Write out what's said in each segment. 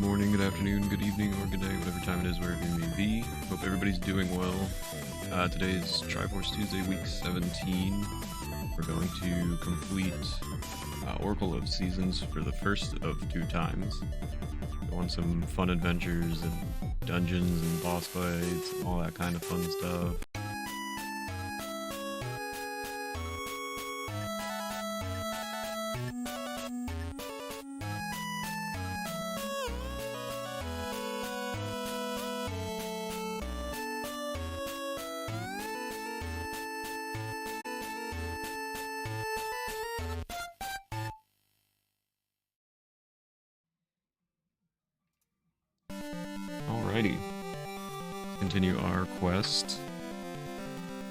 morning, good afternoon, good evening, or good night, whatever time it is, wherever you may be. Hope everybody's doing well. Today is Triforce Tuesday, week 17. We're going to complete Oracle of Seasons for the first of 2 times. Go on some fun adventures and dungeons and boss fights and all that kind of fun stuff. Alrighty, continue our quest,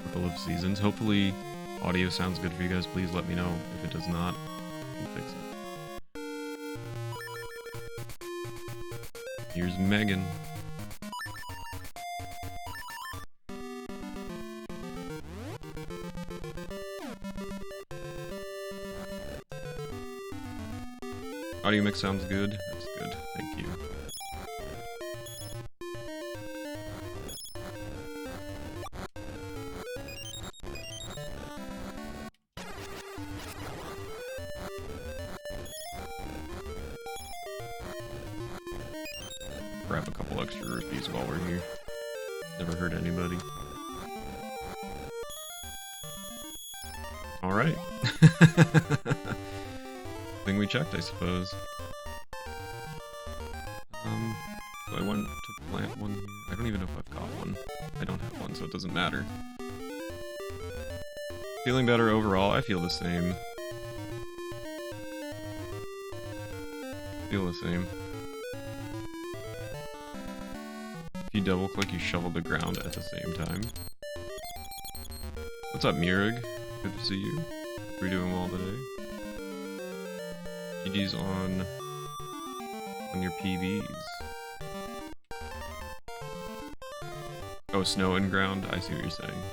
Oracle of Seasons. Hopefully audio sounds good for you guys. Please let me know if it does not. I can fix it. Here's Megan. Audio mix sounds good. That's good. Thank you. Grab a couple extra rupees while we're here. Never hurt anybody. Alright. Thing we checked, I suppose. So I want to plant one here. I don't even know if I've got one. I don't have one, so it doesn't matter. Feeling better overall? I feel the same. Feel the same. If you double click, you shovel the ground at the same time. What's up, Mirig? Good to see you. We're doing well today. GG's on your PVs. Oh, snow and ground? I see what you're saying.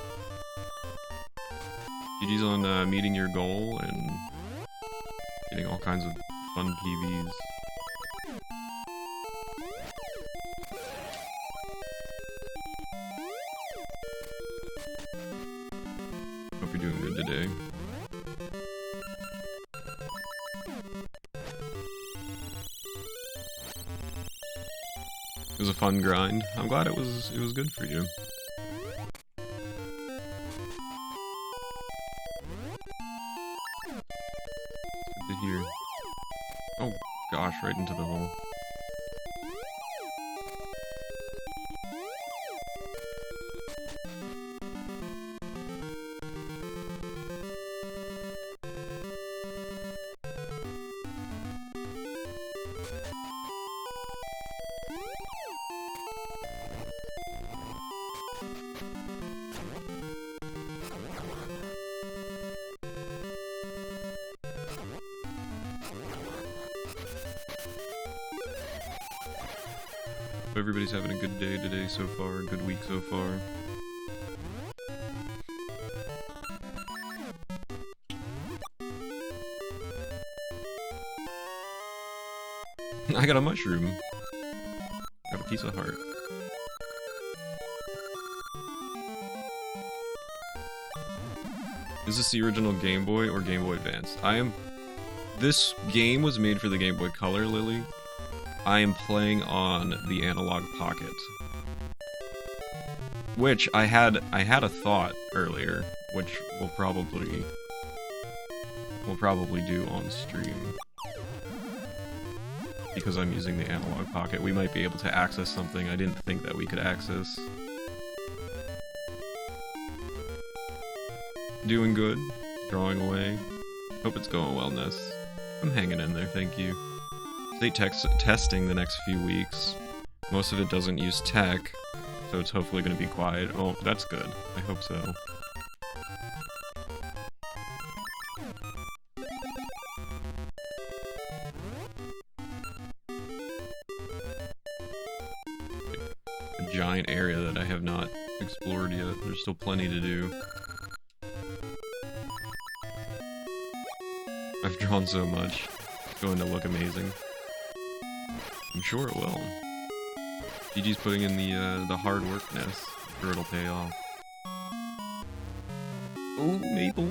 GG's on meeting your goal and getting all kinds of fun PVs. Hope you're doing good today. It was a fun grind. I'm glad it was good for you. Good to hear. Oh gosh, right into the hole. Everybody's having a good day today so far, a good week so far. I got a mushroom. Got a piece of heart. Is this the original Game Boy or Game Boy Advance? This game was made for the Game Boy Color, Lily. I am playing on the Analog Pocket, which I had a thought earlier, which we'll probably do on stream, because I'm using the Analog Pocket. We might be able to access something I didn't think that we could access. Doing good, drawing away. Hope it's going well, Ness. I'm hanging in there, thank you. State testing the next few weeks. Most of it doesn't use tech, so it's hopefully going to be quiet. Oh, that's good. I hope so. A giant area that I have not explored yet. There's still plenty to do. I've drawn so much. It's going to look amazing. I'm sure it will. GG's putting in the hard work, Ness. I'm sure it'll pay off. Oh, Maple.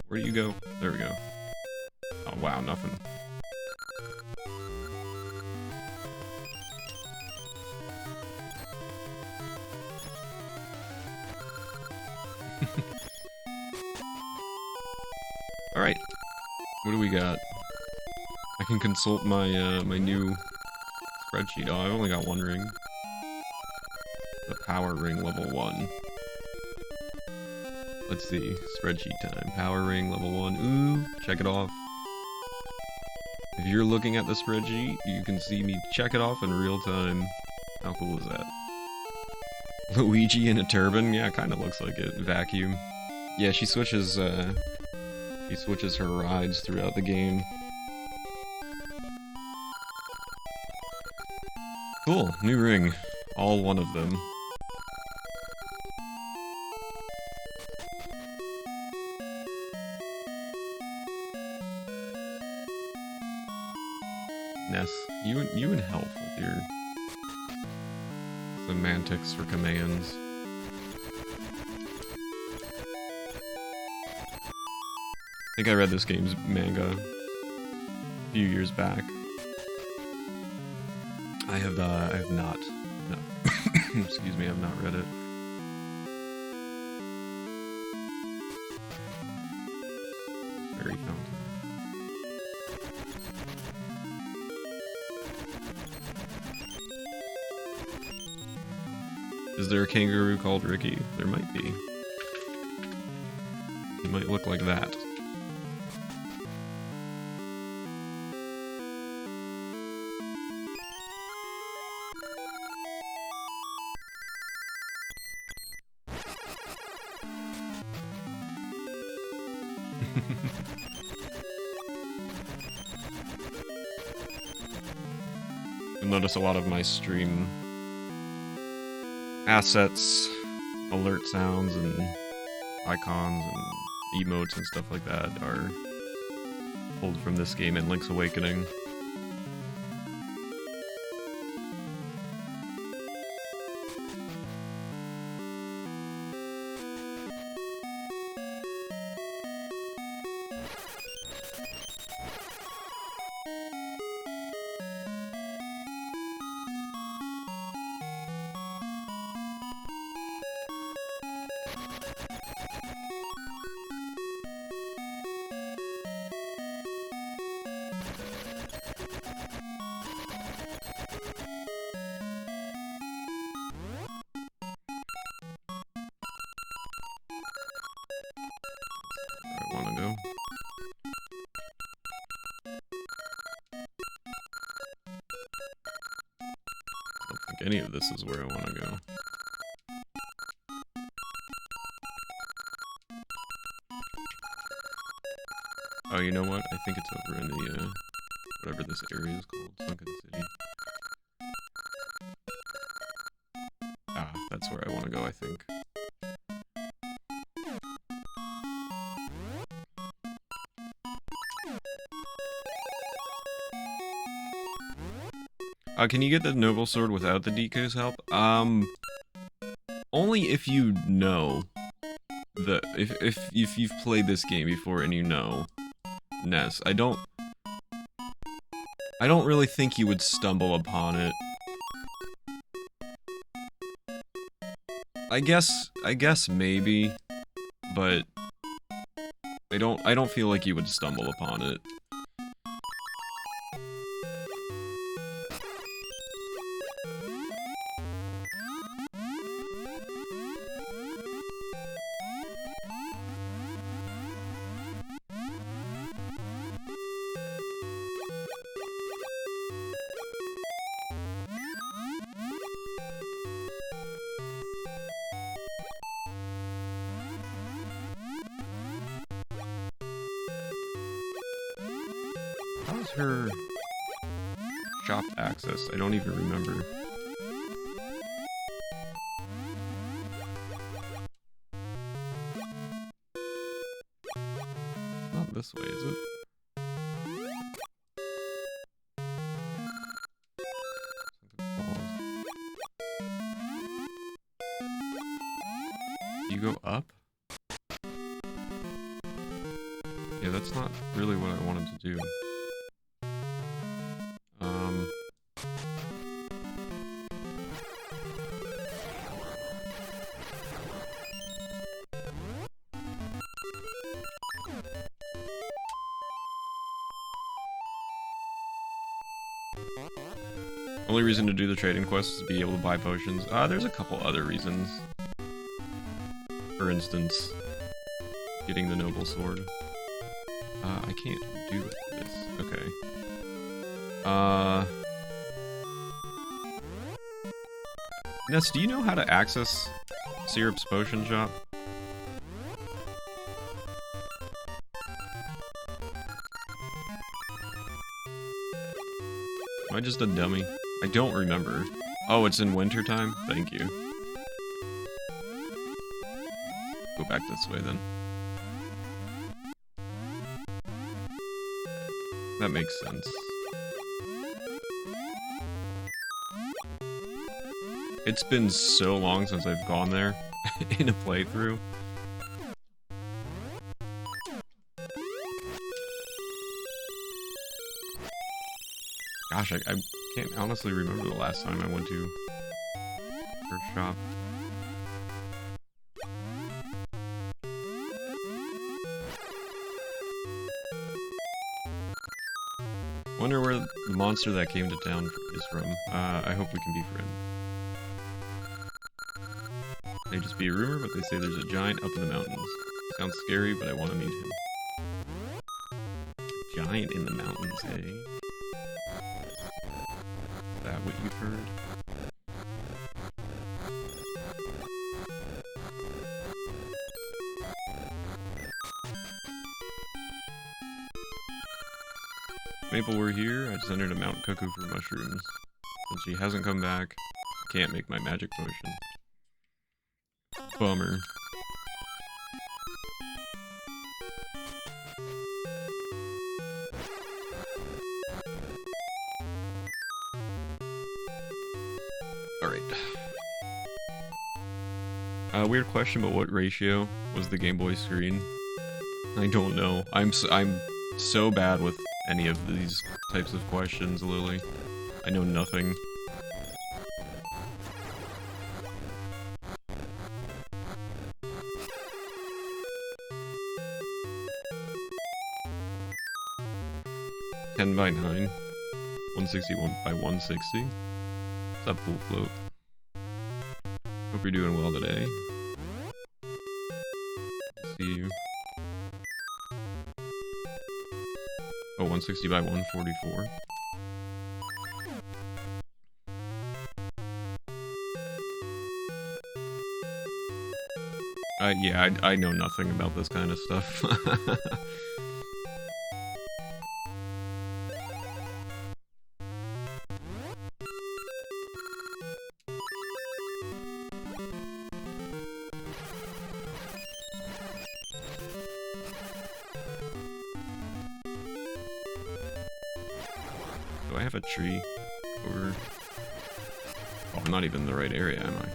Where do you go? There we go. Oh wow, nothing. Alright. What do we got? I can consult my my new spreadsheet. Oh, I've only got one ring. The power ring level 1. Let's see. Spreadsheet time. Power ring level 1. Ooh, check it off. If you're looking at the spreadsheet, you can see me check it off in real time. How cool is that? Luigi in a turban? Yeah, kind of looks like it. Vacuum. Yeah, she switches her rides throughout the game. Cool, new ring. All one of them. Ness, you and Health with your semantics for commands. I think I read this game's manga a few years back. I have not. No. Excuse me, I have not read it. Very fountain. Is there a kangaroo called Ricky? There might be. He might look like that. You'll notice a lot of my stream assets, alert sounds, and icons, and emotes, and stuff like that are pulled from this game and Link's Awakening. Go. I don't think any of this is where I want to go. Oh, you know what? I think it's over in the, whatever this area is called, Sunken City. Ah, that's where I want to go, I think. Can you get the Noble Sword without the Deko's help? Only if you know if you've played this game before and you know Ness. I don't really think you would stumble upon it. I guess maybe, but I don't feel like you would stumble upon it. How's her shop access? I don't even remember. You go up? Yeah, that's not really what I wanted to do. Only reason to do the trading quest is to be able to buy potions. There's a couple other reasons. For instance, getting the noble sword. I can't do this. Okay. Ness, do you know how to access Syrup's potion shop? Am I just a dummy? I don't remember. Oh, it's in wintertime? Thank you. Go back this way then. That makes sense. It's been so long since I've gone there in a playthrough. Gosh, I can't honestly remember the last time I went to her shop. Wonder where the monster that came to town is from. I hope we can be friends. May just be a rumor, but they say there's a giant up in the mountains. Sounds scary, but I want to meet him. Giant in the mountains, eh? Is that what you've heard? Maple, we're here. I just entered a Mount Cuckoo for mushrooms. Since she hasn't come back, I can't make my magic potion. Bummer. Alright. Weird question, but what ratio was the Game Boy screen? I don't know. I'm so bad with any of these types of questions, Lily. I know nothing. By 9, 161 by 160. What's up, Pool Float? Hope you're doing well today. See you. Oh, 160 by 144. Yeah, I know nothing about this kind of stuff. Do I have a tree? Or... Oh, I'm not even in the right area, am I?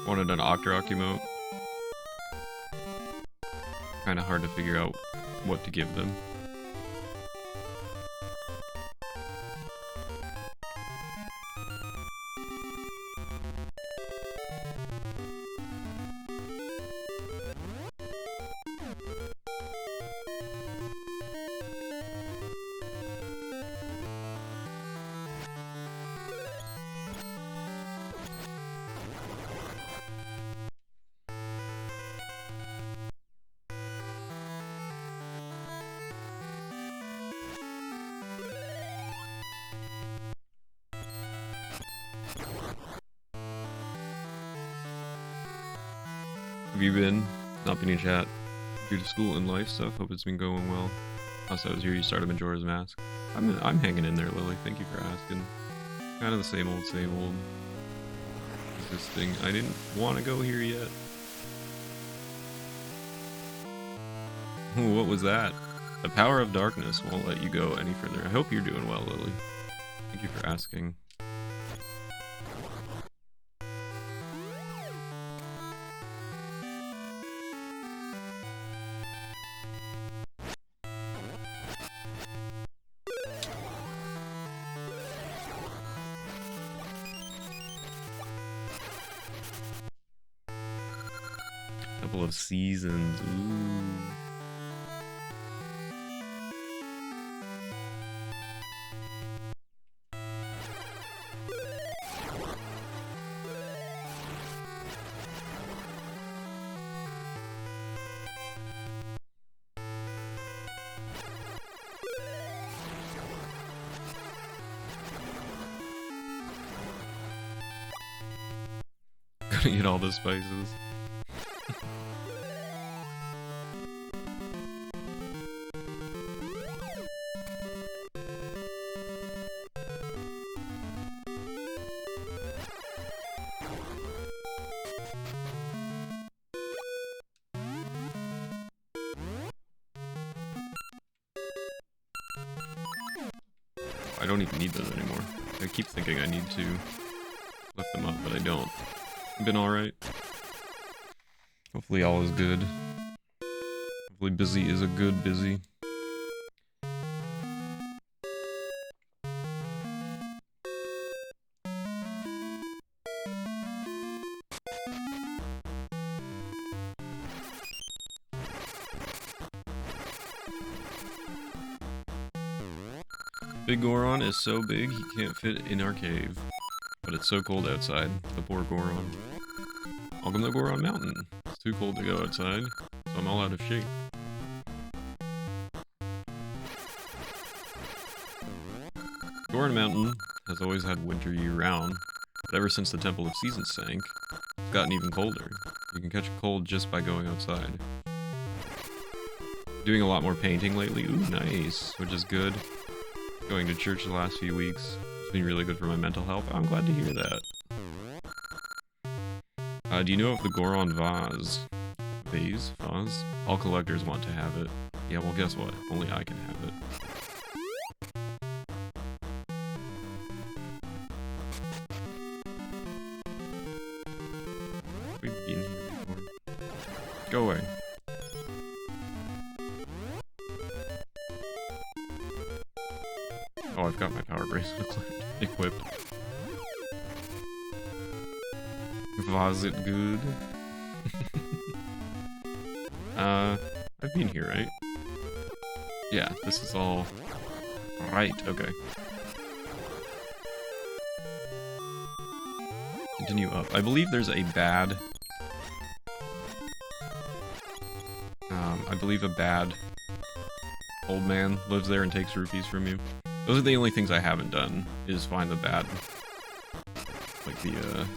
Wanted an Octorok emote. Kinda hard to figure out what to give them. Have you been? Not been in chat. Due to school and life stuff, hope it's been going well. Last I was here, you started Majora's Mask. I'm hanging in there, Lily. Thank you for asking. Kind of the same old, same old. This thing. I didn't want to go here yet. Ooh, what was that? The power of darkness won't let you go any further. I hope you're doing well, Lily. Thank you for asking. Couple of seasons. Ooh. Gotta get all the spices. I don't even need those anymore. I keep thinking I need to lift them up, but I don't. Been alright. Hopefully all is good. Hopefully busy is a good busy. Big Goron is so big he can't fit in our cave. But it's so cold outside. The poor Goron. Welcome to Goron Mountain. It's too cold to go outside, so I'm all out of shape. Goron Mountain has always had winter year-round, but ever since the Temple of Seasons sank, it's gotten even colder. You can catch a cold just by going outside. Doing a lot more painting lately. Ooh, nice. Which is good. Going to church the last few weeks. It's been really good for my mental health. I'm glad to hear that. Do you know of the Goron vase? Vase? All collectors want to have it. Yeah, well guess what? Only I can have it. We've been here before. Go away. Oh, I've got my power bracelet equipped. Was it good? I've been here, right? Yeah, this is all... Right, okay. Continue up. I believe there's a bad... I believe a bad old man lives there and takes rupees from you. Those are the only things I haven't done, is find the bad, like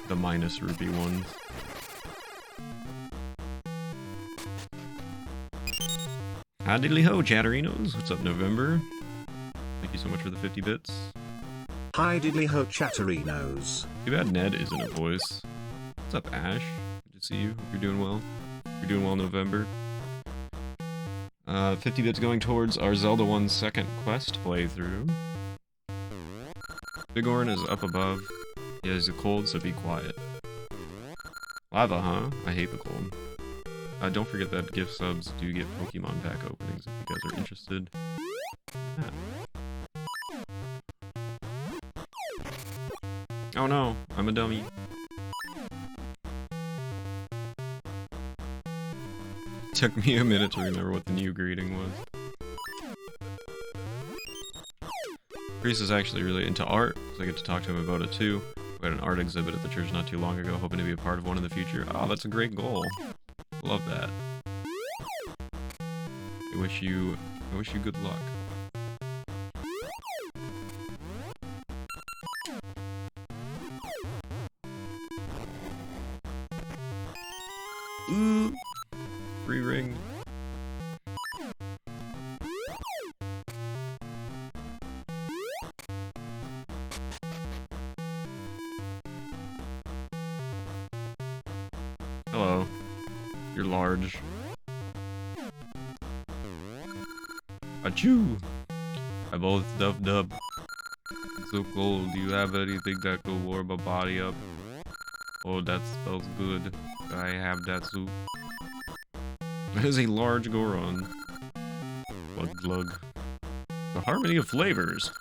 the minus rupee ones. Hi diddly ho, chatterinos. What's up, November? Thank you so much for the 50 bits. Hi diddly ho, chatterinos. Too bad Ned isn't a voice. What's up, Ash? Good to see you. Hope you're doing well. You're doing well, November. 50 bits going towards our Zelda 1 second quest playthrough. Big Orin is up above. He has a cold, so be quiet. Lava, huh? I hate the cold. Don't forget that gift subs do get Pokemon pack openings if you guys are interested. Yeah. Oh no, I'm a dummy. Took me a minute to remember what the new greeting was. Chris is actually really into art, so I get to talk to him about it too. We had an art exhibit at the church not too long ago, hoping to be a part of one in the future. Oh, that's a great goal. Love that. I wish you good luck. Ooh! Free ring. Hello. You're large. Achoo! I both dub. It's so cold. Do you have anything that could warm a body up? Oh, that smells good. I have that soup. That is a large Goron. Glug. The harmony of flavors.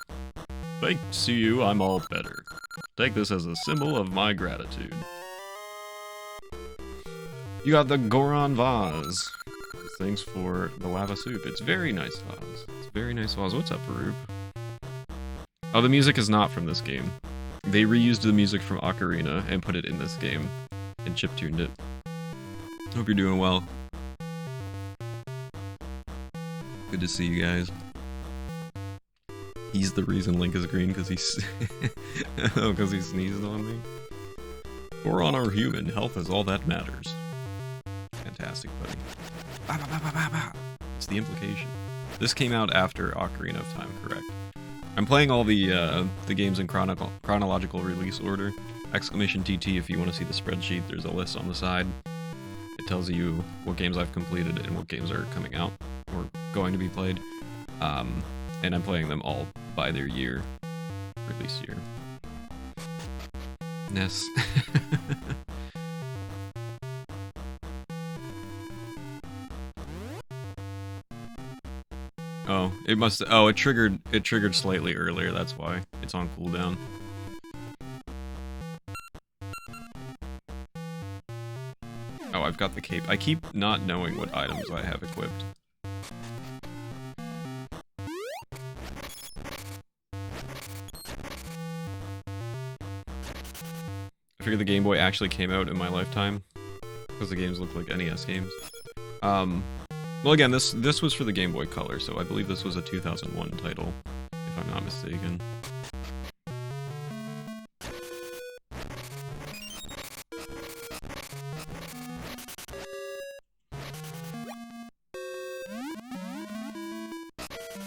Thanks to you, I'm all better. Take this as a symbol of my gratitude. You got the Goron vase. Thanks for the lava soup. It's very nice vase. It's very nice vase. What's up, Farouk? Oh, the music is not from this game. They reused the music from Ocarina and put it in this game. And chiptuned it. Hope you're doing well. Good to see you guys. He's the reason Link is green, because he's... oh, because he sneezed on me? Goron are human. Health is all that matters. Fantastic, buddy. It's the implication. This came out after Ocarina of Time, correct? I'm playing all the games in chronological release order. Exclamation TT if you want to see the spreadsheet. There's a list on the side. It tells you what games I've completed and what games are coming out or going to be played. And I'm playing them all by their year, release year. Ness. Oh, it must. Oh, it triggered slightly earlier. That's why it's on cooldown. Oh, I've got the cape. I keep not knowing what items I have equipped. I figured the Game Boy actually came out in my lifetime because the games look like NES games. Well, again, this was for the Game Boy Color, so I believe this was a 2001 title, if I'm not mistaken.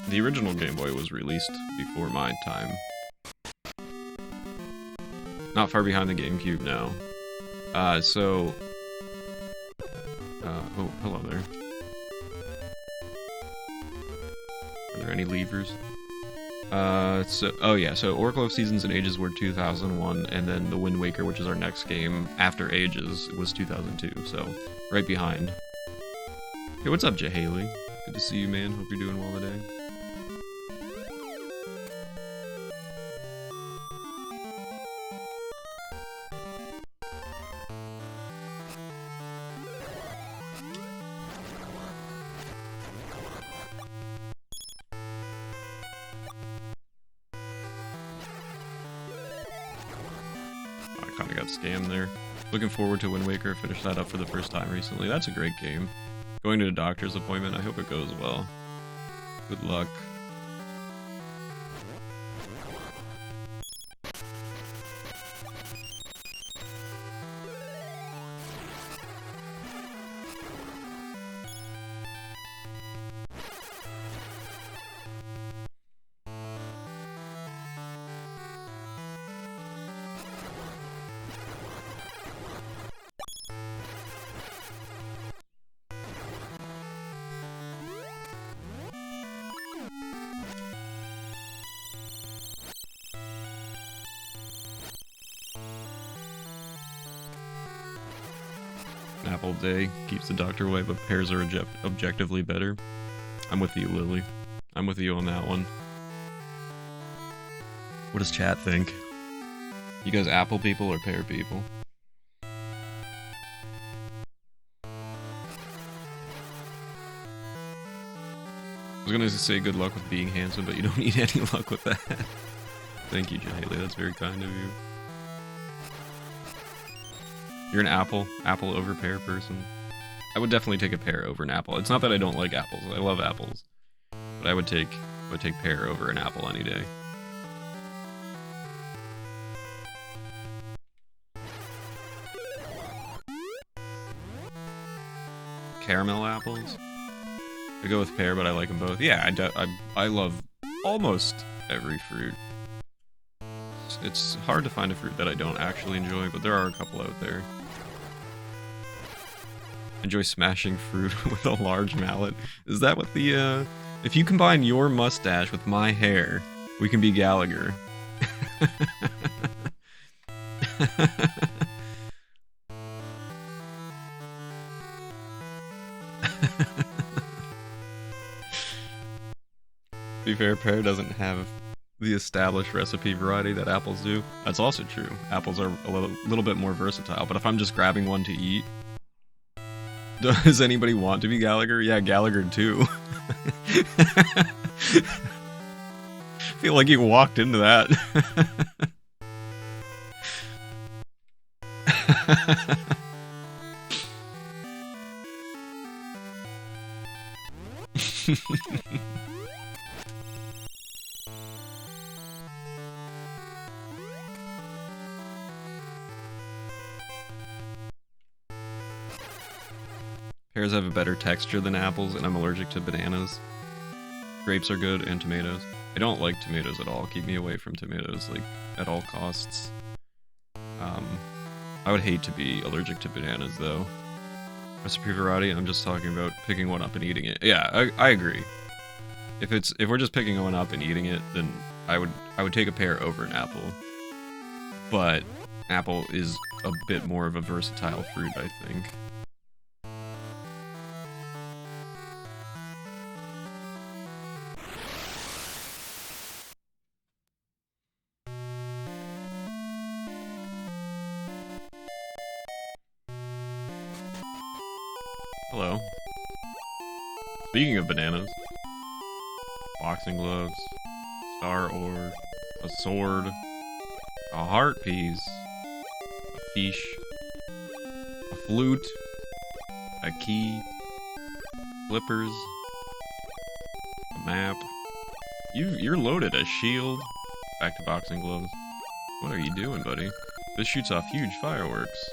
The original Game Boy was released before my time. Not far behind the GameCube now. Oh, hello there. Are there any levers? So Oracle of Seasons and Ages were 2001, and then the Wind Waker, which is our next game after Ages, was 2002, so right behind. Hey, what's up, Jahaley? Good to see you, man. Hope you're doing well today. Scam there. Looking forward to Wind Waker. Finished that up for the first time recently. That's a great game. Going to a doctor's appointment. I hope it goes well. Good luck. Apple Day keeps the doctor away, but pears are objectively better. I'm with you, Lily. I'm with you on that one. What does chat think? You guys apple people or pear people? I was gonna say good luck with being handsome, but you don't need any luck with that. Thank you, Jahaley. That's very kind of you. You're an apple over pear person. I would definitely take a pear over an apple. It's not that I don't like apples. I love apples. But I would take pear over an apple any day. caramel apples. I go with pear, but I like them both. Yeah, I love almost every fruit. It's hard to find a fruit that I don't actually enjoy, but there are a couple out there. Enjoy smashing fruit with a large mallet. Is that what the, if you combine your mustache with my hair, we can be Gallagher. To be fair, pear doesn't have the established recipe variety that apples do. That's also true. Apples are a little bit more versatile, but if I'm just grabbing one to eat, does anybody want to be Gallagher? Yeah, Gallagher too. I feel like you walked into that. Pears have a better texture than apples, and I'm allergic to bananas. Grapes are good, and tomatoes. I don't like tomatoes at all. Keep me away from tomatoes, like, at all costs. I would hate to be allergic to bananas, though. Recipe variety, I'm just talking about picking one up and eating it. Yeah, I agree. If we're just picking one up and eating it, then I would take a pear over an apple. But apple is a bit more of a versatile fruit, I think. Hello. Speaking of bananas, boxing gloves, star ore, a sword, a heart piece, a fish, a flute, a key, flippers, a map. You're loaded. A shield. Back to boxing gloves. What are you doing, buddy? This shoots off huge fireworks.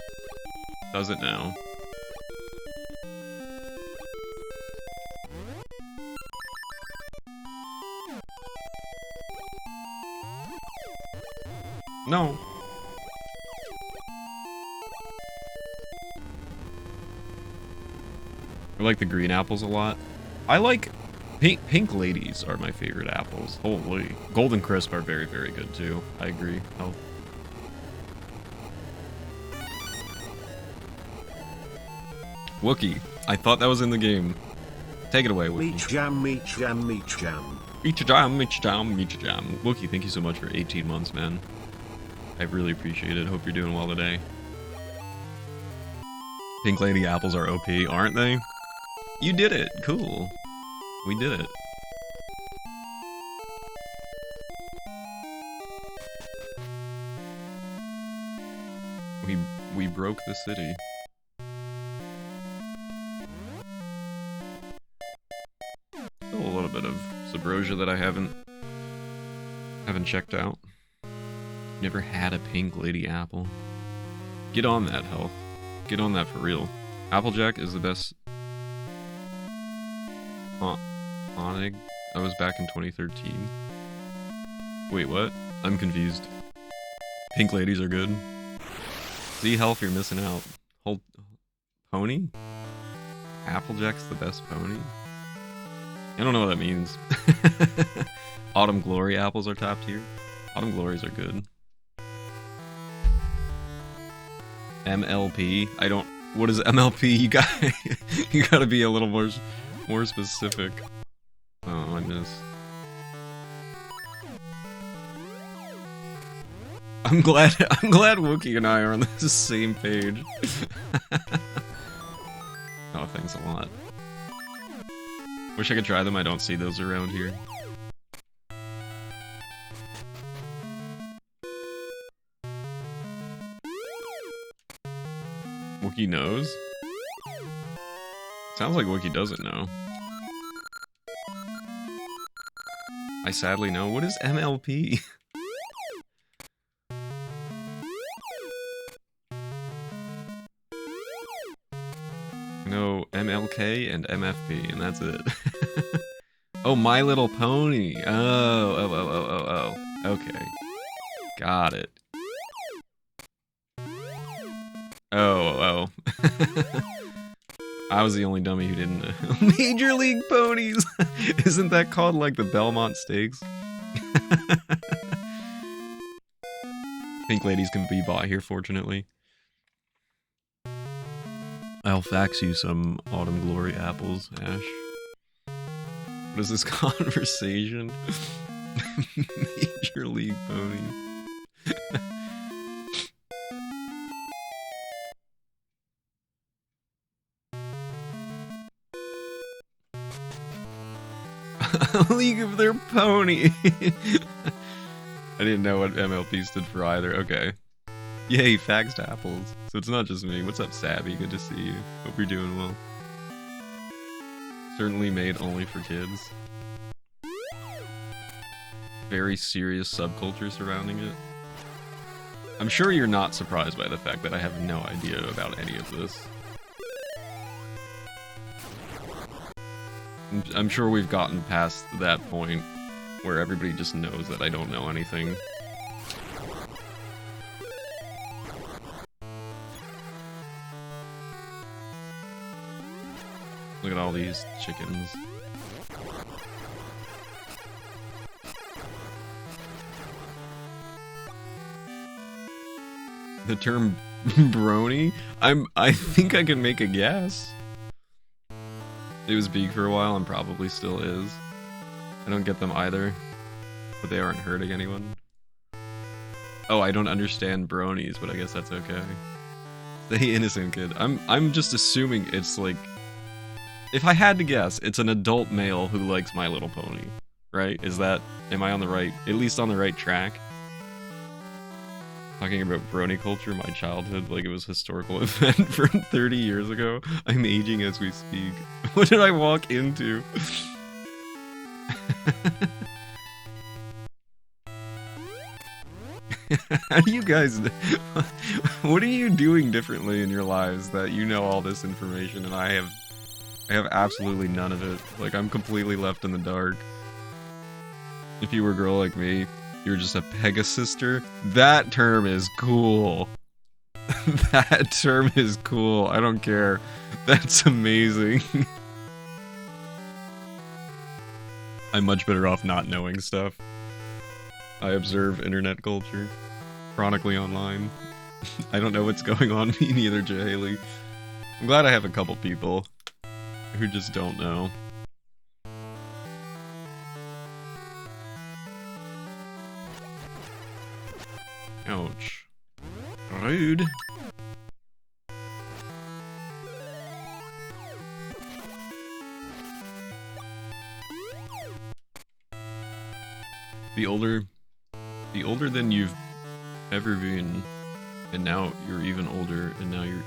Does it now? No. I like the green apples a lot. I like pink ladies are my favorite apples. Holy. Golden crisp are very, very good too. I agree. Oh. Wookie. I thought that was in the game. Take it away, Wookie. Meat jam, meat jam, meat jam. Meat jam, meat jam, meat jam. Wookie, thank you so much for 18 months, man. I really appreciate it. Hope you're doing well today. Pink lady apples are OP, aren't they? You did it. Cool. We did it. We broke the city. Still a little bit of Subrosia that I haven't checked out. Never had a pink lady apple. Get on that, health. Get on that for real. Applejack is the best. Onig. I was back in 2013. Wait, what? I'm confused. Pink ladies are good. See, health, you're missing out. Hold. Pony? Applejack's the best pony? I don't know what that means. Autumn Glory apples are top tier. Autumn Glories are good. MLP? I don't... What is MLP? You gotta be a little more specific. Oh, I missed. I'm glad Wookie and I are on the same page. Oh, thanks a lot. Wish I could try them, I don't see those around here. Wookie knows? Sounds like Wookie doesn't know. I sadly know. What is MLP? No, MLK and MFP, and that's it. Oh, My Little Pony. Oh. Okay. Got it. Oh. I was the only dummy who didn't know. Major League Ponies! Isn't that called like the Belmont Stakes? Pink ladies can be bought here, fortunately. I'll fax you some Autumn Glory apples, Ash. What is this conversation? Major League Ponies. League of Their Pony. I didn't know what MLP stood for either. Okay. Yay, faxed apples. So it's not just me. What's up, Sabby? Good to see you. Hope you're doing well. Certainly made only for kids. Very serious subculture surrounding it. I'm sure you're not surprised by the fact that I have no idea about any of this. I'm sure we've gotten past that point where everybody just knows that I don't know anything. Look at all these chickens. The term brony? I think I can make a guess. It was big for a while and probably still is. I don't get them either, but they aren't hurting anyone. Oh, I don't understand bronies, but I guess that's okay. Stay innocent, kid. I'm just assuming it's like, if I had to guess, it's an adult male who likes My Little Pony, right? Am I on the right, at least on the right track? Talking about brony culture, my childhood, like it was a historical event from 30 years ago. I'm aging as we speak. What did I walk into? How do you guys... What are you doing differently in your lives that you know all this information and I have absolutely none of it? Like, I'm completely left in the dark. If you were a girl like me, you're just a Pegasister? That term is cool. That term is cool. I don't care. That's amazing. I'm much better off not knowing stuff. I observe internet culture. Chronically online. I don't know what's going on, me neither, Haley. I'm glad I have a couple people who just don't know. Ouch. Rude. The older than you've ever been, and now you're even older, and now you're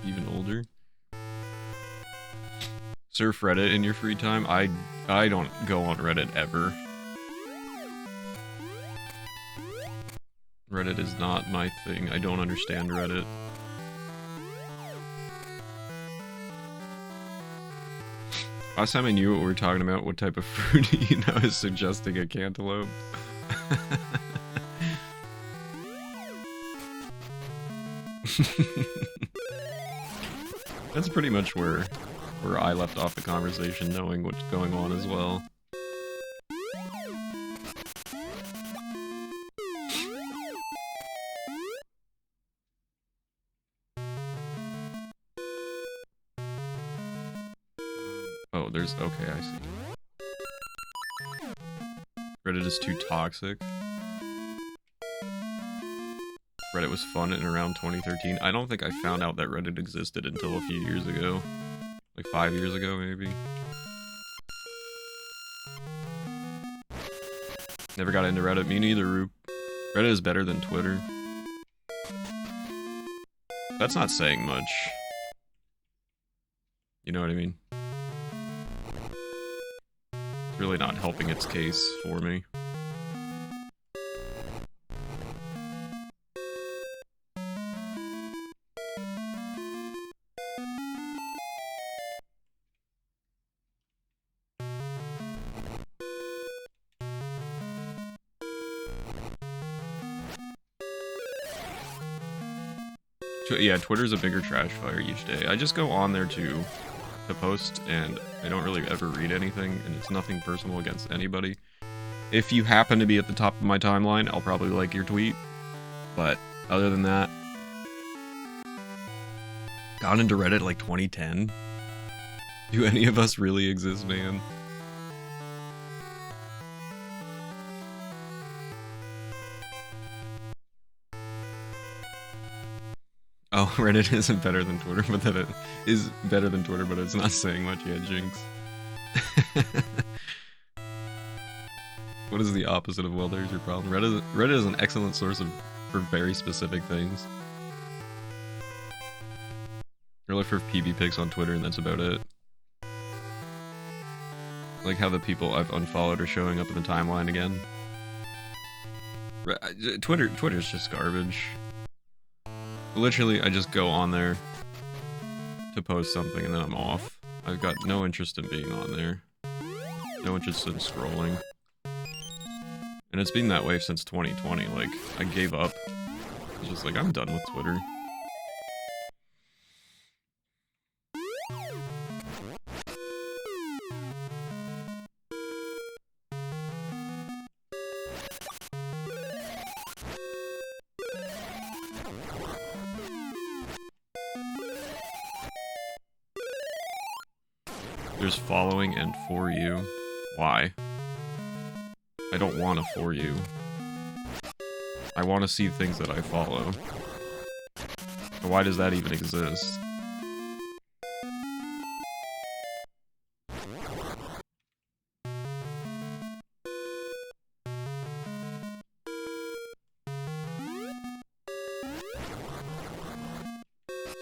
even older. Surf Reddit in your free time? I don't go on Reddit ever. Reddit is not my thing. I don't understand Reddit. Last time I knew what we were talking about, what type of fruit to eat, I was suggesting a cantaloupe. That's pretty much where I left off the conversation, knowing what's going on as well. Oh, there's... okay, I see. Reddit is too toxic. Reddit was fun in around 2013. I don't think I found out that Reddit existed until a few years ago. Like 5 years ago, maybe. Never got into Reddit. Me neither, Roop. Reddit is better than Twitter. That's not saying much. You know what I mean? It's really not helping its case for me. Yeah, Twitter's a bigger trash fire each day. I just go on there to post, and I don't really ever read anything, and it's nothing personal against anybody. If you happen to be at the top of my timeline, I'll probably like your tweet, but other than that, got into Reddit like 2010. Do any of us really exist, man? Oh, Reddit isn't better than Twitter, but that it is better than Twitter, but it's not saying much yet, Jinx. What is the opposite of, well, there's your problem? Reddit is an excellent source for very specific things. I look for PB pics on Twitter, and that's about it. Like how the people I've unfollowed are showing up in the timeline again. Twitter's just garbage. Literally, I just go on there to post something, and then I'm off. I've got no interest in being on there. No interest in scrolling. And it's been that way since 2020, like, I gave up. I was just like, I'm done with Twitter. There's following and for you. Why? I don't want to for you. I want to see things that I follow. So why does that even exist?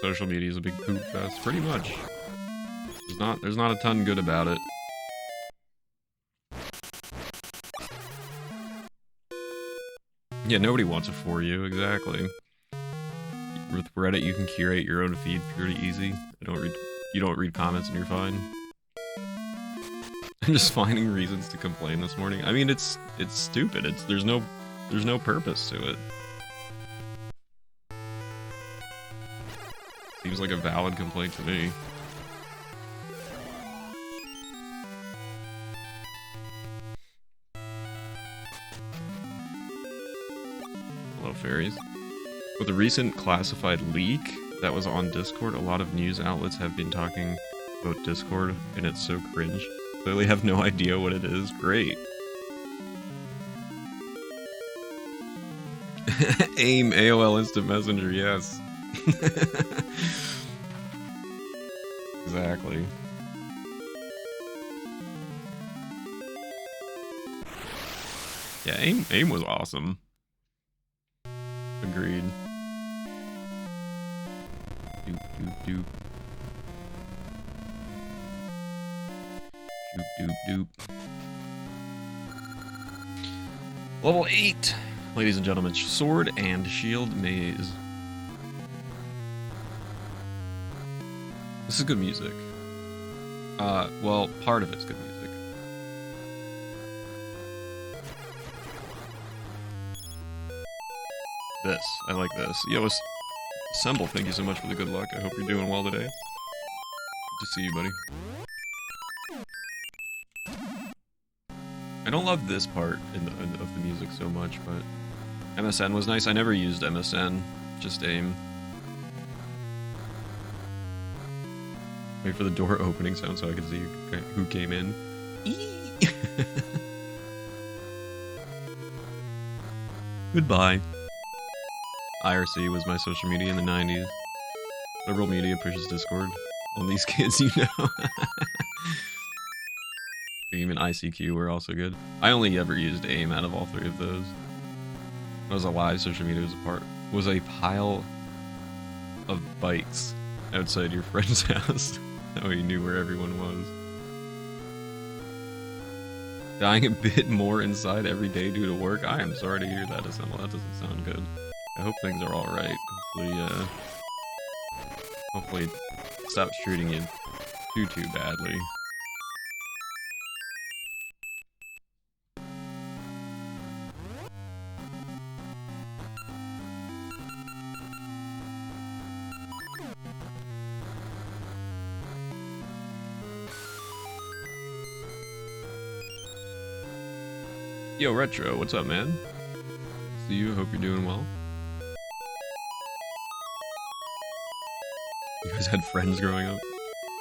Social media is a big poop fest, pretty much. There's not a ton good about it. Yeah, nobody wants it for you, exactly. With Reddit, you can curate your own feed pretty easy. You don't read comments, and you're fine. I'm just finding reasons to complain this morning. I mean, it's stupid. There's no purpose to it. Seems like a valid complaint to me. Hello, fairies. With a recent classified leak that was on Discord, a lot of news outlets have been talking about Discord, and it's so cringe. Clearly have no idea what it is. Great. AIM, AOL Instant Messenger, yes. Exactly. Yeah, AIM was awesome. Agreed. Doop doop doop. Doop doop doop. Level 8, ladies and gentlemen. Sword and Shield Maze. This is good music. Well, part of it's good music. This. I like this. Yo, Assemble, thank you so much for the good luck. I hope you're doing well today. Good to see you, buddy. I don't love this part of the music so much, but MSN was nice. I never used MSN, just AIM. Wait for the door opening sound so I can see who came in. Goodbye. IRC was my social media in the 90s. Liberal media pushes Discord. On these kids, you know. AIM and ICQ were also good. I only ever used AIM out of all three of those. When I was alive, social media was a pile of bikes outside your friend's house. That way you knew where everyone was. Dying a bit more inside every day due to work. I am sorry to hear that, Assemble. That doesn't sound good. I hope things are alright. Hopefully it stops treating you too badly. Yo, Retro, what's up, man? See you, hope you're doing well. You guys had friends growing up?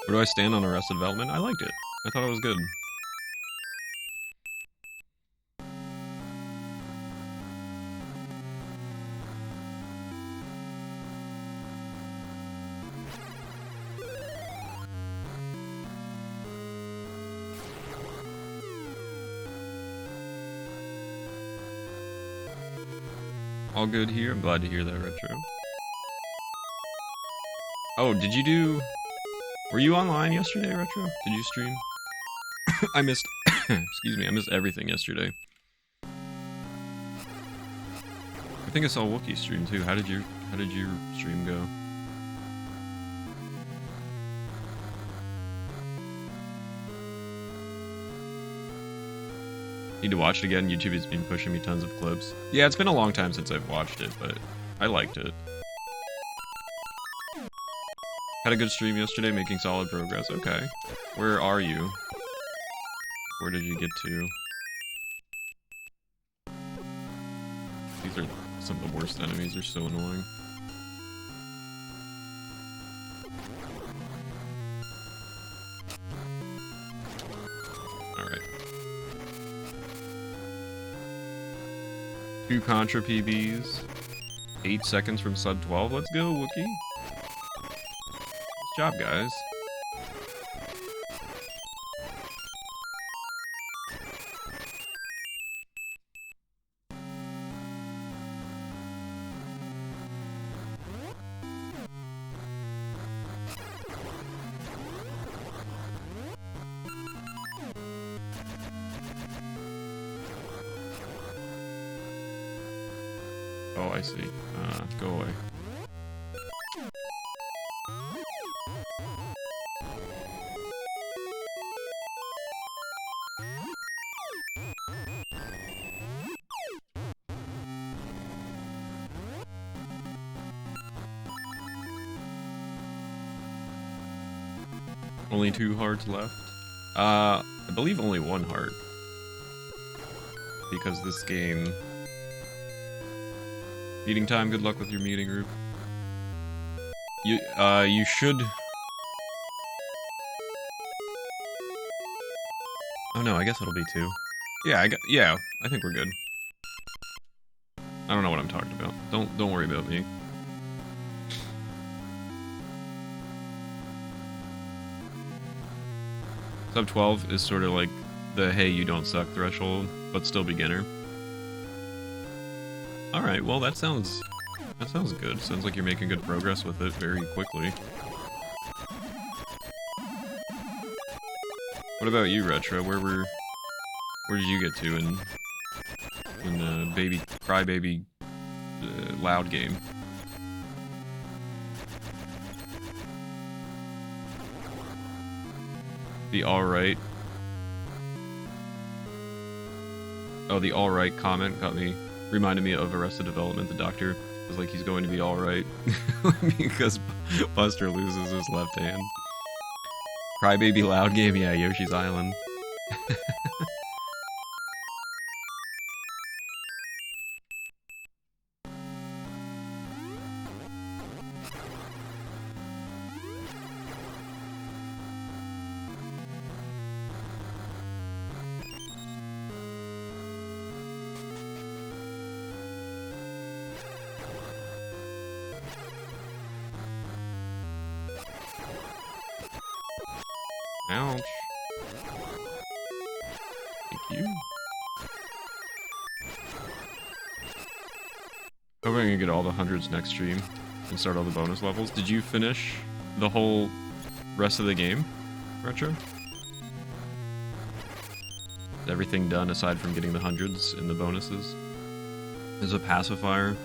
Where do I stand on Arrested Development? I liked it. I thought it was good. All good here. I'm glad to hear that, Retro. Oh, did you do... Were you online yesterday, Retro? Did you stream? I missed... Excuse me, I missed everything yesterday. I think I saw Wookie stream too. How did your stream go? Need to watch it again. YouTube has been pushing me tons of clips. Yeah, it's been a long time since I've watched it, but I liked it. Had a good stream yesterday, making solid progress. Okay. Where are you? Where did you get to? These are some of the worst enemies. They're so annoying. Alright. 2 Contra PBs. 8 seconds from sub 12. Let's go, Wookie. Nice job, guys. Oh, I see. Go away. Only 2 hearts left. I believe only 1 heart. Because this game... Meeting time, good luck with your meeting group. You should... Oh no, I guess it'll be 2. Yeah, I think we're good. I don't know what I'm talking about. Don't worry about me. Sub 12 is sort of like the hey you don't suck threshold, but still beginner. Alright, well that sounds good. Sounds like you're making good progress with it very quickly. What about you, Retro? Where did you get to in baby crybaby loud game? The alright. Oh, the alright comment reminded me of Arrested Development. The doctor was like, he's going to be alright. Because Buster loses his left hand. Crybaby loud game, yeah, Yoshi's Island. Ouch. Thank you. Hoping I can get all the hundreds next stream and start all the bonus levels. Did you finish the whole rest of the game, Retro? Is everything done aside from getting the hundreds and the bonuses? There's a pacifier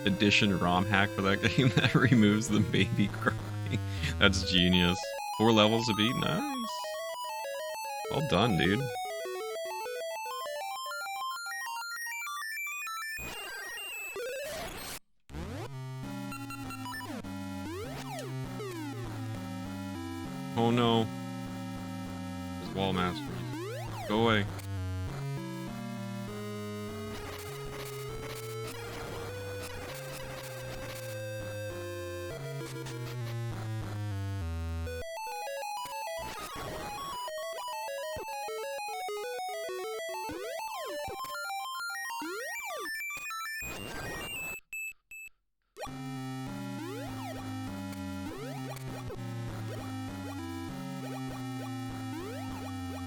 edition ROM hack for that game that removes the baby cry. That's genius. 4 levels to beat, nice. Well done, dude. Oh no. This wall mastery. Go away.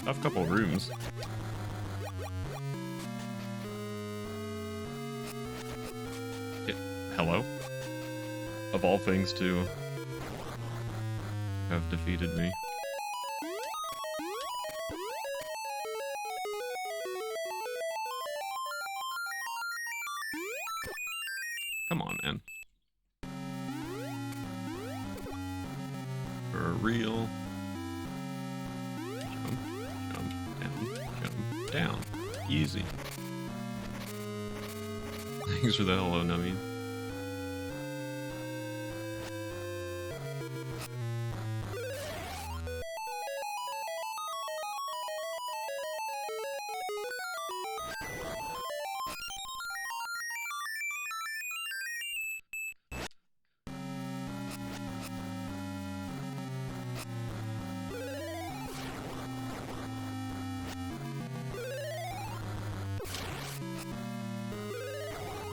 Tough couple rooms. Hello? Of all things to have defeated me. Come on, man. For real. Jump down. Easy. Thanks for the hello, Nummy.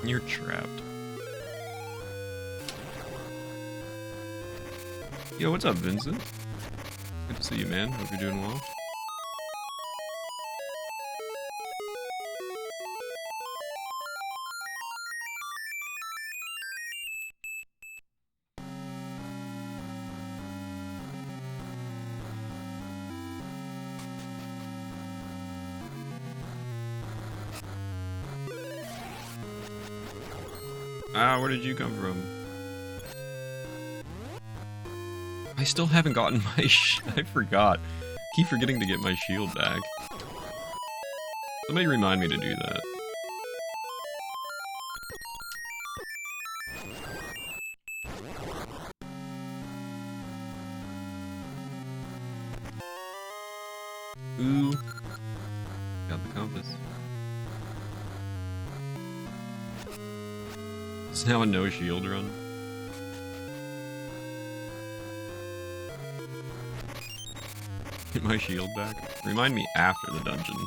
You're trapped. Yo, what's up, Vincent? Good to see you, man. Hope you're doing well. Ah, where did you come from? I still haven't gotten my I forgot. Keep forgetting to get my shield back. Somebody remind me to do that. Ooh. Got the compass. It's now a no shield run. Get my shield back. Remind me after the dungeon.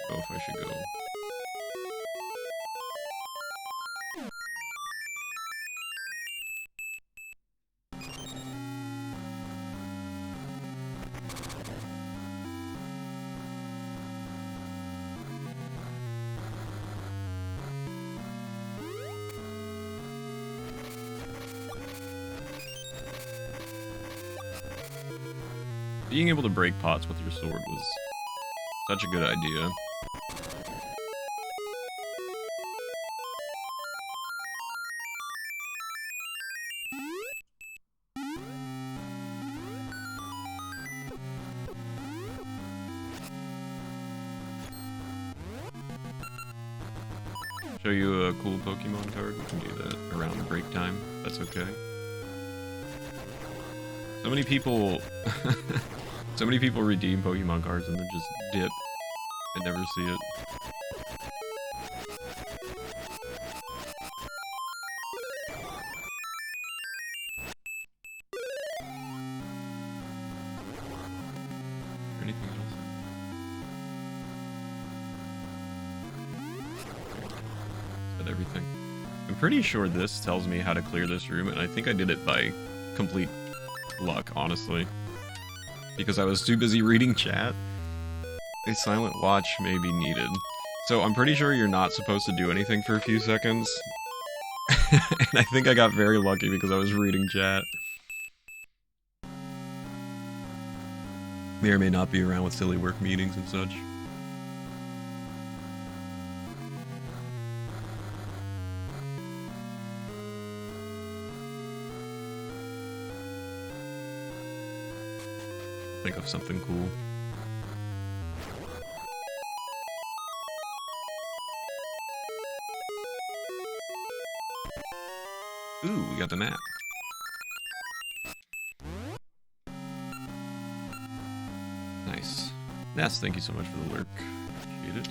Know if I should go. Being able to break pots with your sword was such a good idea. Show you a cool Pokemon card. We can do that around break time. That's okay. So many people so many people redeem Pokemon cards and then just dip and never see it. Anything else? Said everything. I'm pretty sure this tells me how to clear this room, and I think I did it by complete luck, honestly. Because I was too busy reading chat. A silent watch may be needed. So I'm pretty sure you're not supposed to do anything for a few seconds. And I think I got very lucky because I was reading chat. May or may not be around with silly work meetings and such. Think of something cool. Ooh, we got the map. Nice. Ness, thank you so much for the lurk. Appreciate it.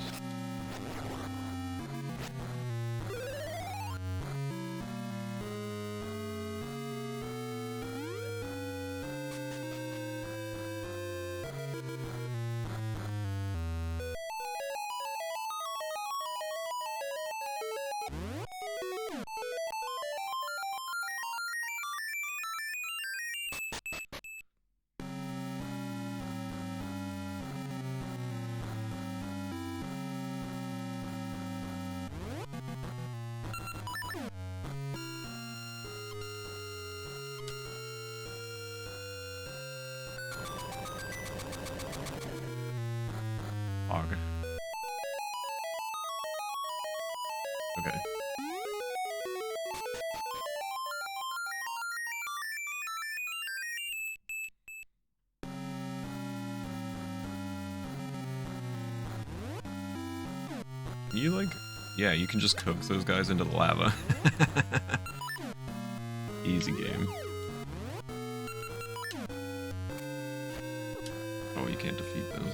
Okay. You like... Yeah, you can just coax those guys into the lava. Easy game. Oh, you can't defeat those.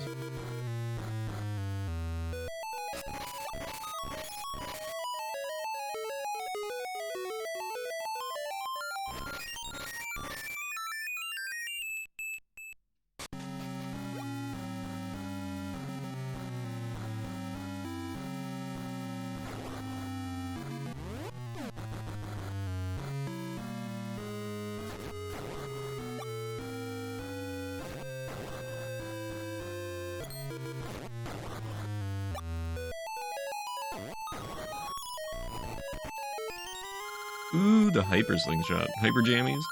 Ooh, the hyper slingshot. Hyper jammies.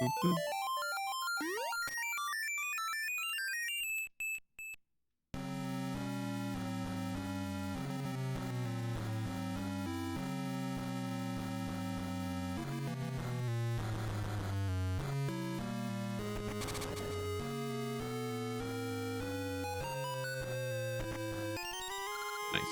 Boop, boop. Nice.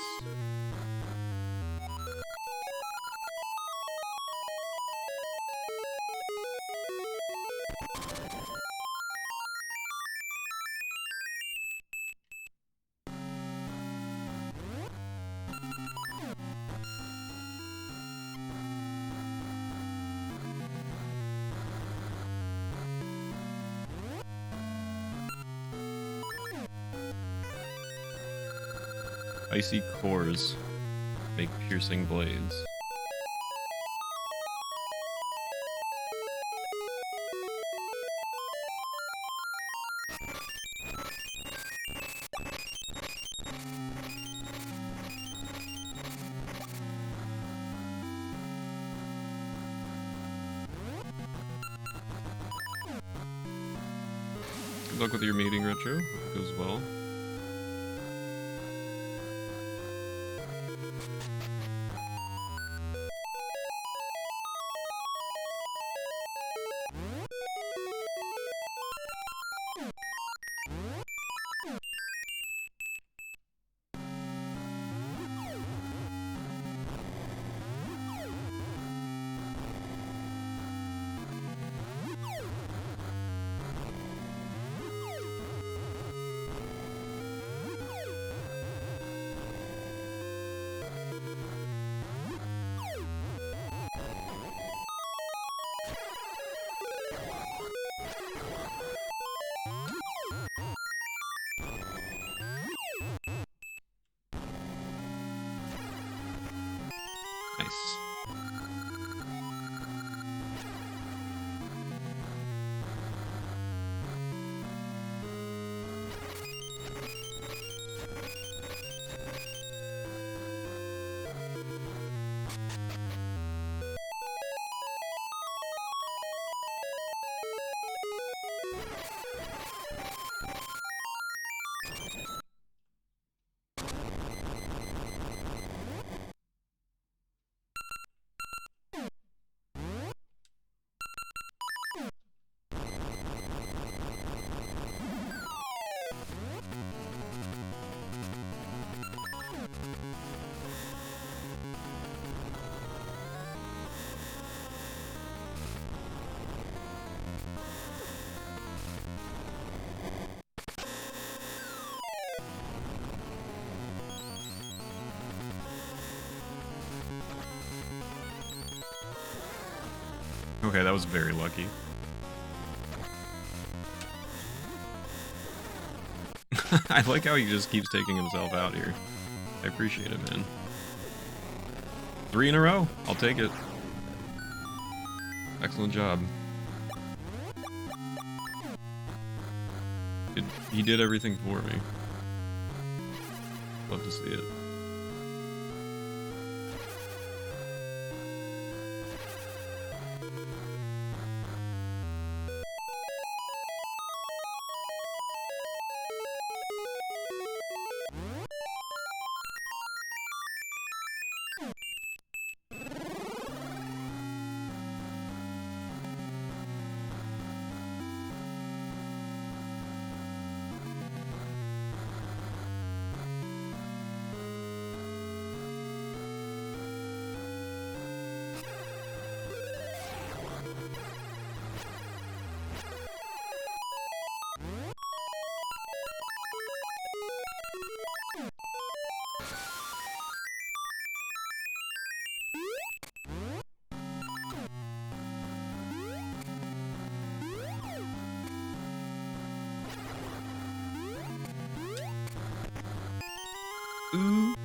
Icy cores make piercing blades. Good luck with your meeting, Retro. Hope it goes well. Nice. Okay, that was very lucky. I like how he just keeps taking himself out here. I appreciate it, man. 3 in a row. I'll take it. Excellent job. He did everything for me. Love to see it. Ooh.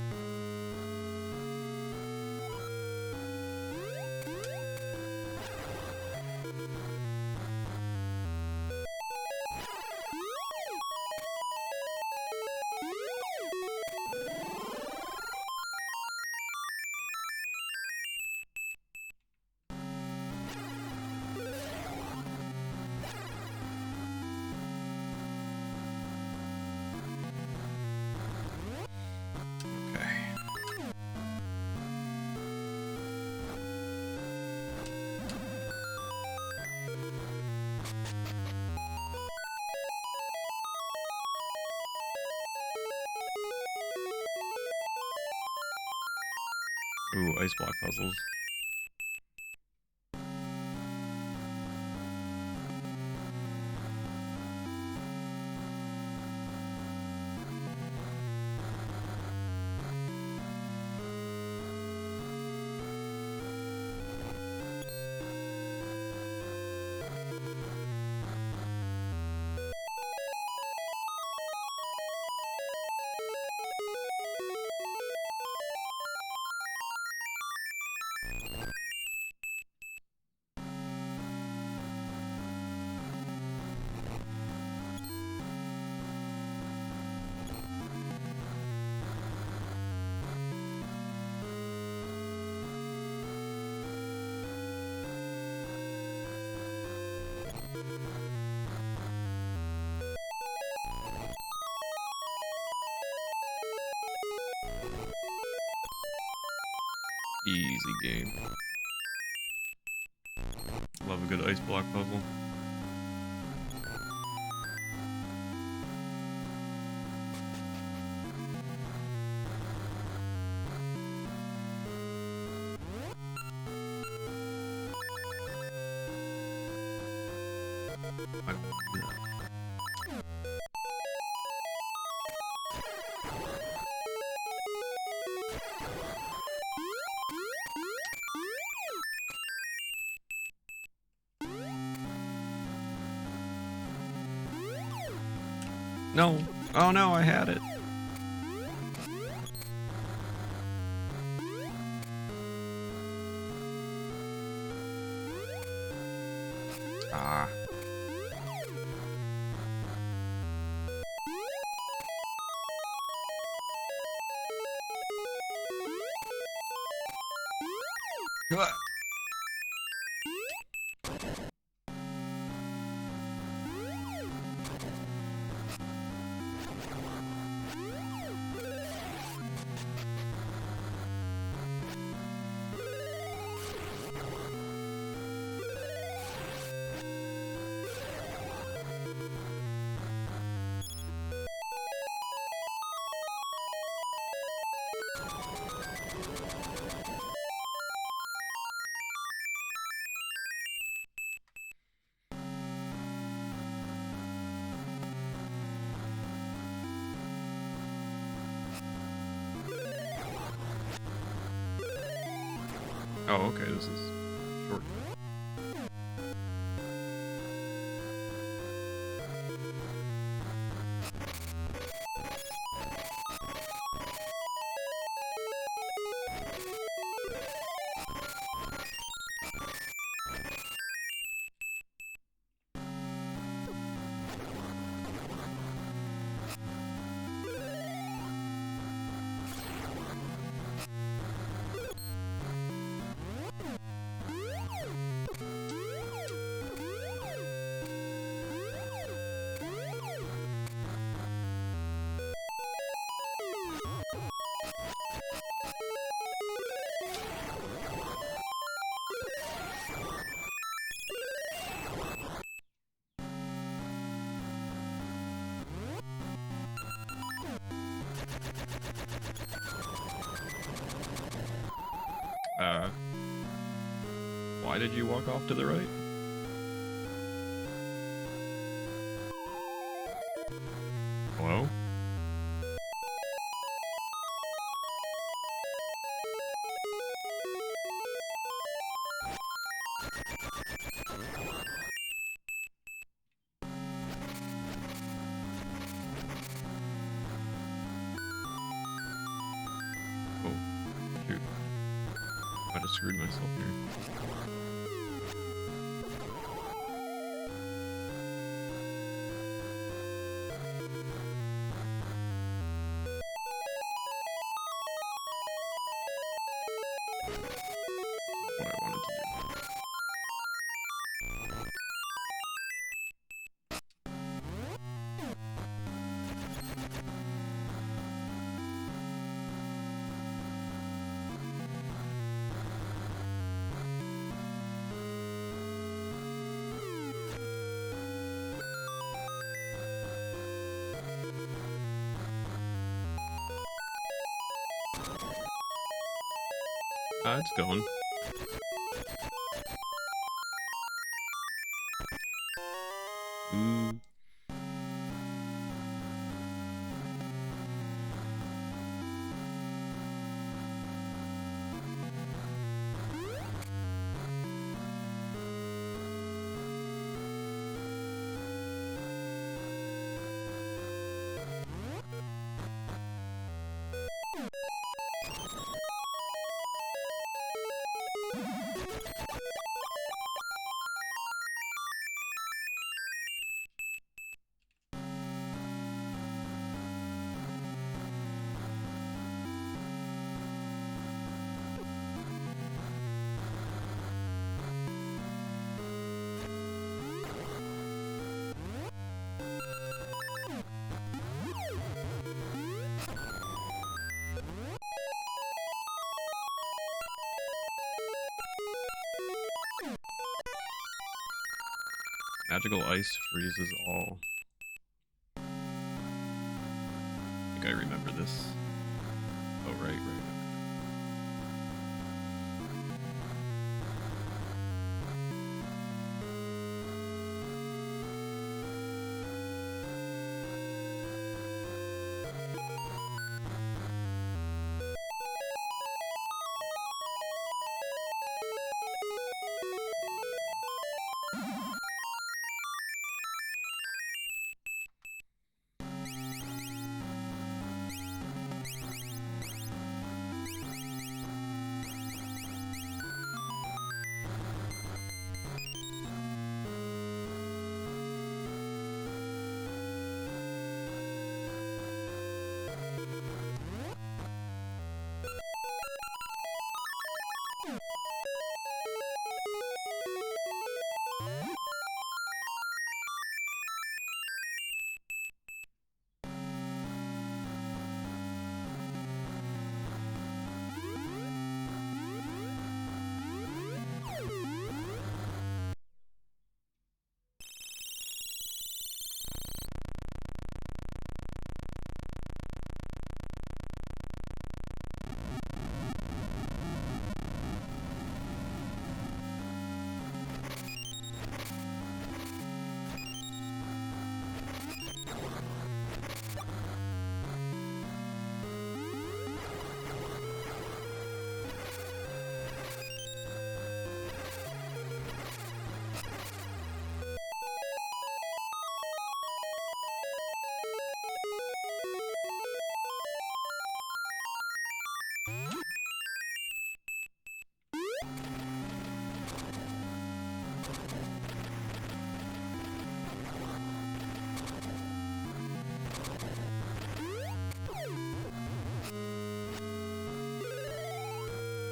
Ooh, ice block puzzles. Easy game. Love a good ice block puzzle. No. Oh no, I had it. Ah. Oh, okay, this is short. Why did you walk off to the right? Hello? Oh, shoot. I just screwed myself here. What I wanted to do. It's going. Ooh. Magical ice freezes all. I think I remember this. Oh, right.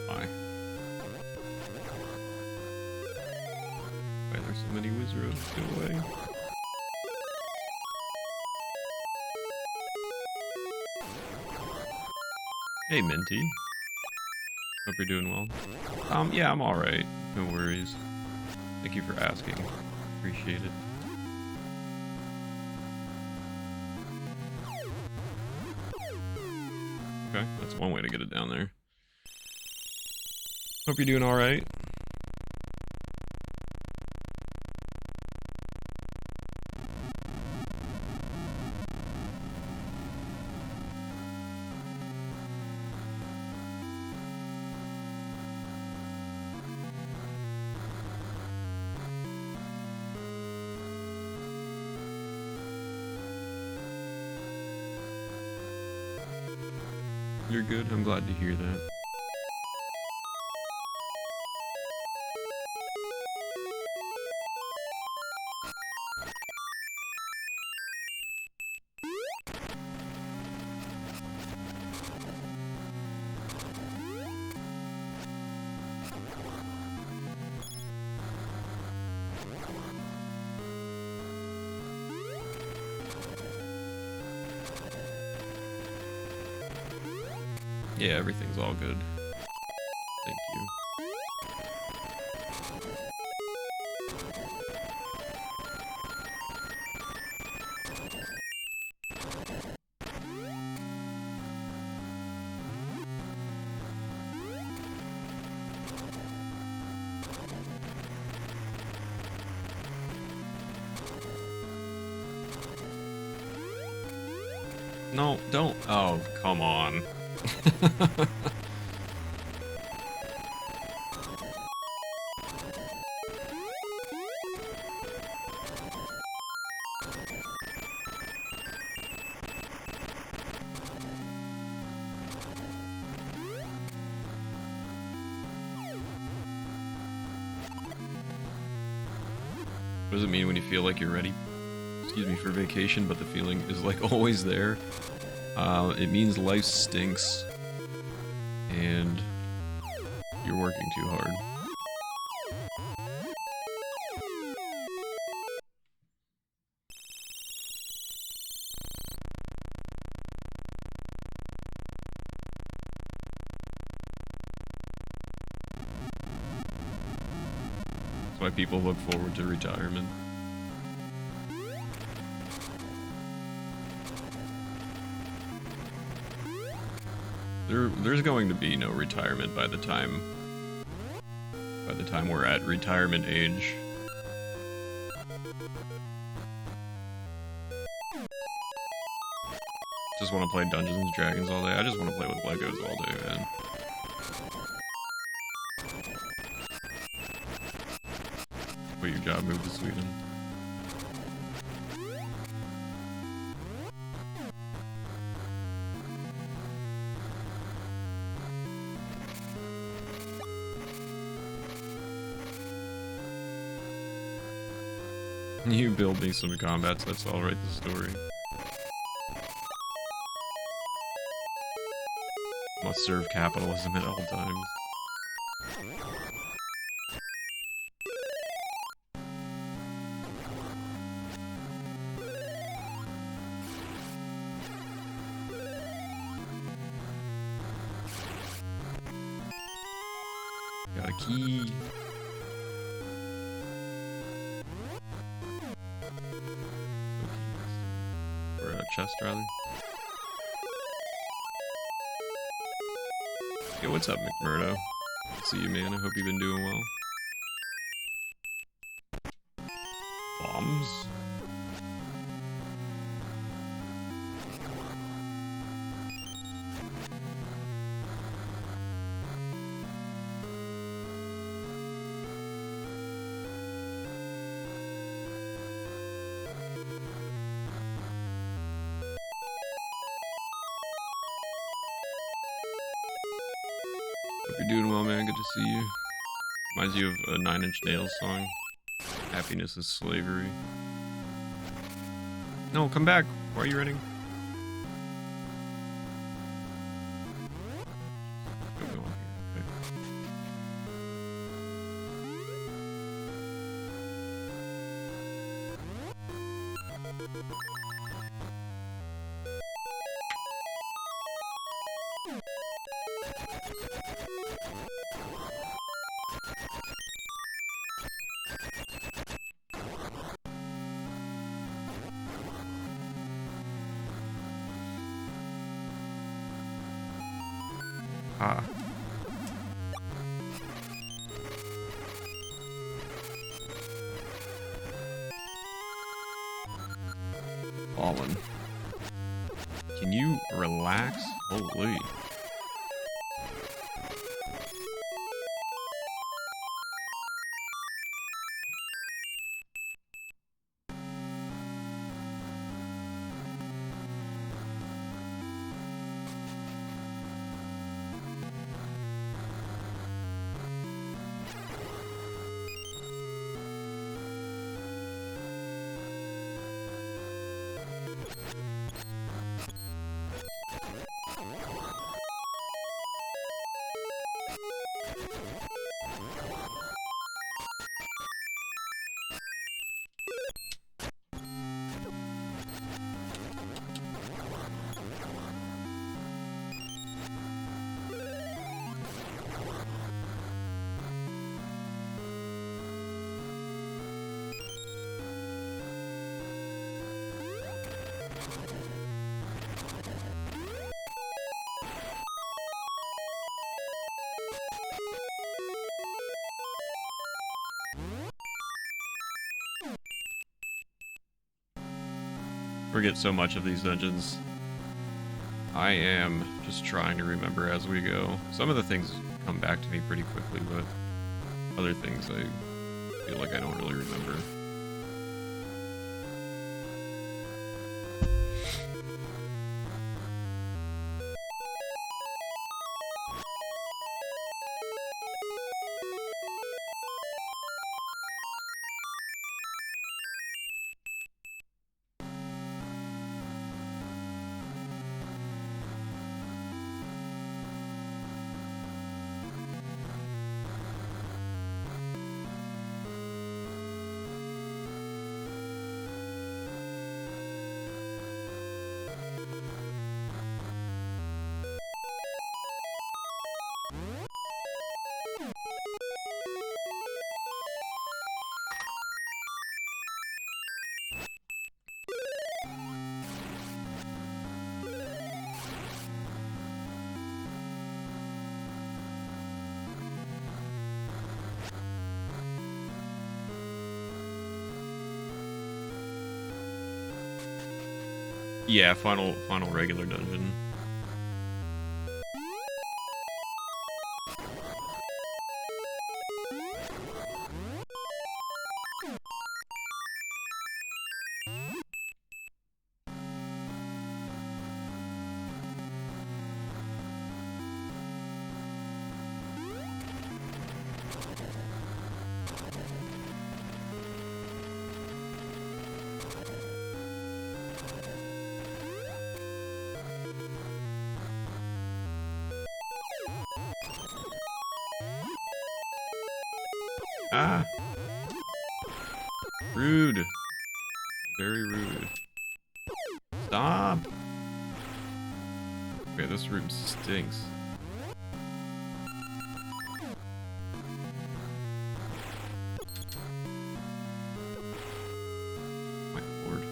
Why? Why are there so many wizards? Go away. Hey, Minty. Hope you're doing well. Yeah, I'm alright. No worries. Thank you for asking. Appreciate it. Okay, that's one way to get it down there. Hope you're doing alright. You're good. I'm glad to hear that. Yeah, everything's all good. Thank you. No, don't. Oh, come on. What does it mean when you feel like you're ready? Excuse me, for vacation, but the feeling is like always there. It means life stinks and you're working too hard. That's why people look forward to retirement. There's going to be no retirement by the time we're at retirement age. Just want to play Dungeons and Dragons all day. I just want to play with Legos all day, man. Quit your job, move to Sweden. You build me some combats, that's all right, the story. Must serve capitalism at all times. Got a key. Or a chest, rather. Yo, what's up, McMurdo? See you, man. I hope you've been doing well. Bombs? Hope you're doing well, man. Good to see you. Reminds you of a 9 Inch Nails song. Happiness is slavery. No, come back. Why are you running? Go on here. Ah. fallen. Can you relax? Holy. Forget so much of these dungeons. I am just trying to remember as we go. Some of the things come back to me pretty quickly, but other things I feel like I don't really remember. Yeah, final regular dungeon. Ah! Rude. Very rude. Stop! Okay, this room stinks. My lord.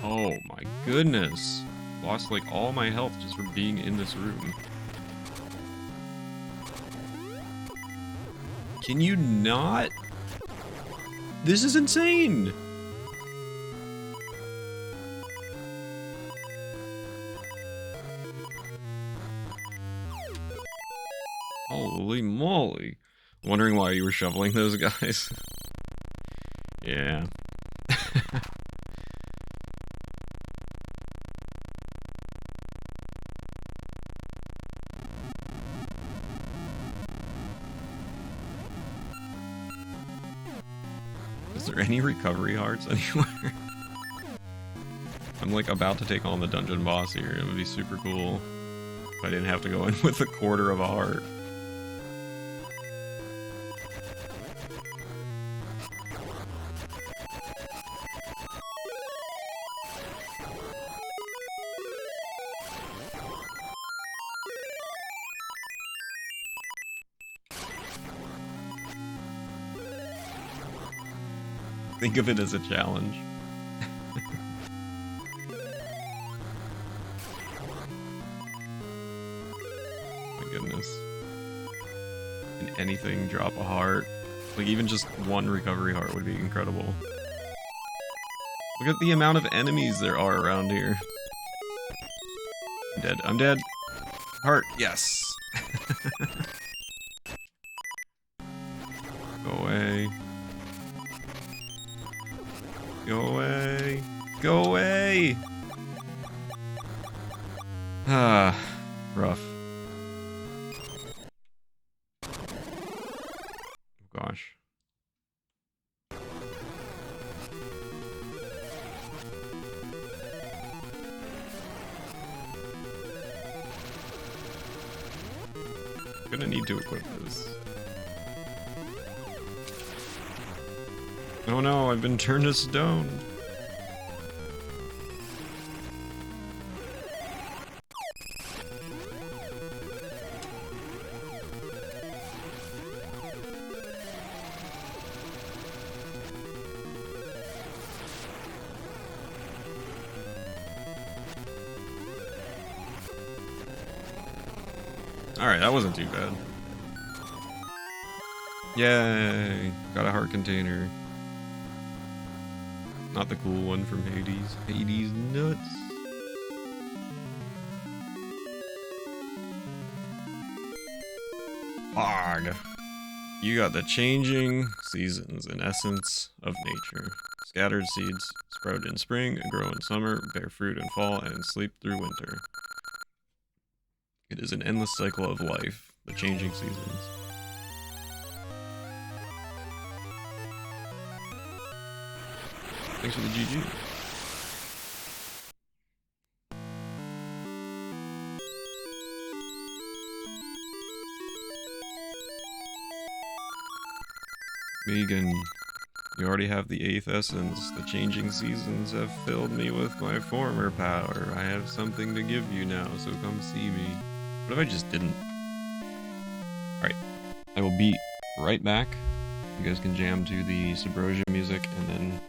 Oh my goodness. Lost like all my health just from being in this room. Can you not? This is insane! Holy moly. Wondering why you were shoveling those guys. Yeah. Is there any recovery hearts anywhere? I'm like about to take on the dungeon boss here. It would be super cool if I didn't have to go in with a quarter of a heart. Think of it as a challenge. goodness. Can anything drop a heart? Like, even just one recovery heart would be incredible. Look at the amount of enemies there are around here. I'm dead. I'm dead. Heart. Yes. Go away. Go away. Go away. Ah, rough. Oh gosh. I'm gonna need to equip this. Oh no, I've been turned to stone. Alright, that wasn't too bad. Yay! Got a heart container. Not the cool one from Hades. Hades nuts. Fog. You got the changing seasons and essence of nature. Scattered seeds sprout in spring, grow in summer, bear fruit in fall, and sleep through winter. It is an endless cycle of life, the changing seasons. Thanks for the GG. Megan, you already have the 8th essence. The changing seasons have filled me with my former power. I have something to give you now, so come see me. What if I just didn't? Alright, I will be right back. You guys can jam to the Subrosia music, and then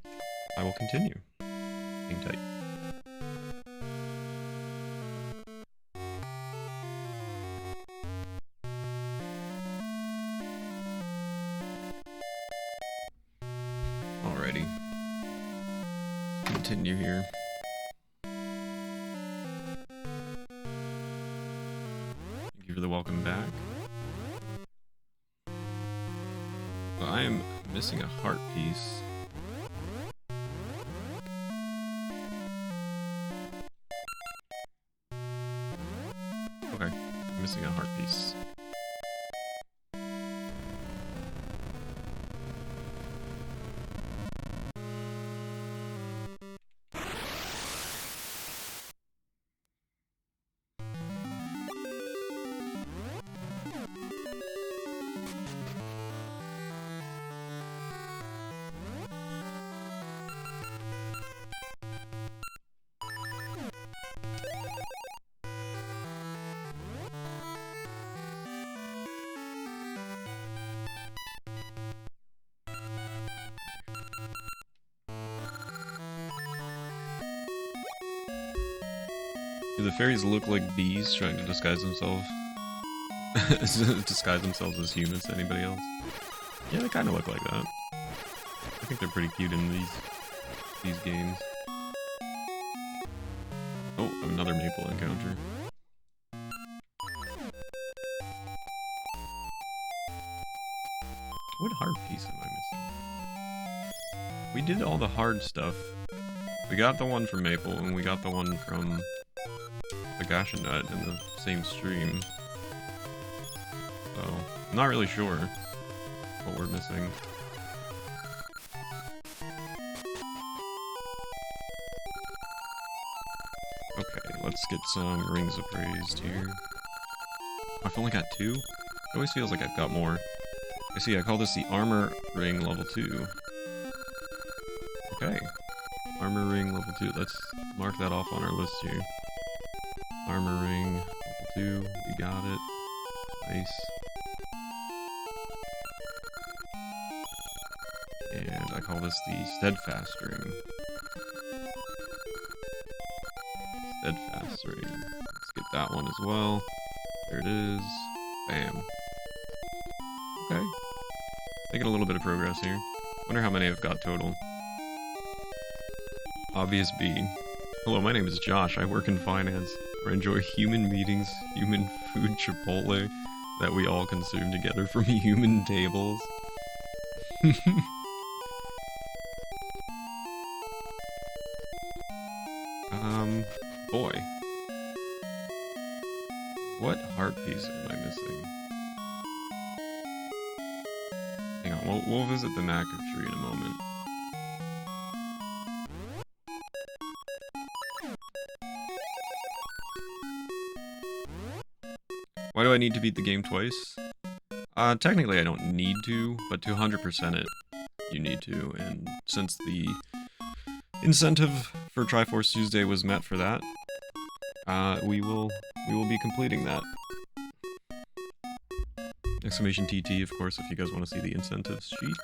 I will continue. Hang tight. Alrighty. Continue here. Thank you for the welcome back. So I am missing a heart piece. Okay, I'm missing a heart piece. Do the fairies look like bees trying to disguise themselves? Disguise themselves as humans to anybody else? Yeah, they kind of look like that. I think they're pretty cute in these games. Oh, another maple encounter. What hard piece am I missing? We did all the hard stuff. We got the one from Maple, and we got the one from the Gasha Nut in the same stream. So, I'm not really sure what we're missing. Okay, let's get some rings appraised here. I've only got 2? It always feels like I've got more. I see, I call this the armor ring level 2. Okay. Armor ring level 2. Let's mark that off on our list here. Armor ring level 2. We got it. Nice. And I call this the steadfast ring. Steadfast ring. Let's get that one as well. There it is. Bam. Okay. Making a little bit of progress here. Wonder how many I've got total. Obvious B. Hello, my name is Josh. I work in finance. I enjoy human meetings, human food Chipotle that we all consume together from human tables. Boy. What heart piece am I missing? Hang on, we'll visit the Macro tree in a moment. Why do I need to beat the game twice? Technically I don't need to, but to 100% it, you need to, and since the incentive for Triforce Tuesday was met for that, we will be completing that. Exclamation TT, of course, if you guys want to see the incentives sheet.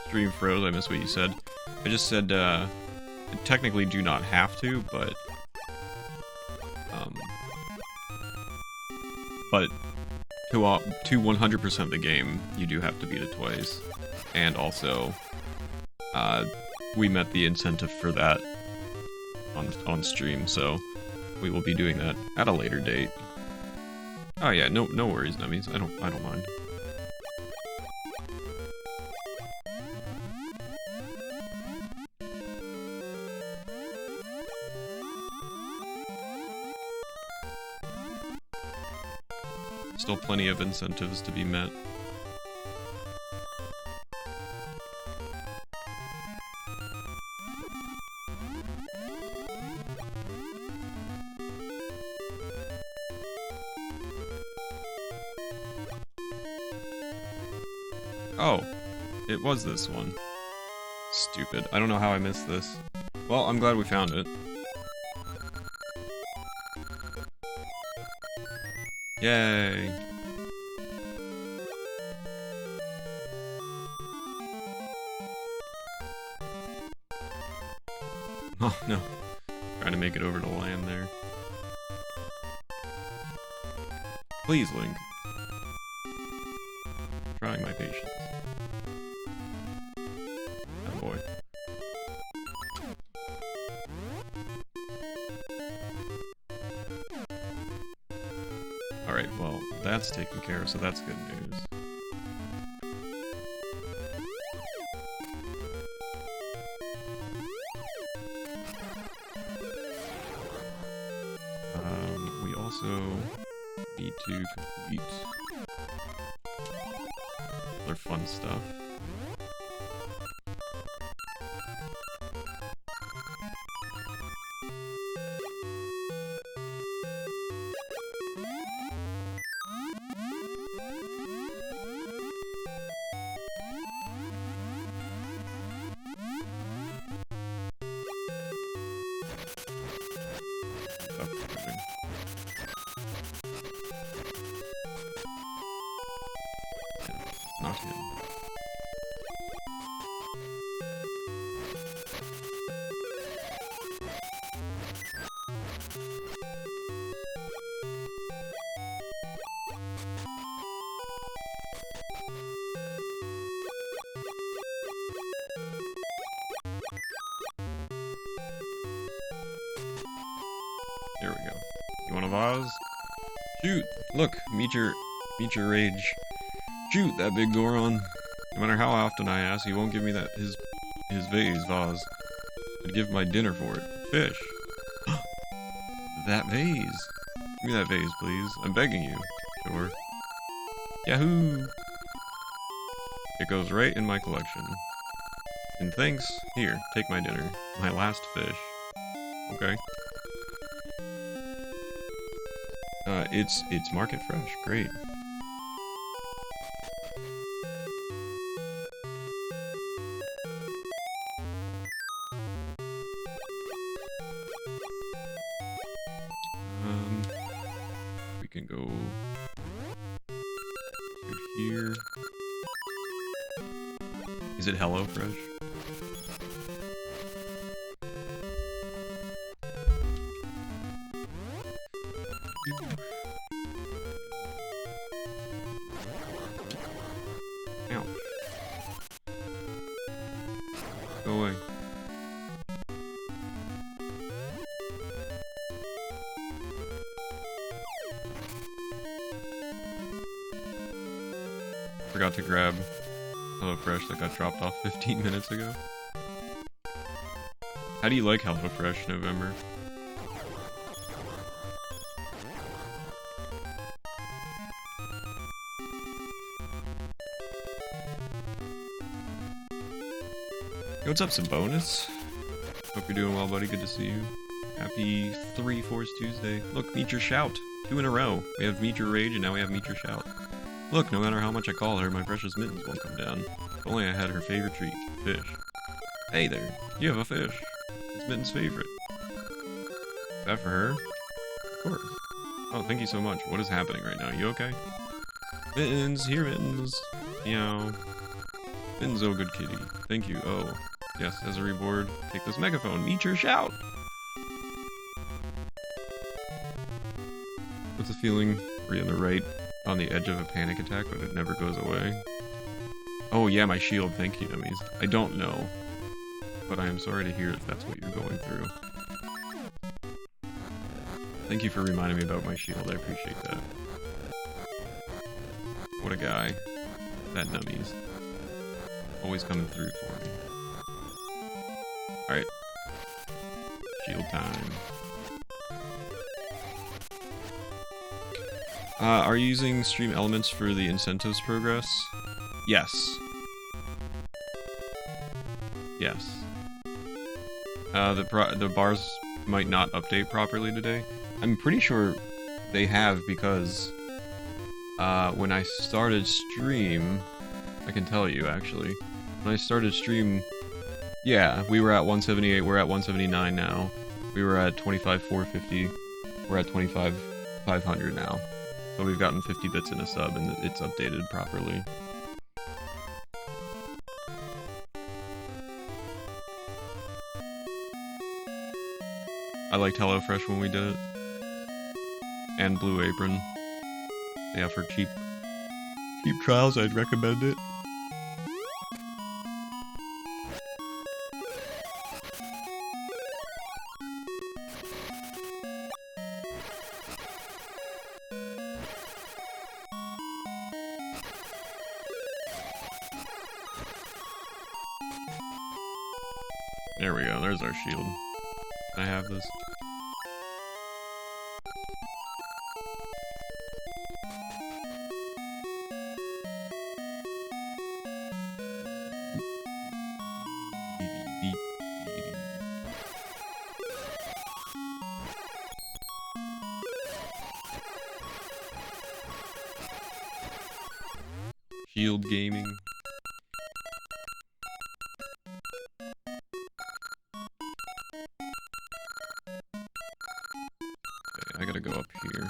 Stream froze, I missed what you said. I just said, I technically do not have to, but to 100% the game, you do have to beat it twice. And also, we met the incentive for that on stream, so we will be doing that at a later date. Oh yeah, no worries, Nummies. I don't mind. Still plenty of incentives to be met. Oh, it was this one. Stupid. I don't know how I missed this. Well, I'm glad we found it. Yay! Oh no. Trying to make it over to land there. Please, Link. Trying my patience. Oh boy. Alright, well, that's taken care of, so that's good news. We also need to complete other fun stuff. Not him. There we go. You want a vase? Shoot! Look! Meet your rage. Shoot, that big Goron. No matter how often I ask, he won't give me his vase. I'd give my dinner for it. Fish. That vase. Give me that vase, please. I'm begging you. Sure. Yahoo! It goes right in my collection. And thanks. Here, take my dinner. My last fish. Okay. It's market fresh. Great. We can go through here. Is it Hello Fresh? Ouch. Go away. Forgot to grab HelloFresh that got dropped off 15 minutes ago. How do you like HelloFresh, November? Hey, what's up, Sabonus? Hope you're doing well, buddy. Good to see you. Happy Triforce Tuesday. Look, Meet Your Shout. 2 in a row. We have Meet Your Rage, and now we have Meet Your Shout. Look, no matter how much I call her, my precious mittens won't come down. If only I had her favorite treat, fish. Hey there, you have a fish. It's Mitten's favorite. Is that for her? Of course. Oh, thank you so much. What is happening right now? You okay? Mittens, here Mittens. Meow. Mittens, oh good kitty. Thank you. Oh, yes, as a reward, take this megaphone. Meet your shout! What's the feeling? Were you on the right? On the edge of a panic attack, but it never goes away. Oh yeah, my shield, thank you, dummies. I don't know, but I am sorry to hear if that's what you're going through. Thank you for reminding me about my shield, I appreciate that. What a guy. That nummies. Always coming through for me. Alright. Shield time. Are you using stream elements for the incentives progress? Yes. Yes. The bars might not update properly today. I'm pretty sure they have because when I started stream, I can tell you actually. When I started stream, yeah, we were at 178, we're at 179 now. We were at 25,450, we're at 25,500 now. So we've gotten 50 bits in a sub and it's updated properly. I liked HelloFresh when we did it. And Blue Apron. Yeah, for cheap trials, I'd recommend it. There we go, there's our shield. Can I have this? Shield gaming. Okay, I gotta go up here.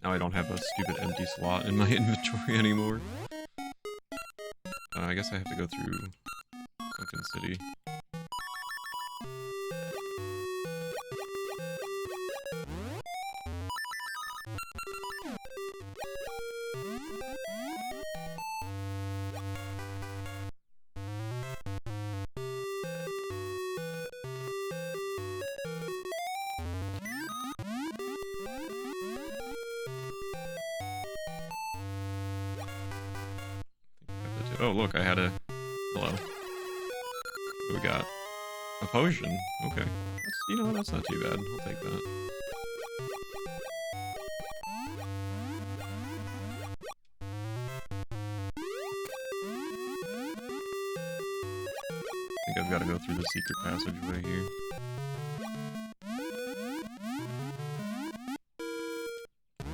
Now I don't have a stupid empty slot in my inventory anymore. I guess I have to go through Sunken City. Oh, look, I had a... Hello. What do we got? A potion? Okay. That's, you know, that's not too bad. I'll take that. think I've got to go through the secret passageway here.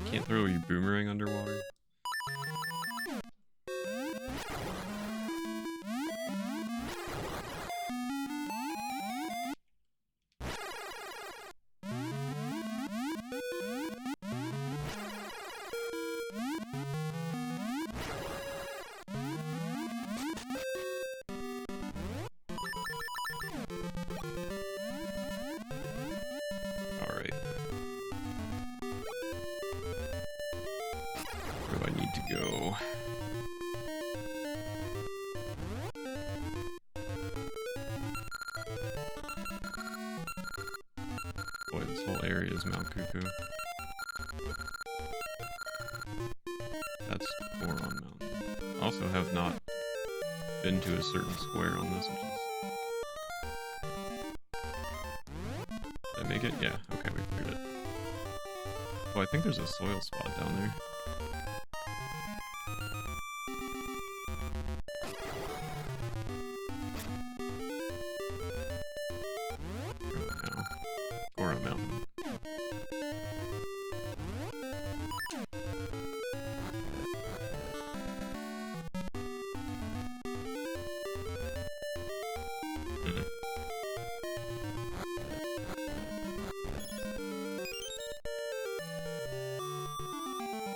Can't throw your boomerang underwater. Go. Boy, this whole area is Mount Cuckoo. That's Goron Mountain. I also have not been to a certain square on this, which is... Did I make it? Yeah, okay, we cleared it. Oh, I think there's a soil spot down there.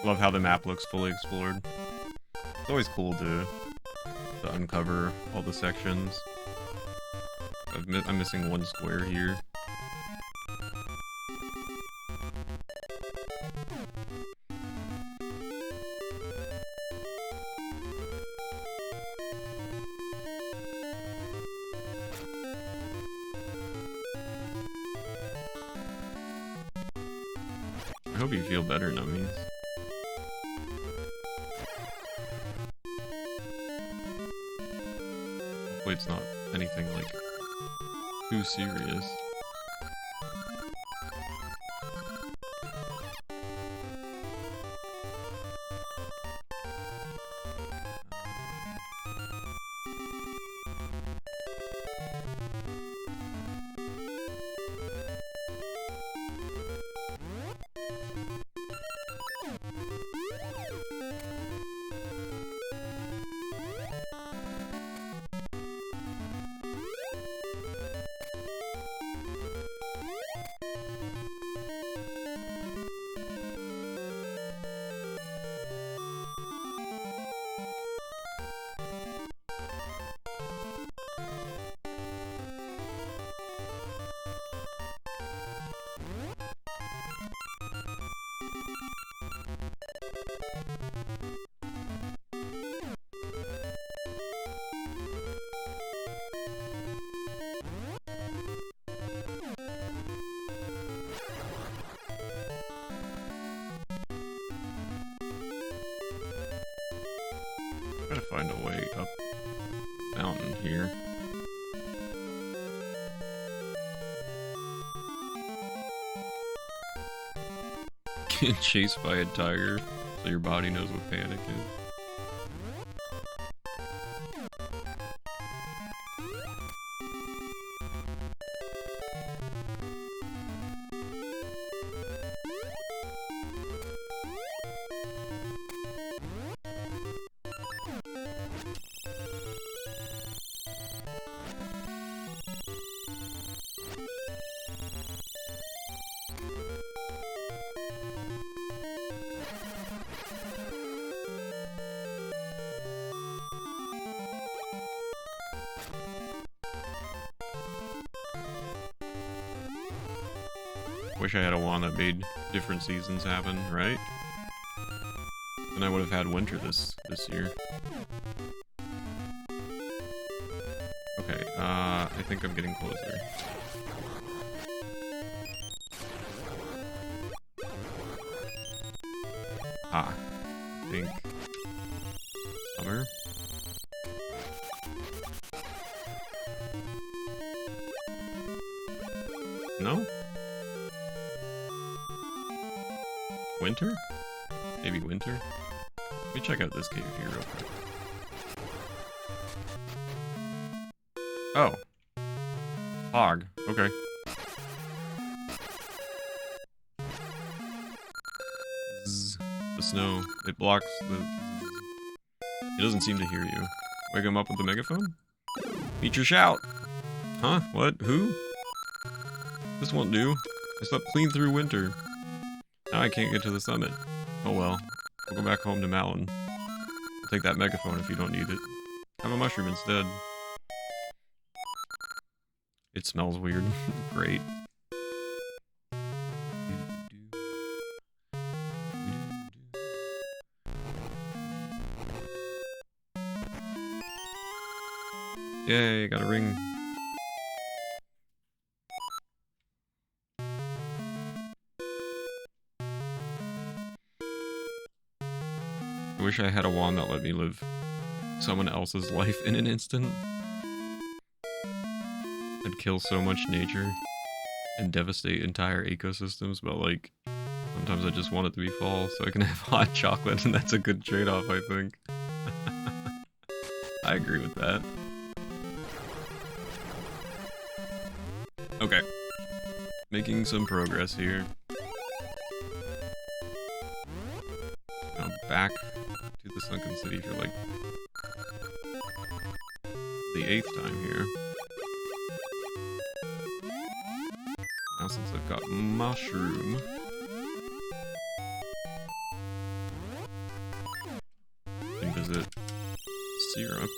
Love how the map looks fully explored. It's always cool to uncover all the sections. I'm missing one square here. I hope you feel better, Nummies. Hopefully it's not anything, like, too serious. Gotta find a way up mountain here. Get chased by a tiger, so your body knows what panic is. Wish I had a wand that made different seasons happen, right? Then I would have had winter this year. Okay, I think I'm getting closer. Ah, I think summer. No? Winter? Maybe winter? Let me check out this cave here real quick. Oh, Fog. Okay. Zzz. The snow. It blocks the... He doesn't seem to hear you. Wake him up with the megaphone? Meet your shout! Huh? What? Who? This won't do. I slept clean through winter. Now I can't get to the summit. Oh well. I'll go back home to Malin. I'll take that megaphone if you don't need it. Have a mushroom instead. It smells weird. Great. Yay, got a ring. I wish I had a wand that let me live someone else's life in an instant. I'd kill so much nature and devastate entire ecosystems, but like, sometimes I just want it to be fall so I can have hot chocolate, and that's a good trade-off, I think. I agree with that. Okay. Making some progress here. Now back to the Sunken City for like the 8th time here. Now since I've got mushroom, I can visit Syrup.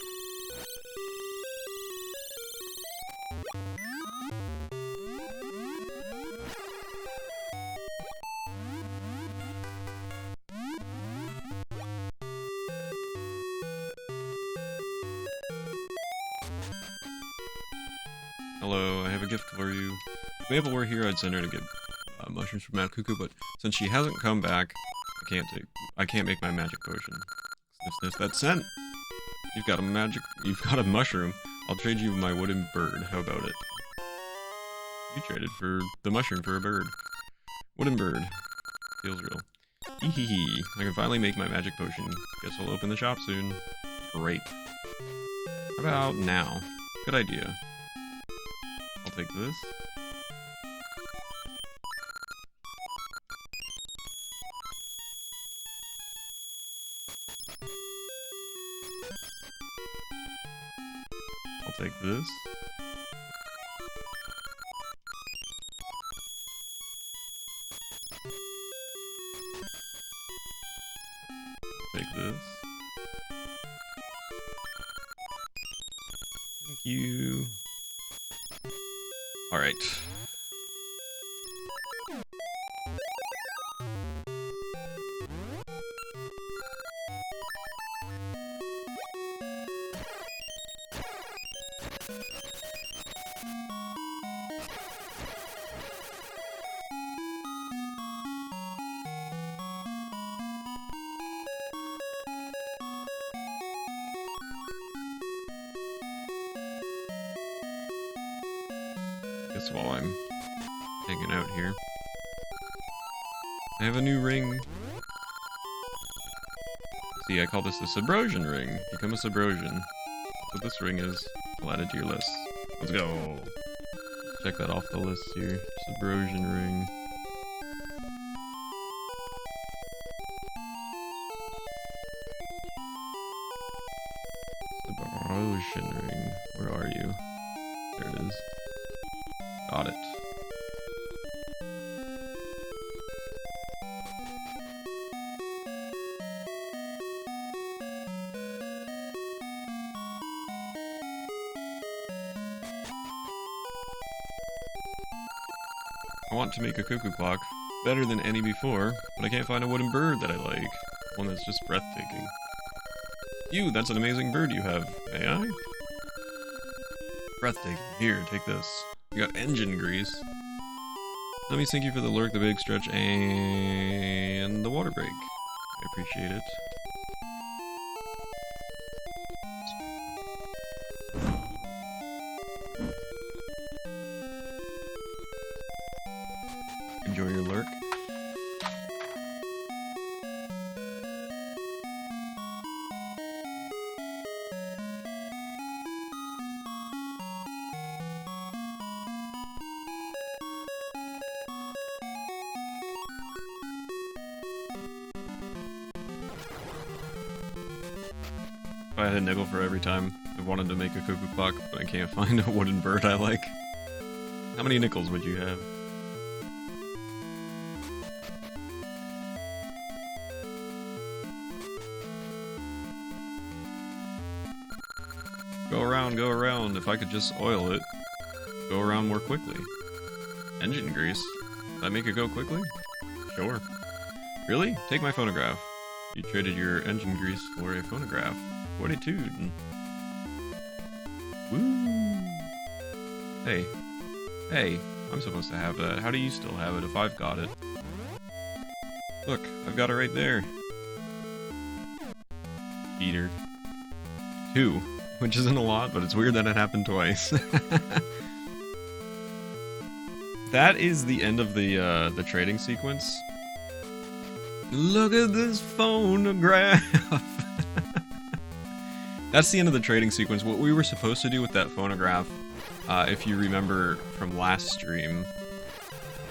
Hello, I have a gift for you. If Mabel were here, I'd send her to get mushrooms from Mount Cuckoo, but since she hasn't come back, I can't make my magic potion. Sniff, sniff that scent. You've got a mushroom. I'll trade you my wooden bird. How about it? You traded for the mushroom for a bird. Wooden bird. Feels real. Hee. I can finally make my magic potion. Guess I'll open the shop soon. Great. How about now? Good idea. I'll take this. I'll take this. Take this. Thank you. All right. Guess while I'm hanging out here, I have a new ring. See, I call this the Subrosion ring. Become a Subrosion. That's what this ring is. I'll add it to your list. Let's go. Check that off the list here. Subrosion ring. Subrosion ring. Where are you? There it is. Got it. I want to make a cuckoo clock better than any before, but I can't find a wooden bird that I like. One that's just breathtaking. You, that's an amazing bird you have. May I? Breathtaking. Here, take this. You got engine grease. Let me thank you for the lurk, the big stretch, and the water break. I appreciate it. Enjoy your lurk. If I had a nickel for every time I wanted to make a cuckoo clock, but I can't find a wooden bird I like. How many nickels would you have? Go around, go around. If I could just oil it, go around more quickly. Engine grease? Did I make it go quickly? Sure. Really? Take my phonograph. You traded your engine grease for a phonograph. Fortitude. Woo! Hey. Hey, I'm supposed to have that. How do you still have it if I've got it? Look, I've got it right there. Eater. 2. Which isn't a lot, but it's weird that it happened twice. That is the end of the trading sequence. Look at this phonograph! That's the end of the trading sequence. What we were supposed to do with that phonograph, if you remember from last stream,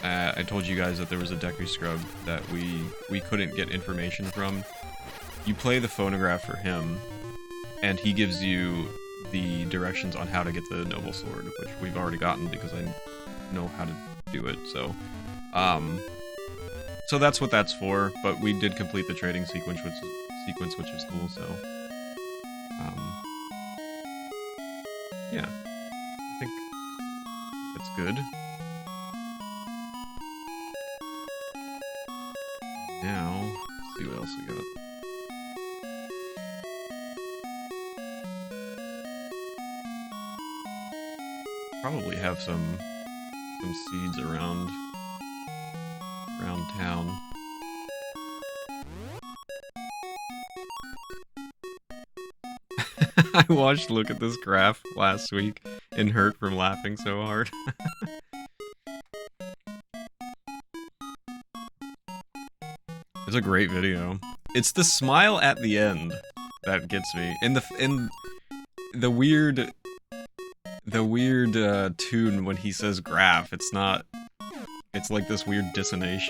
I told you guys that there was a Deku Scrub that we couldn't get information from. You play the phonograph for him, and he gives you the directions on how to get the Noble Sword, which we've already gotten because I know how to do it, so... So that's what that's for, but we did complete the trading sequence, which is cool, so... yeah. I think that's good. Now, let's see what else we got. Probably have some seeds around town. I watched Look at This Graph last week and hurt from laughing so hard. It's a great video. It's the smile at the end that gets me. In the weird tune when he says graph, it's not... It's like this weird dissonance.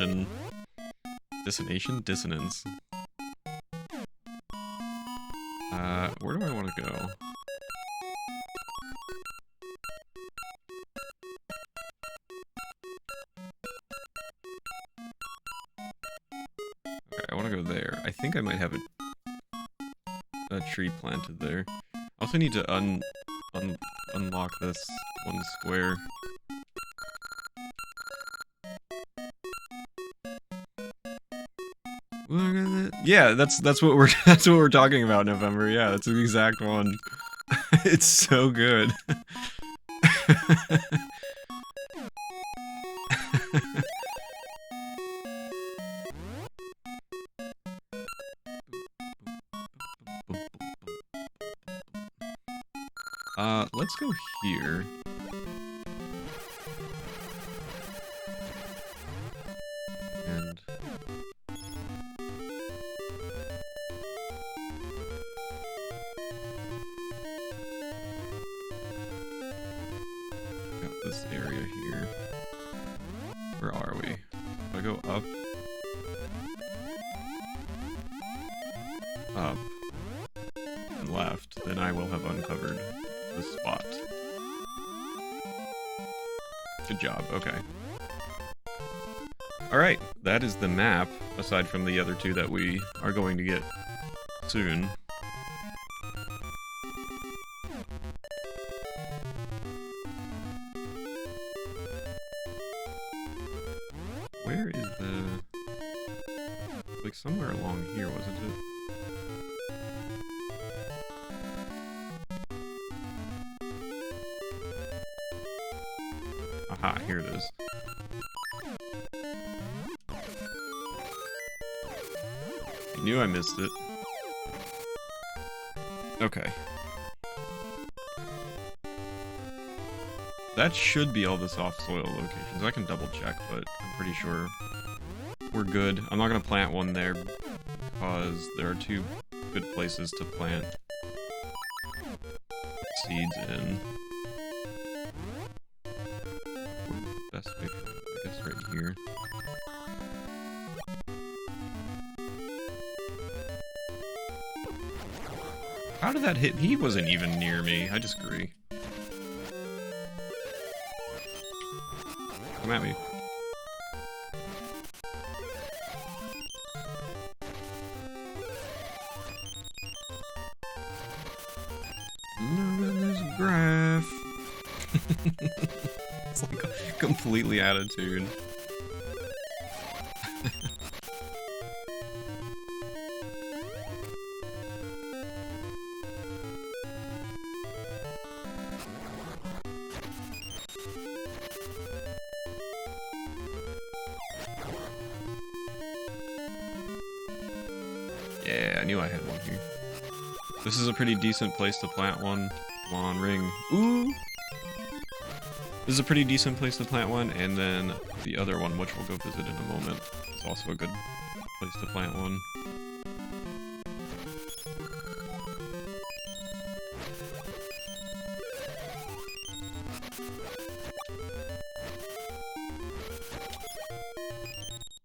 Dissonance? Where do I want to go? Okay, I want to go there. I think I might have a tree planted there. I also need to unlock this one square. Look at it. Yeah, that's what we're talking about, November. Yeah, that's the exact one. It's so good. Let's go here. And got this area here. Where are we? If I go up, and left, then I will have uncovered the spot. Good job, okay. Alright, that is the map, aside from the other two that we are going to get soon. Where is the... like somewhere along here, wasn't it? Aha, here it is. I knew I missed it. Okay. That should be all the soft soil locations. I can double check, but I'm pretty sure we're good. I'm not gonna plant one there because there are two good places to plant seeds in. Best way, I guess, right here. How did that hit? He wasn't even near me. I disagree. Come at me. No, there's a graph. It's like completely out of tune. Yeah, I knew I had one here. This is a pretty decent place to plant one. Come on, ring. Ooh! This is a pretty decent place to plant one, and then the other one, which we'll go visit in a moment, is also a good place to plant one.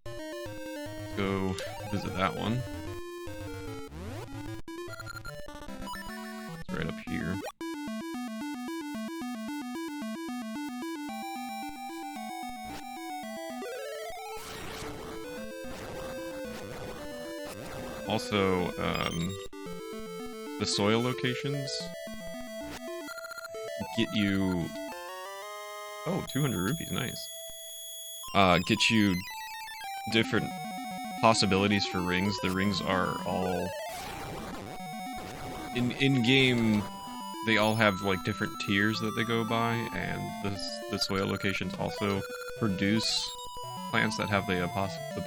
Let's go visit that one. It's right up here. Also, the soil locations get you... Oh, 200 rupees, nice. Get you different possibilities for rings. The rings are all... In-game, they all have, like, different tiers that they go by, and the soil locations also produce plants that have the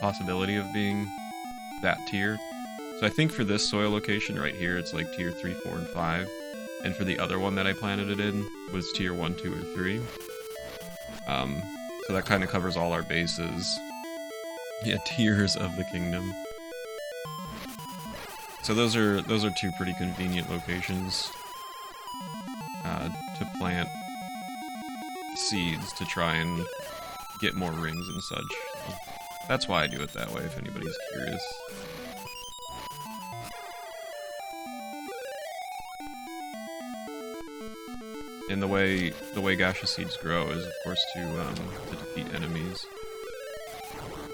possibility of being that tier. So I think for this soil location right here, it's like tier 3, 4, and 5. And for the other one that I planted it in was tier 1, 2, or 3. So that kind of covers all our bases. Yeah, tiers of the kingdom. So those are two pretty convenient locations to plant seeds to try and get more rings and such. So that's why I do it that way, if anybody's curious. And the way gaseous seeds grow is, of course, to defeat enemies.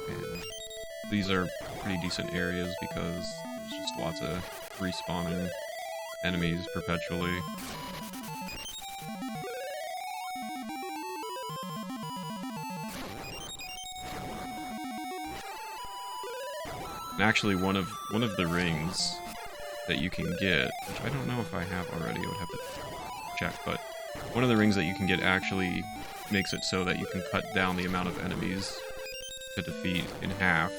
And these are pretty decent areas because there's just lots of respawning enemies perpetually. And actually, one of the rings that you can get, which I don't know if I have already, I would have to check, but one of the rings that you can get actually makes it so that you can cut down the amount of enemies to defeat in half.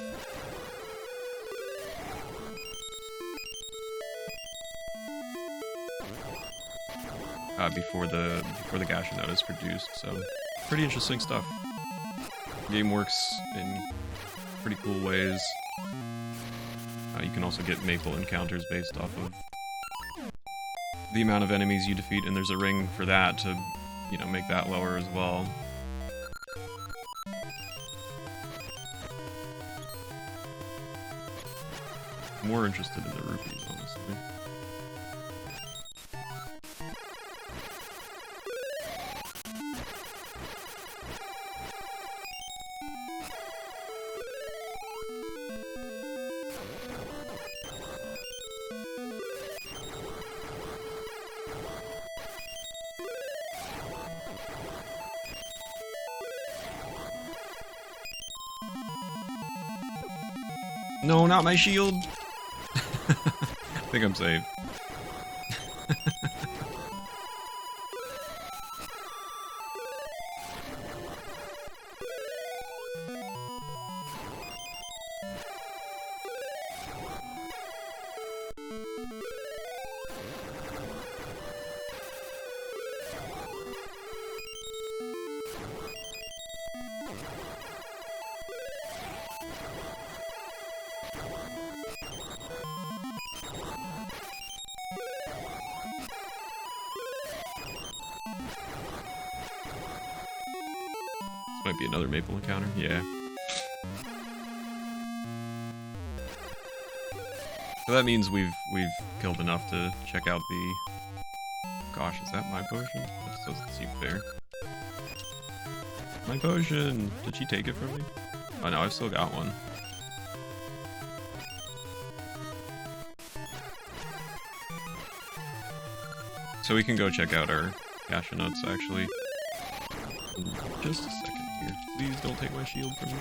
Before the gaseous node is produced, so pretty interesting stuff. The game works in pretty cool ways. You can also get maple encounters based off of the amount of enemies you defeat, and there's a ring for that to, you know, make that lower as well. I'm more interested in the rupees, honestly. No, not my shield! I think I'm safe. Might be another maple encounter, yeah. So that means we've killed enough to check out the... Gosh, is that my potion? That doesn't seem fair. My potion! Did she take it from me? Oh no, I've still got one. So we can go check out our cashew nuts, actually. In just a second here. Please don't take my shield from me.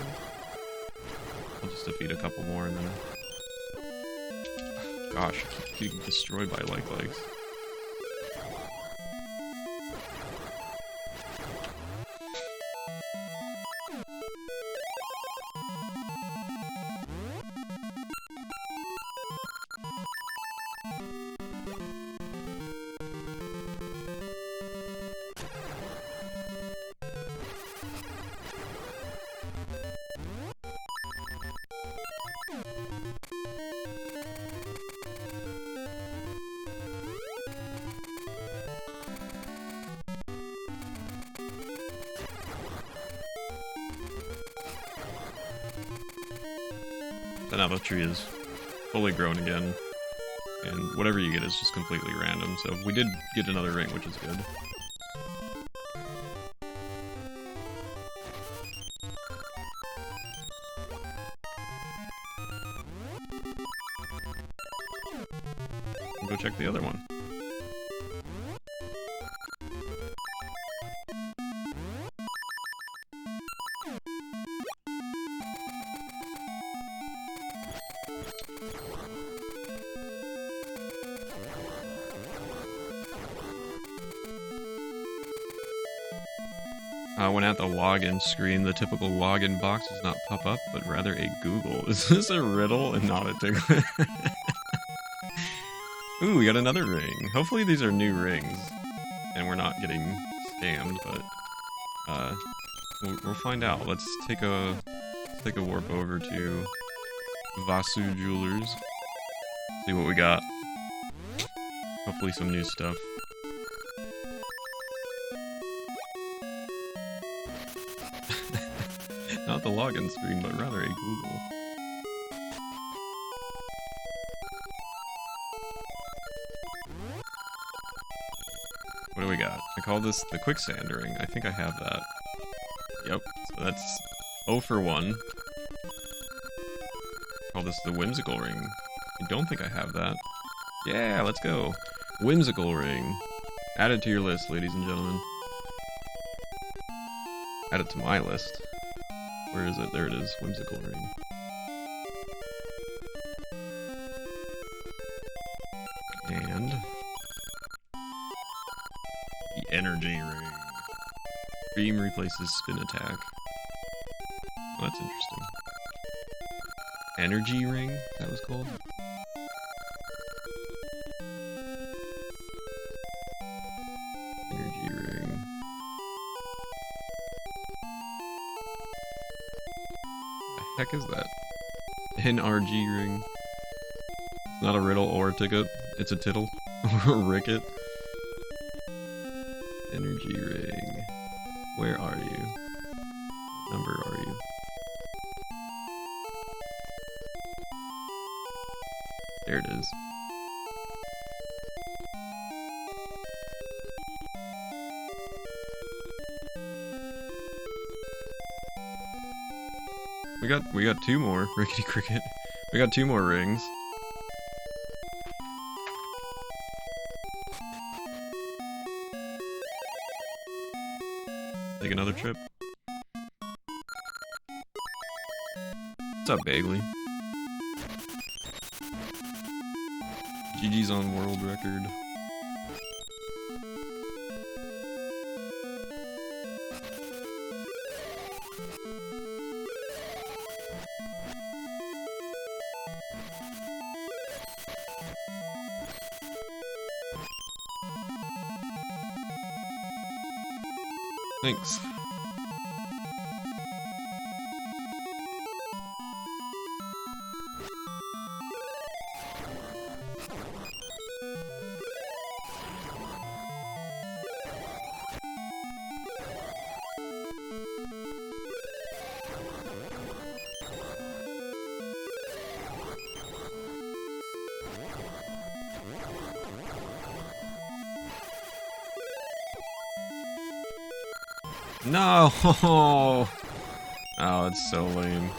I'll just defeat a couple more and then... Gosh, I keep getting destroyed by legs. So now the tree is fully grown again, and whatever you get is just completely random, so we did get another ring, which is good. Go check the other one. When at the login screen, the typical login box does not pop up, but rather a Google. Is this a riddle and not a tickler? Ooh, we got another ring. Hopefully these are new rings, and we're not getting scammed, but we'll find out. Let's take a warp over to Vasu Jewelers. See what we got. Hopefully some new stuff. Not the login screen, but rather a Google. What do we got? I call this the quicksand ring. I think I have that. Yep, so that's 0 for 1. Call this the whimsical ring. I don't think I have that. Yeah, let's go. Whimsical ring. Add it to your list, ladies and gentlemen. Add it to my list. Where is it? There it is. Whimsical ring. And the energy ring. Beam replaces spin attack. Oh, that's interesting. Energy ring, that was called? Energy ring. The heck is that? NRG ring. It's not a riddle or a ticket, it's a tittle. Or a ricket. Energy ring. Where are you? What number are you? There it is. We got 2 more, Rickety Cricket. We got 2 more rings. Take another trip. What's up, Bagley? GG's on world record. Thanks. No! Oh, that's so lame.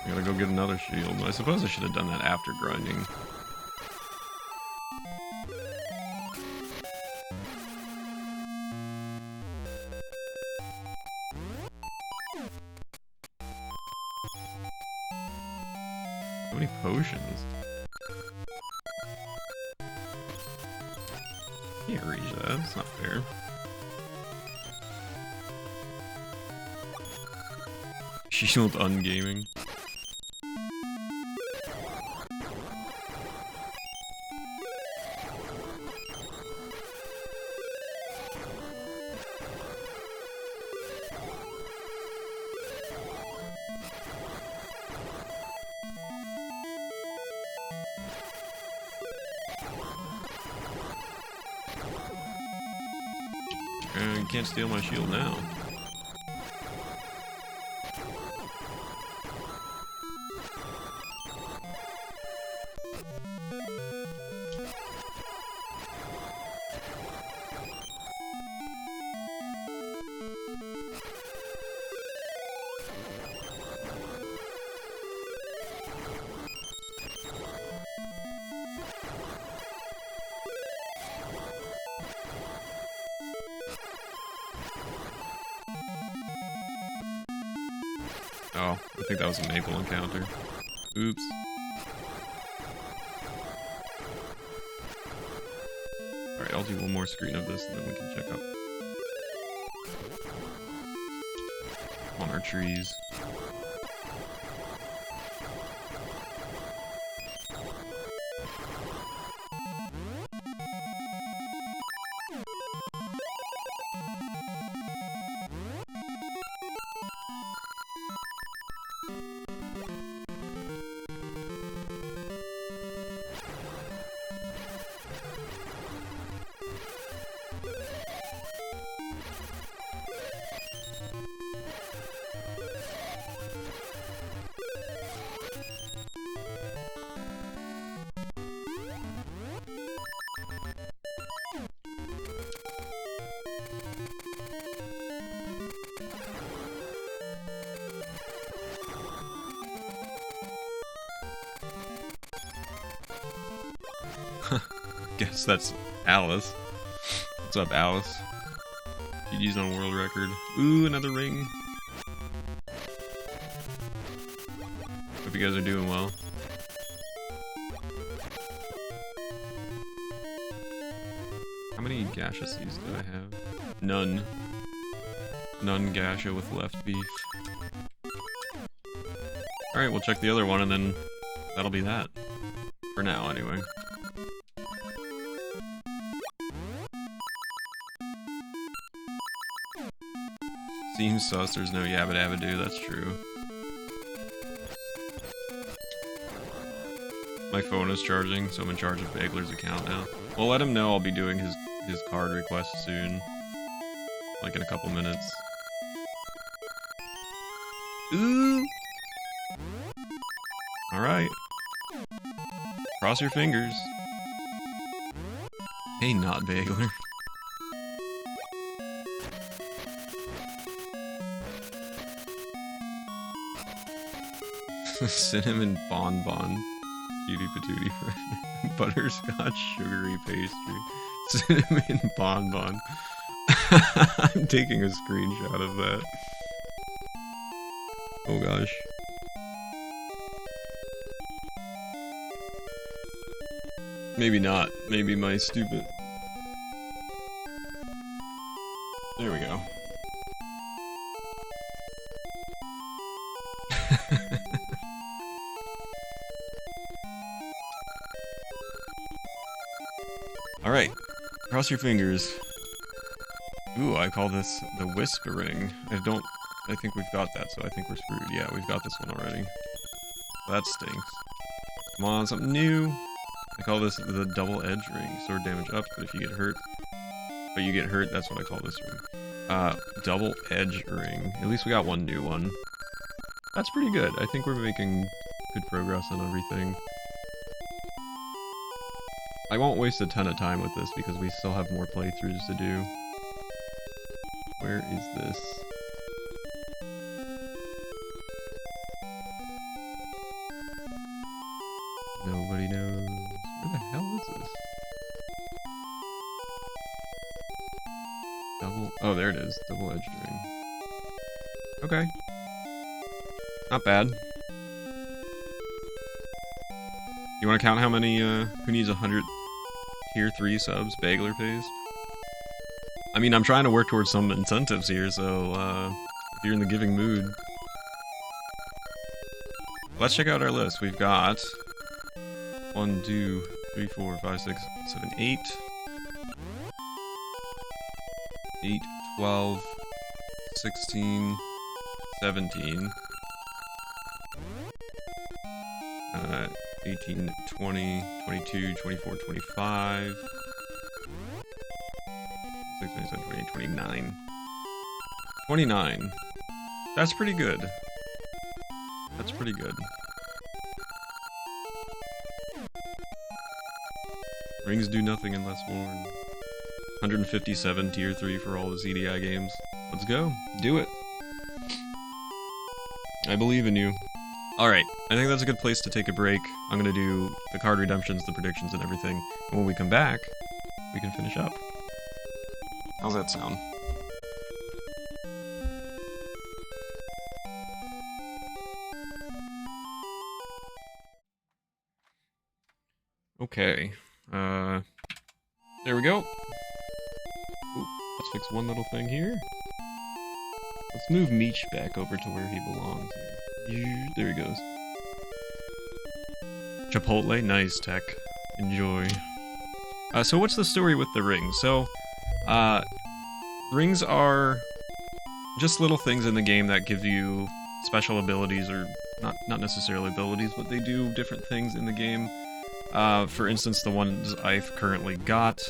I gotta go get another shield. I suppose I should have done that after grinding. So many potions. Can't reach that. That's not fair. Shield ungaming. You can't steal my shield now. Oh, I think that was a maple encounter. Oops. Alright, I'll do one more screen of this and then we can check up on our trees. Guess that's Alice. What's up, Alice? GG's on world record. Ooh, another ring. Hope you guys are doing well. How many gaseous do I have? None. None gasha with left beef. Alright, we'll check the other one and then that'll be that. For now, anyway. Seems sus, there's no Yabba Dabba Doo, that's true. My phone is charging, so I'm in charge of Bagler's account now. We'll let him know I'll be doing his card request soon. Like in a couple minutes. Ooh! Alright. Cross your fingers. Hey, not Bagler. Cinnamon bonbon. Cutie patootie friend. Butterscotch sugary pastry. Cinnamon bonbon. I'm taking a screenshot of that. Oh gosh. Maybe not. Maybe my stupid... There we go. Alright, cross your fingers. Ooh, I call this the Whispering. I think we've got that, so I think we're screwed. Yeah, we've got this one already. That stinks. Come on, something new. I call this the Double Edge Ring. Sword damage up, but if you get hurt... But you get hurt, that's what I call this ring. Double Edge Ring. At least we got one new one. That's pretty good. I think we're making good progress on everything. I won't waste a ton of time with this because we still have more playthroughs to do. Where is this? Nobody knows. Where the hell is this? Oh, there it is. Double-edged ring. Okay. Not bad. You want to count how many, who needs 100 tier 3 subs Bagler pays? I mean, I'm trying to work towards some incentives here, so, if you're in the giving mood. Let's check out our list. We've got 1, 2, 3, 4, 5, 6, 7, 8. 8, 12, 16, 17, 18, 20, 22, 24, 25, 26, 27, 28, 29. 29. That's pretty good. That's pretty good. Rings do nothing unless worn. 157 tier 3 for all the CDI games. Let's go. Do it. I believe in you. Alright, I think that's a good place to take a break. I'm gonna do the card redemptions, the predictions, and everything. And when we come back, we can finish up. How's that sound? Okay. There we go. Ooh, let's fix one little thing here. Let's move Meech back over to where he belongs here. There he goes. Chipotle, nice tech. Enjoy. So what's the story with the rings? So, rings are just little things in the game that give you special abilities, or not necessarily abilities, but they do different things in the game. For instance, the ones I've currently got.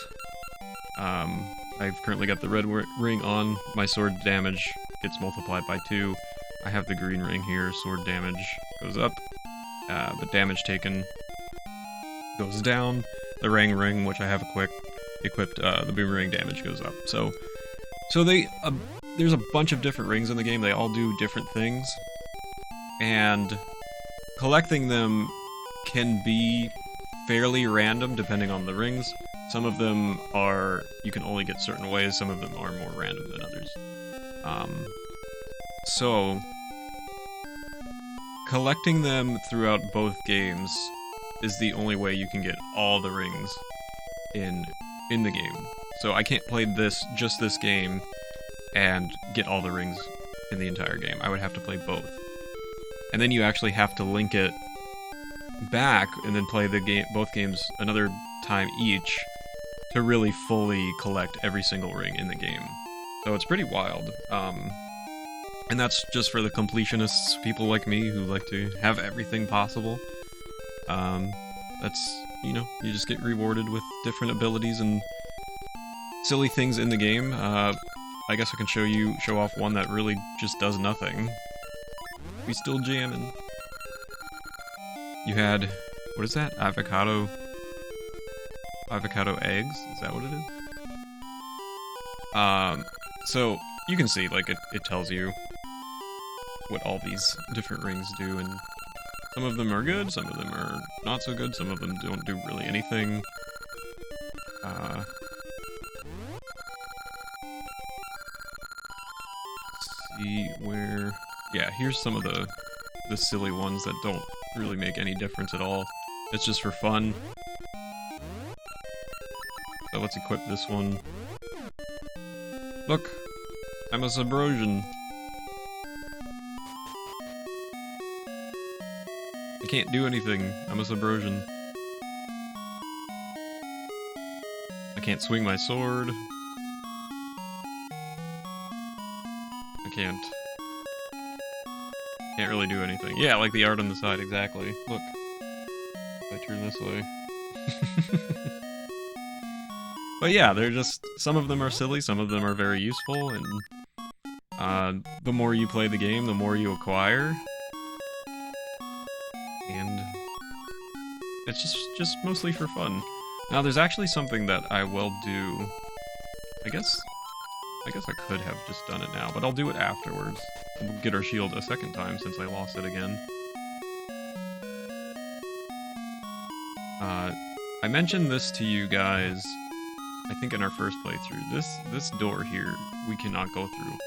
I've currently got the red ring on. My sword damage gets multiplied by 2. I have the green ring here. Sword damage goes up, but damage taken goes down. The ring, which I have equipped, the boomerang damage goes up. So there's a bunch of different rings in the game. They all do different things, and collecting them can be fairly random depending on the rings. Some of them are, you can only get certain ways, some of them are more random than others. So, collecting them throughout both games is the only way you can get all the rings in the game. So I can't play just this game and get all the rings in the entire game. I would have to play both. And then you actually have to link it back and then play both games another time each to really fully collect every single ring in the game. So it's pretty wild. And that's just for the completionists, people like me who like to have everything possible. That's, you know, you just get rewarded with different abilities and silly things in the game. I guess I can show off one that really just does nothing. We still jamming. You had, what is that? Avocado eggs? Is that what it is? So you can see, like, it tells you what all these different rings do, and some of them are good, some of them are not so good, some of them don't do really anything. See where... Yeah, here's some of the silly ones that don't really make any difference at all. It's just for fun. So let's equip this one. Look! I'm a Subrosian. I can't do anything. I'm a Subrosian. I can't swing my sword. I can't really do anything. Yeah, like the art on the side, exactly. Look. If I turn this way. But yeah, they're just, some of them are silly, some of them are very useful, and the more you play the game, the more you acquire. And it's just mostly for fun. Now there's actually something that I will do, I guess I guess I could have just done it now, but I'll do it afterwards. We'll get our shield a second time since I lost it again. I mentioned this to you guys, I think in our first playthrough. This door here, we cannot go through.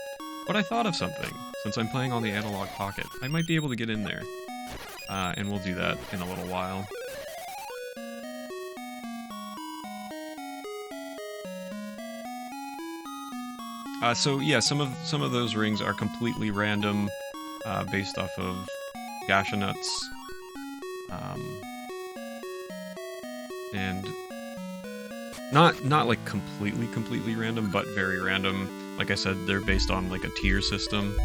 But I thought of something. Since I'm playing on the Analog Pocket, I might be able to get in there. And we'll do that in a little while. So yeah, some of those rings are completely random, based off of gacha nuts, and not like completely random, but very random. Like I said, they're based on like a tier system,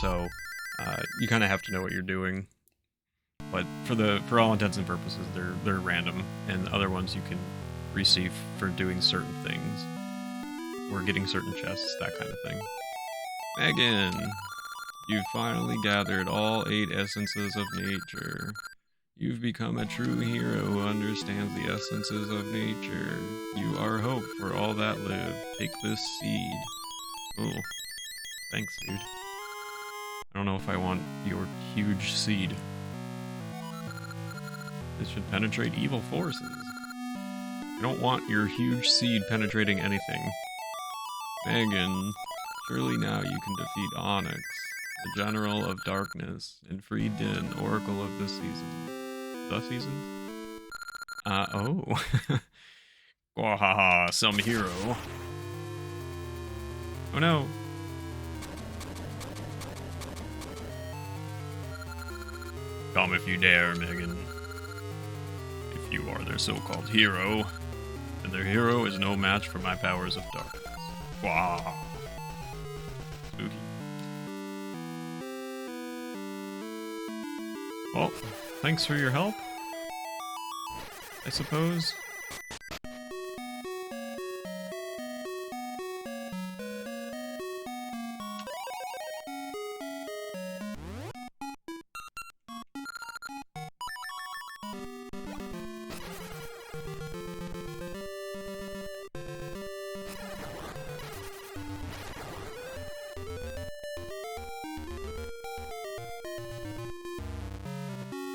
so you kind of have to know what you're doing. But for all intents and purposes, they're random, and the other ones you can receive for doing certain things. Or getting certain chests, that kind of thing. Megan, you've finally gathered all 8 essences of nature. You've become a true hero who understands the essences of nature. You are hope for all that live. Take this seed. Oh, thanks, dude. I don't know if I want your huge seed. This should penetrate evil forces. I don't want your huge seed penetrating anything. Megan, surely now you can defeat Onyx, the General of Darkness, and free Din, Oracle of the Season. The Season? Oh. Wahaha, some hero. Oh no. Come if you dare, Megan. If you are their so-called hero, then their hero is no match for my powers of darkness. Wow. Spooky. Well, thanks for your help, I suppose.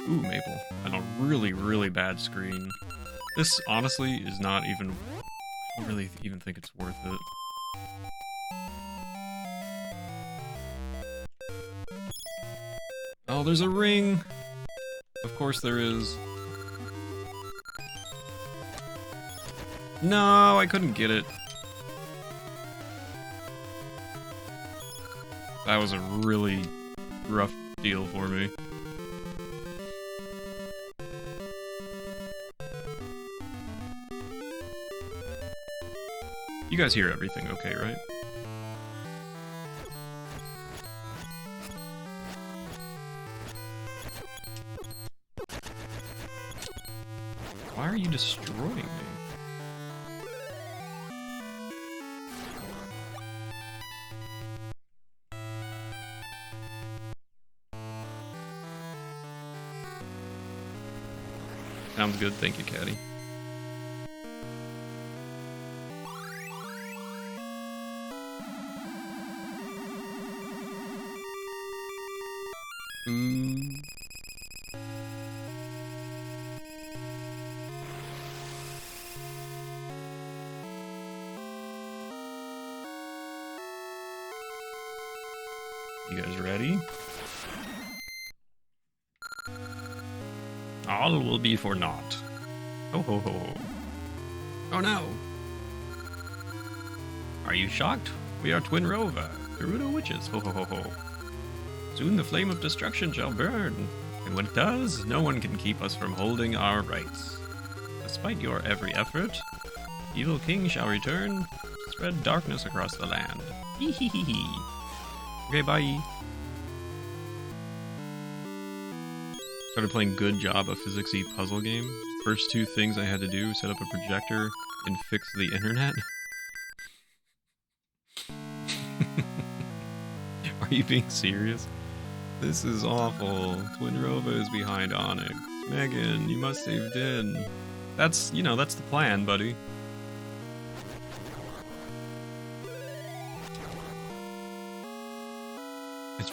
Ooh, Maple. On a really bad screen. This, honestly, is not even... I don't really even think it's worth it. Oh, there's a ring! Of course there is. No, I couldn't get it. That was a really rough deal for me. You guys hear everything okay, right? Why are you destroying me? Sounds good, thank you, Caddy. You guys ready? All will be for naught. Ho ho ho ho. Oh no! Are you shocked? We are Twin Rova, Gerudo witches. Ho ho ho ho. Soon the flame of destruction shall burn, and when it does, no one can keep us from holding our rights. Despite your every effort, evil king shall return to spread darkness across the land. Hee hee hee hee. Okay, bye. Started playing Good Job, a physics-y puzzle game. First 2 things I had to do, set up a projector and fix the internet. Are you being serious? This is awful. Twin Rova is behind Onyx. Megan, you must save Din. That's, you know, that's the plan, buddy.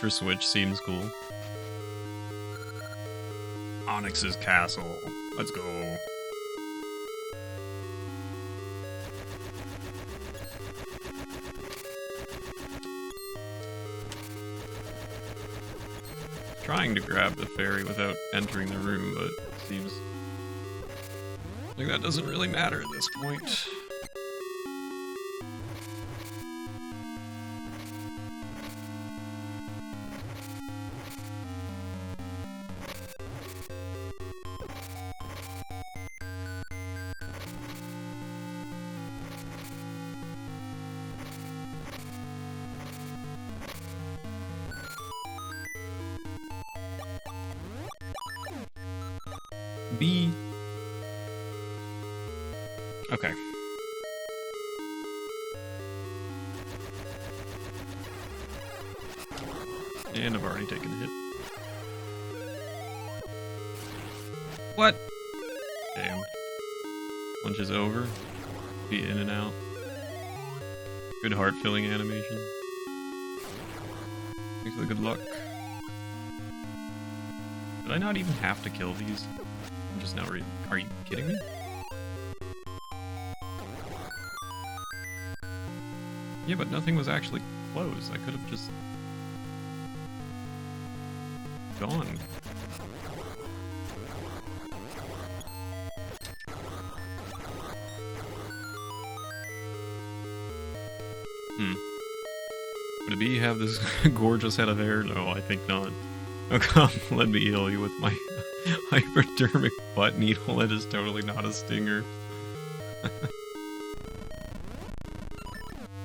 for Switch seems cool. Onyx's castle. Let's go. Trying to grab the fairy without entering the room, but it seems like that doesn't really matter at this point. B. Okay. And I've already taken a hit. What? Damn. Punch is over. Be in and out. Good heart-filling animation. Thanks for the good luck. Did I not even have to kill these? I'm just now are you kidding me? Yeah, but nothing was actually closed. I could have just gone. Would a bee have this gorgeous head of hair? No, I think not. Oh come, let me heal you with my hypodermic butt needle. That is totally not a stinger.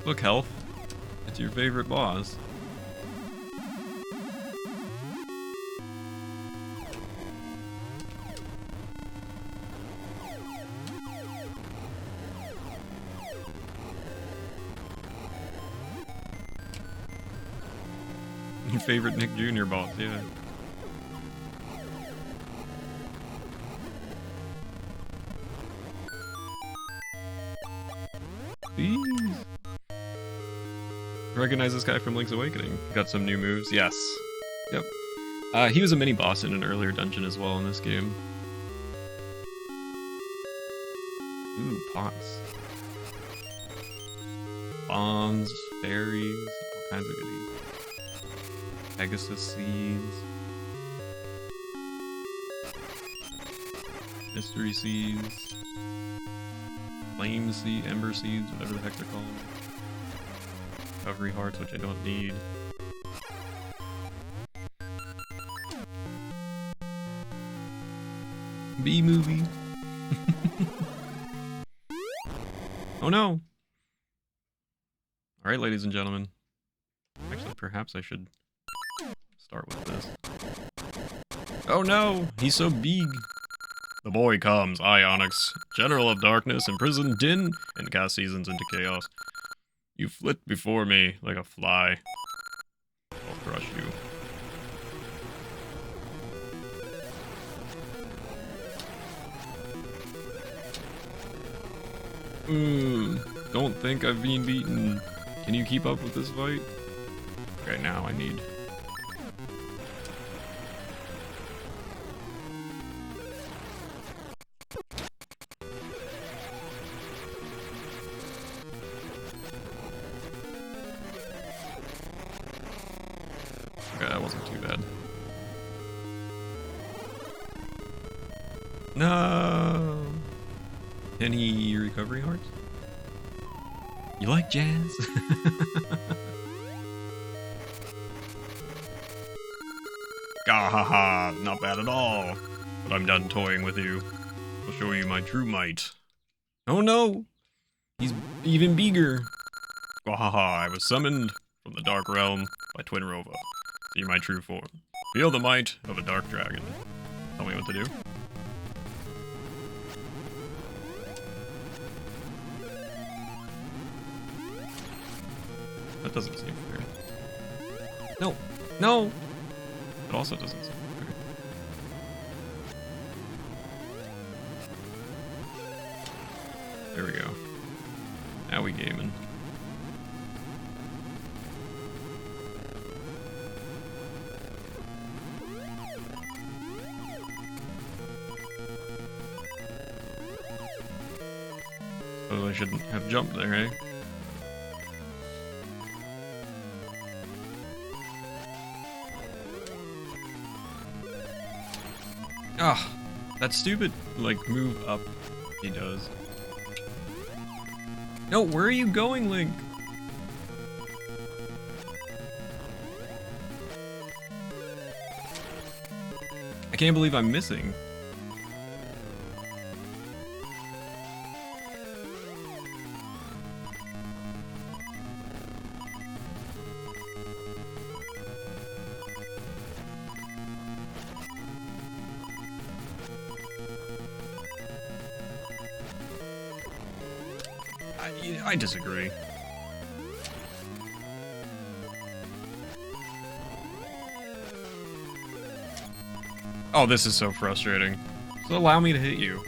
Look, health. It's your favorite boss. Your favorite Nick Jr. boss, yeah. Please. Recognize this guy from Link's Awakening. Got some new moves. Yes. Yep. He was a mini boss in an earlier dungeon as well in this game. Ooh, pots. Bombs, fairies, all kinds of goodies. Pegasus seeds. Mystery seeds. Flame seed, ember seeds, whatever the heck they're called. Recovery hearts, which I don't need. B-movie. Oh no! Alright, ladies and gentlemen. Actually, perhaps I should start with this. Oh no! He's so big! The boy comes, I, Onox, General of Darkness, imprisoned Din, and cast seasons into chaos. You flit before me like a fly. I'll crush you. Don't think I've been beaten. Can you keep up with this fight? Okay, now I need... Okay, that wasn't too bad. No! Any recovery hearts? You like jazz? Gahaha, not bad at all. But I'm done toying with you. I'll show you my true might. Oh no! He's even bigger. Gahaha, I was summoned from the Dark Realm by Twin Rova. See my true form. Feel the might of a dark dragon. Tell me what to do. That doesn't seem fair. No! No! It also doesn't seem fair. There we go. Now we gaming. Clearly shouldn't have jumped there, eh? Ah, that stupid, like, move up he does. No, where are you going, Link? I can't believe I'm missing. I disagree. Oh, this is so frustrating. So allow me to hit you.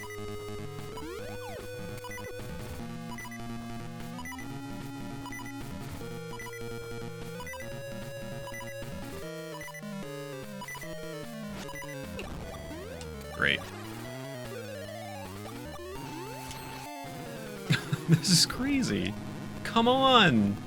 Great. This is crazy. Come on.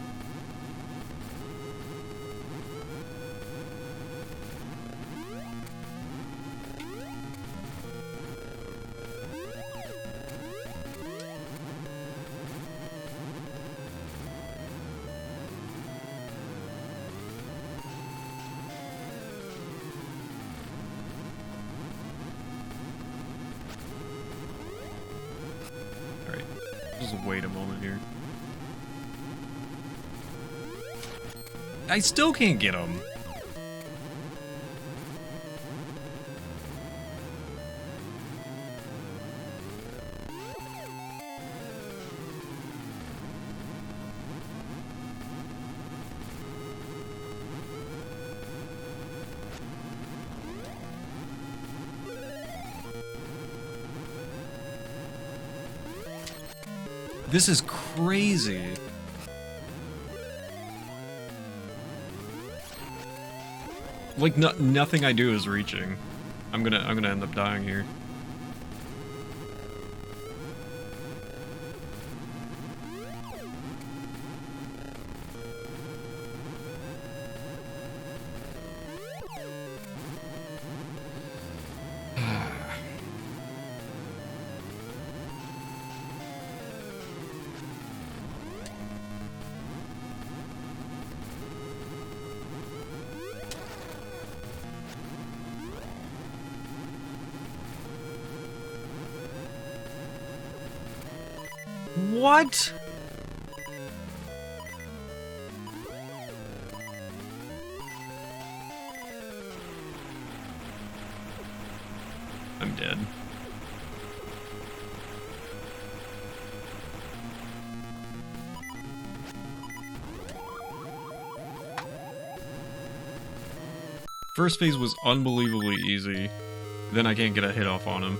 Just wait a moment here. I still can't get him. This is crazy. Like nothing I do is reaching. I'm gonna end up dying here. What? I'm dead. First phase was unbelievably easy. Then I can't get a hit off on him.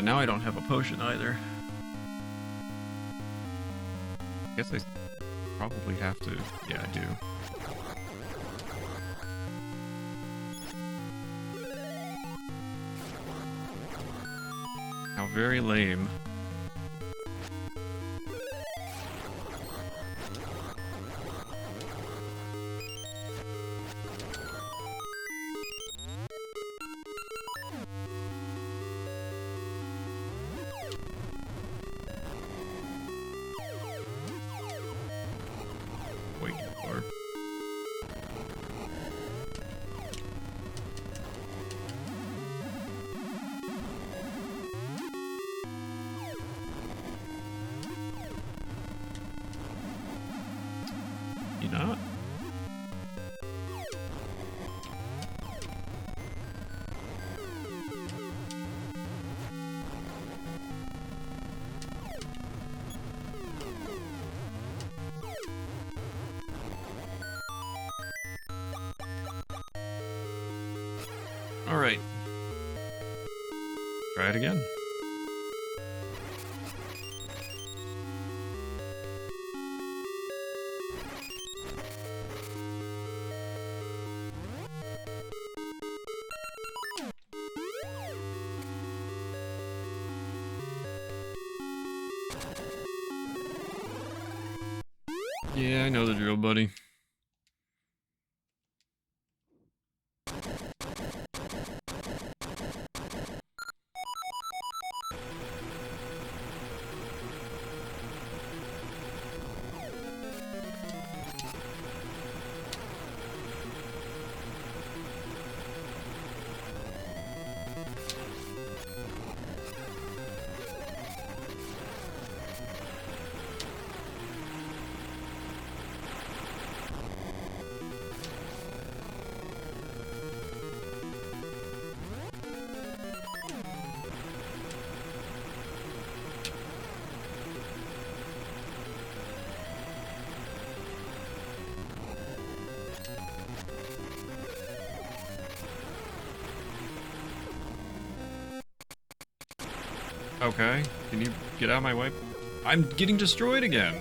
Now I don't have a potion either. Guess I probably have to. Yeah, I do. How very lame. Alright. Try it again. Yeah, I know the drill, buddy. Okay, can you get out of my way? I'm getting destroyed again.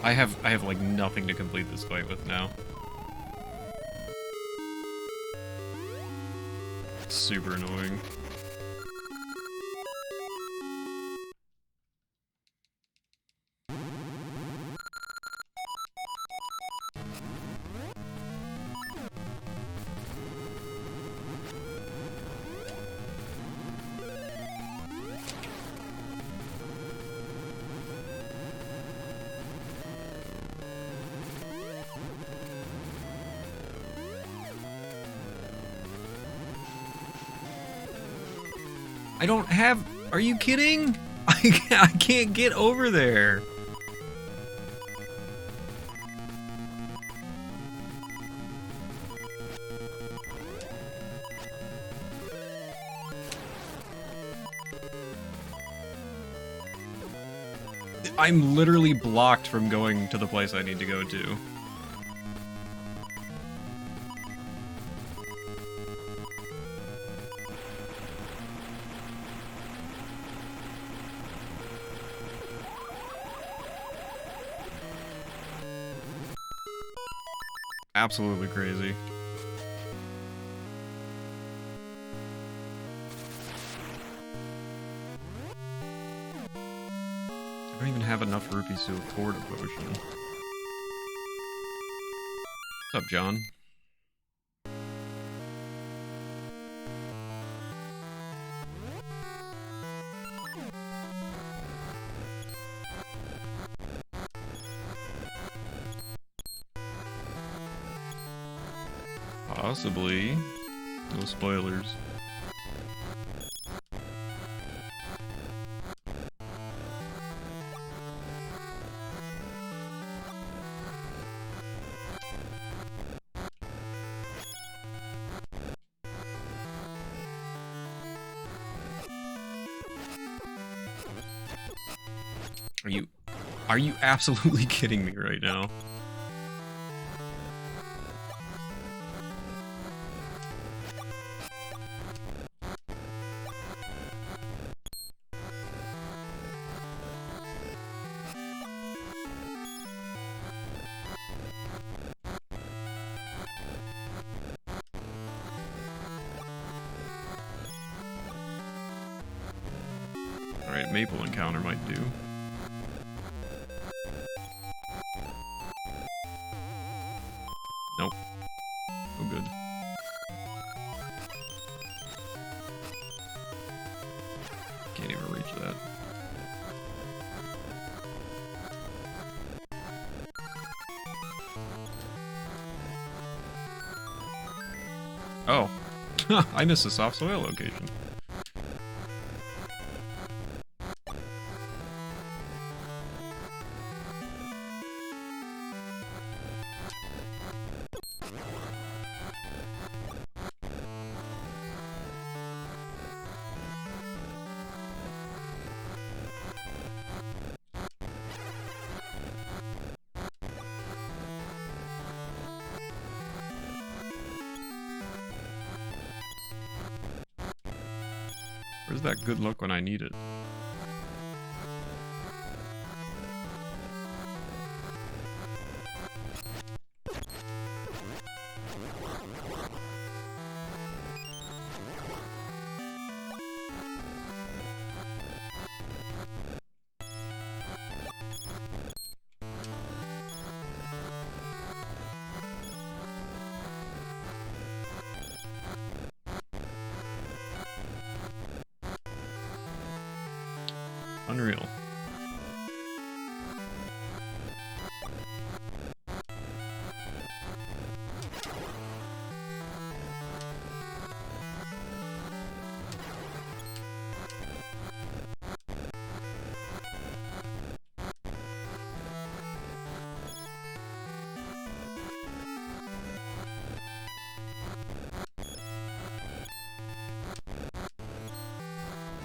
I have like nothing to complete this fight with now. It's super annoying. I don't have... Are you kidding? I can't get over there. I'm literally blocked from going to the place I need to go to. Absolutely crazy. I don't even have enough rupees to afford a potion. What's up, John? Possibly. No spoilers. Are you absolutely kidding me right now? Alright, Maple encounter might do. Nope. Oh, good. Can't even reach that. Oh. I missed a soft soil location. Where's that good luck when I need it? Unreal.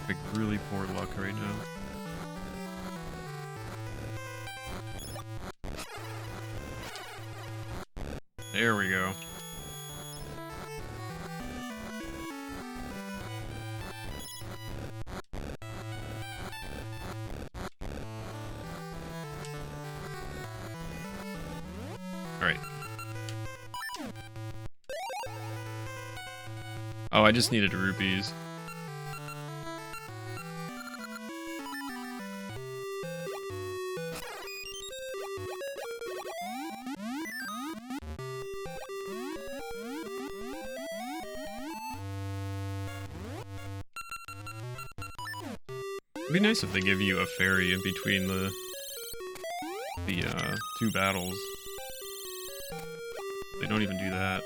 Like really poor luck right now. There we go. Alright. Oh, I just needed rupees. It'd be nice if they give you a fairy in between the two battles. They don't even do that.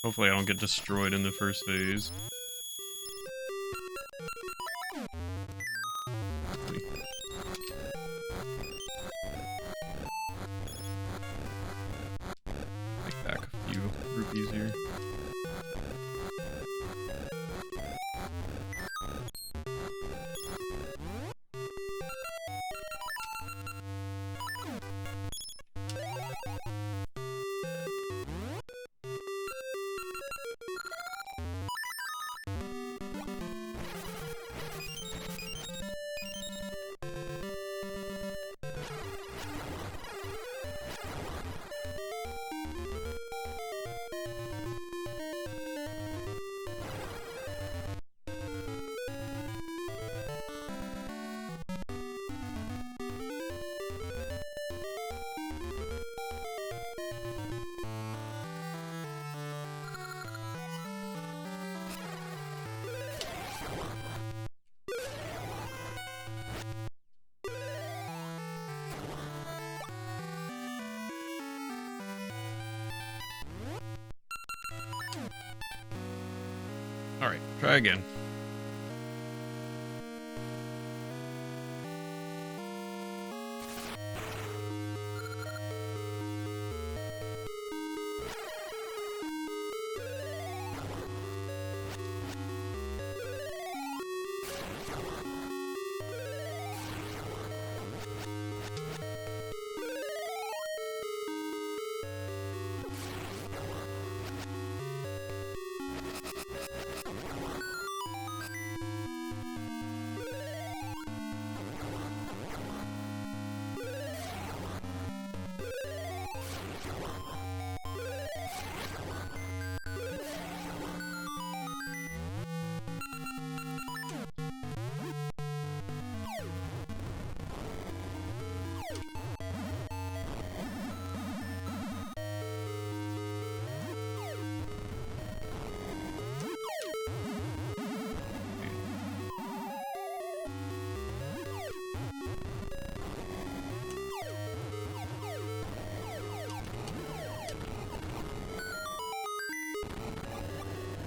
Hopefully I don't get destroyed in the first phase. Take back a few rupees here. Alright, try again.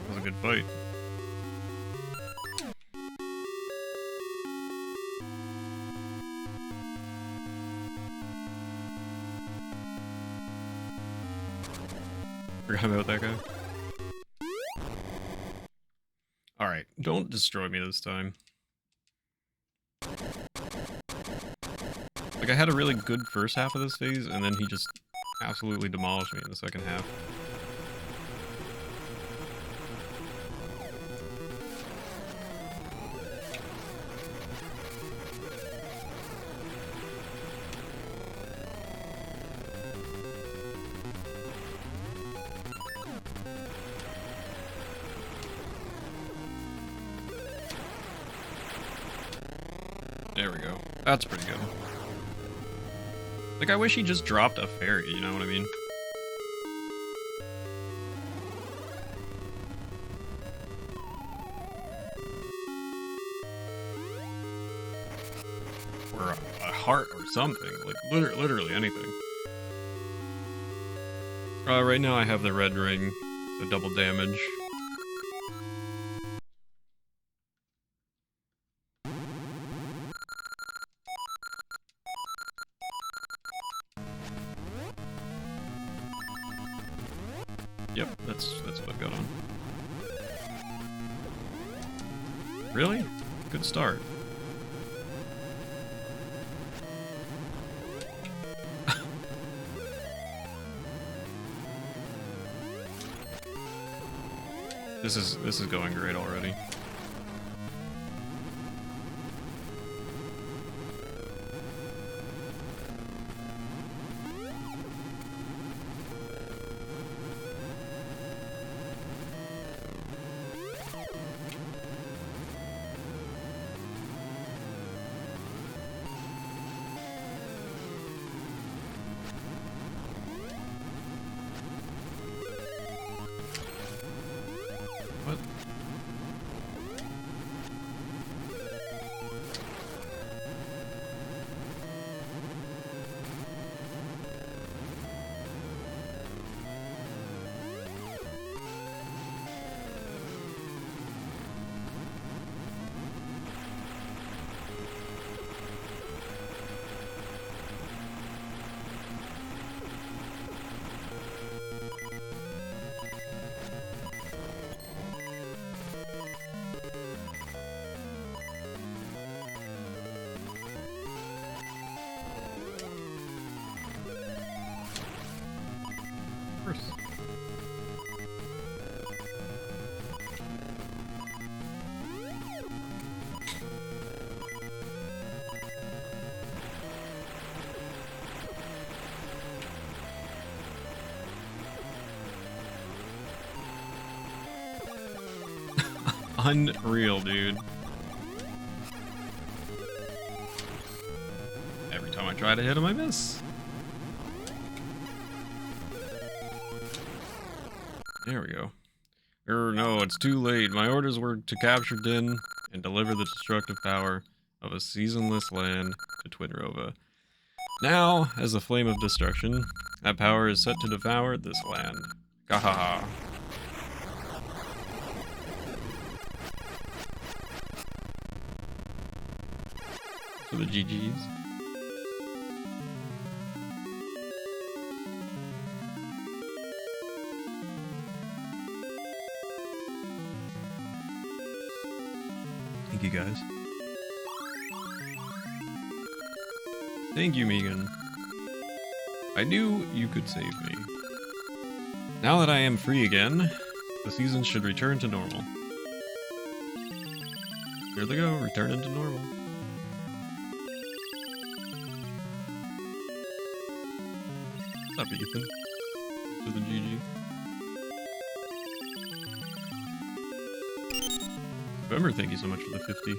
That was a good fight. Forgot about that guy. Don't destroy me this time. Like, I had a really good first half of this phase, and then he just absolutely demolished me in the second half. There we go. That's pretty good. Like, I wish he just dropped a fairy, you know what I mean? Or a heart or something. Like, literally anything. Right now I have the red ring, so double damage. Yep, that's what I've got on. Really? Good start. This is going great already. What? Of course. Unreal, dude. Every time I try to hit him, I miss. There we go. No, it's too late. My orders were to capture Din and deliver the destructive power of a seasonless land to Twinrova. Now, as a flame of destruction, that power is set to devour this land. Gahaha. For the GGs. Thank you, guys. Thank you, Megan. I knew you could save me. Now that I am free again, the seasons should return to normal. Here they go, returning to normal. What's up, Ethan? To the GG. Remember, thank you so much for the 50.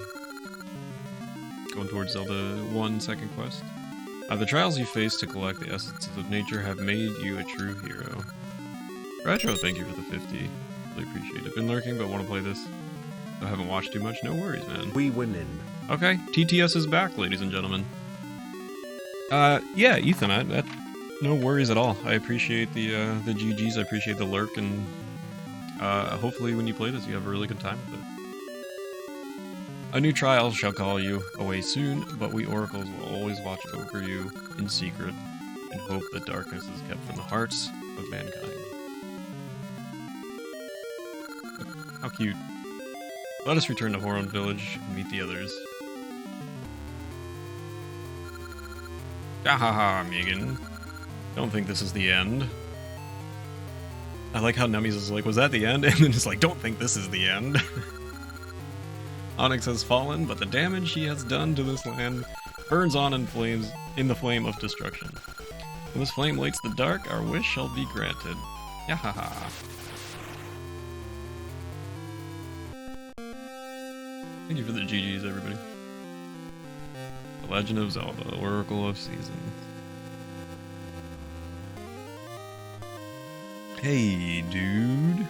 Going towards Zelda 1 second quest. The trials you face to collect the essences of nature have made you a true hero. Retro, thank you for the 50. Really appreciate it. Been lurking, but want to play this. I haven't watched too much. No worries, man. We winning. Okay, TTS is back, ladies and gentlemen. Yeah, Ethan, no worries at all. I appreciate the GGs. I appreciate the lurk, and hopefully when you play this, you have a really good time with it. A new trial shall call you away soon, but we oracles will always watch over you in secret and hope that darkness is kept from the hearts of mankind. How cute. Let us return to Horon Village and meet the others. Ahaha, Megan. Don't think this is the end. I like how Nummies is like, was that the end? And then it's like, don't think this is the end. Onox has fallen, but the damage he has done to this land burns on in flames in the flame of destruction. When this flame lights the dark, our wish shall be granted. Yahaha. Thank you for the GGs, everybody. The Legend of Zelda, Oracle of Seasons. Hey, dude.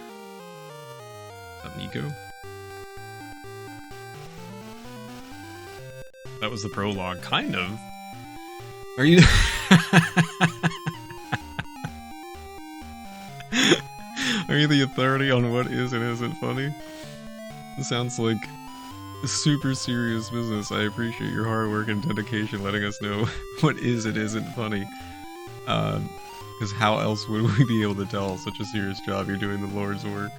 What's up, Nico? That was the prologue, kind of. Are you... Are you the authority on what is and isn't funny? It sounds like super serious business. I appreciate your hard work and dedication letting us know what is and isn't funny. Because how else would we be able to tell such a serious job you're doing the Lord's work?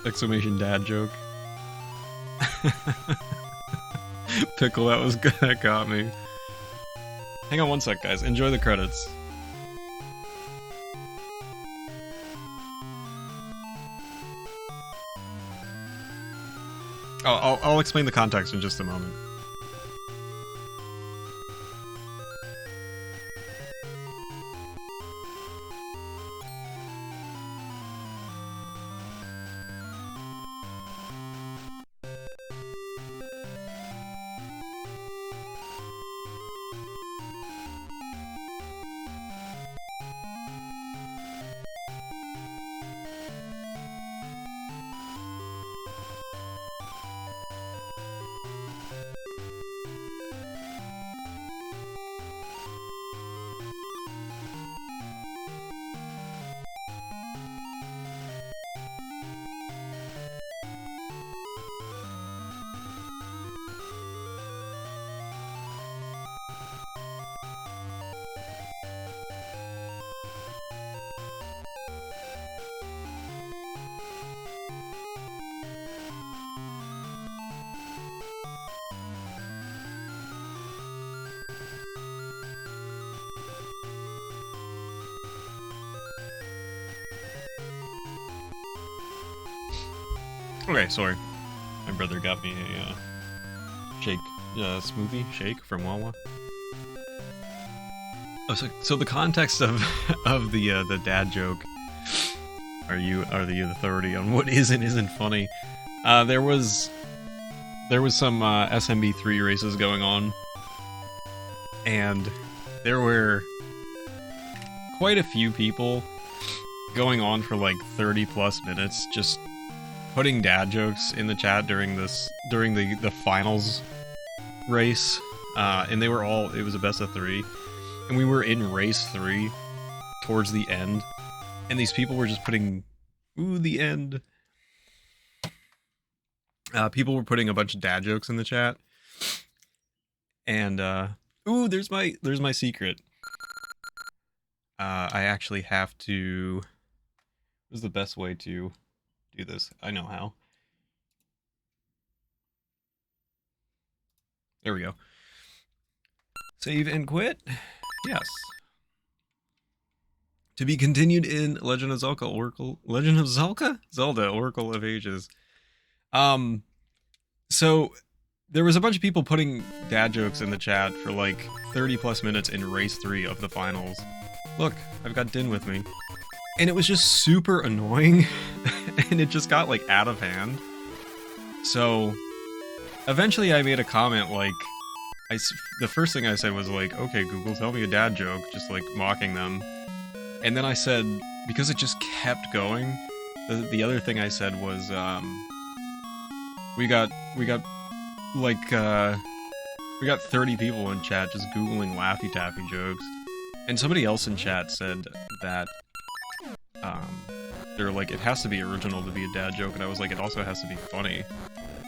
Exclamation dad joke. Pickle, that was good, that got me. Hang on one sec, guys. Enjoy the credits. I'll explain the context in just a moment. Okay, sorry. My brother got me a smoothie shake from Wawa. Oh, so the context of the dad joke. Are the authority on what is and isn't funny? There was some SMB3 races going on, and there were quite a few people going on for like 30 plus minutes just putting dad jokes in the chat during the finals race, and they were all, it was a best of 3, and we were in race 3 towards the end, and these people were just putting, ooh, the end. People were putting a bunch of dad jokes in the chat, and ooh, there's my secret. I actually have to. What is the best way to do this? I know how. There we go. Save and quit. Yes. To be continued in Legend of Zelda Oracle. Legend of Zelda Oracle of Ages. So there was a bunch of people putting dad jokes in the chat for like 30 plus minutes in race 3 of the finals. Look, I've got Din with me. And it was just super annoying, and it just got like out of hand. So eventually I made a comment like, the first thing I said was like, okay Google, tell me a dad joke, just like mocking them. And then I said, because it just kept going, the other thing I said was, we got 30 people in chat just Googling Laffy Taffy jokes. And somebody else in chat said that, they're like, it has to be original to be a dad joke, and I was like, it also has to be funny.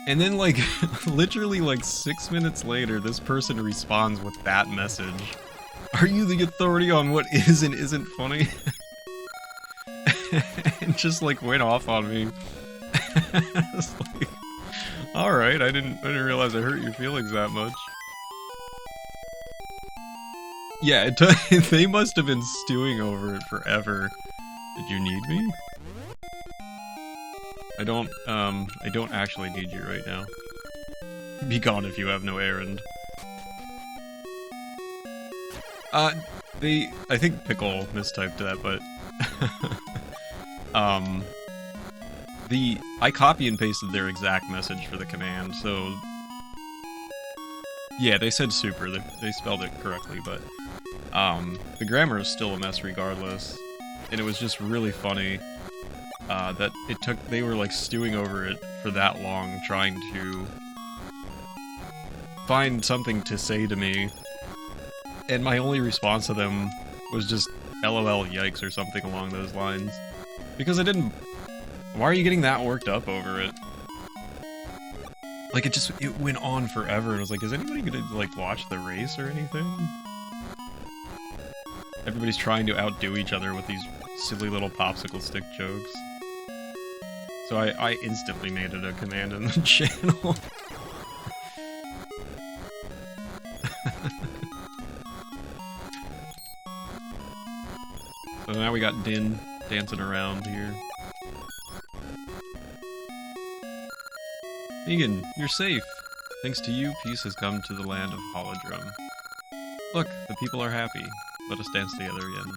And then like, literally like 6 minutes later, this person responds with that message. Are you the authority on what is and isn't funny? And just like went off on me. It's like, all right, I didn't realize I hurt your feelings that much. Yeah, they must have been stewing over it forever. Did you need me? I don't actually need you right now. Be gone if you have no errand. I think Pickle mistyped that, but I copy and pasted their exact message for the command, so yeah, they said super, they spelled it correctly, but the grammar is still a mess regardless, and it was just really funny that they were like stewing over it for that long, trying to find something to say to me, and my only response to them was just LOL yikes or something along those lines, because I didn't. Why are you getting that worked up over it? Like, it went on forever, and I was like, is anybody gonna, like, watch the race or anything? Everybody's trying to outdo each other with these silly little popsicle stick jokes. So I instantly made it a command in the channel. So now we got Din dancing around here. Megan, you're safe. Thanks to you, peace has come to the land of Holodrum. Look, the people are happy. Let us dance together again.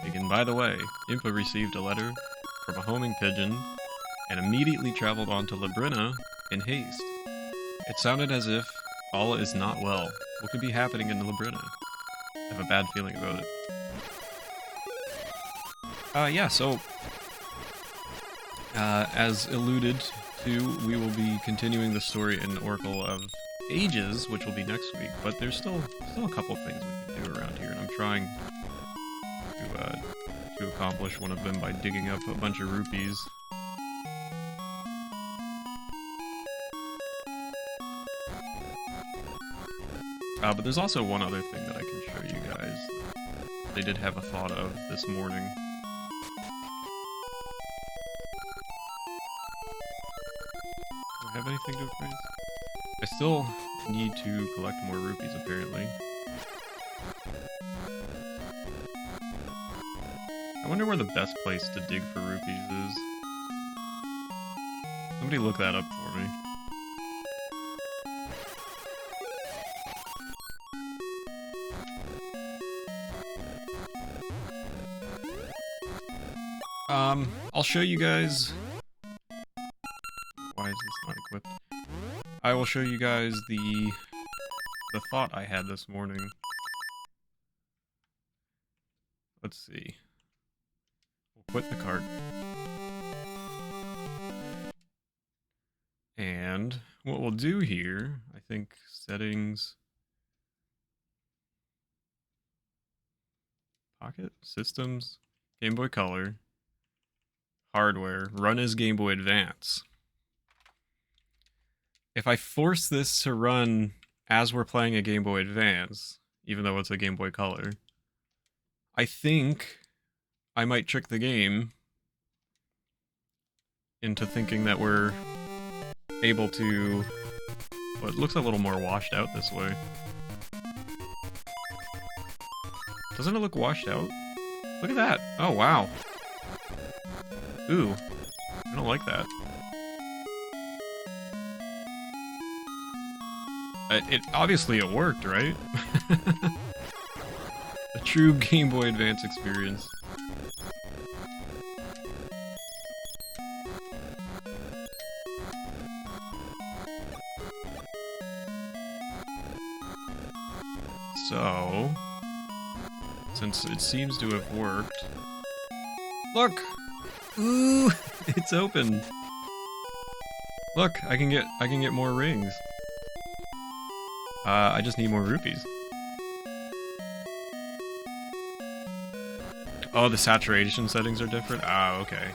Megan, by the way, Impa received a letter from a homing pigeon and immediately traveled on to Labrina in haste. It sounded as if all is not well. What could be happening in Labrina? I have a bad feeling about it. Yeah, so as alluded to, we will be continuing the story in Oracle of Ages, which will be next week, but there's still a couple things we can do around here, and I'm trying to accomplish one of them by digging up a bunch of rupees. But there's also one other thing that I can show you guys. They did have a thought of this morning. Do I have anything to appraise? I still need to collect more rupees, apparently. I wonder where the best place to dig for rupees is. Somebody look that up for me. I'll show you guys. Why is this not equipped? I will show you guys the thought I had this morning. Let's see. We'll quit the cart. And what we'll do here, I think settings, pocket, systems, Game Boy Color, hardware, run as Game Boy Advance. If I force this to run as we're playing a Game Boy Advance, even though it's a Game Boy Color, I think I might trick the game into thinking that we're able to... Well, it looks a little more washed out this way. Doesn't it look washed out? Look at that! Oh, wow. Ooh. I don't like that. Obviously it worked, right? A true Game Boy Advance experience. So, since it seems to have worked, look! Ooh, it's open. Look, I can get more rings. I just need more rupees. Oh, the saturation settings are different? Ah, okay.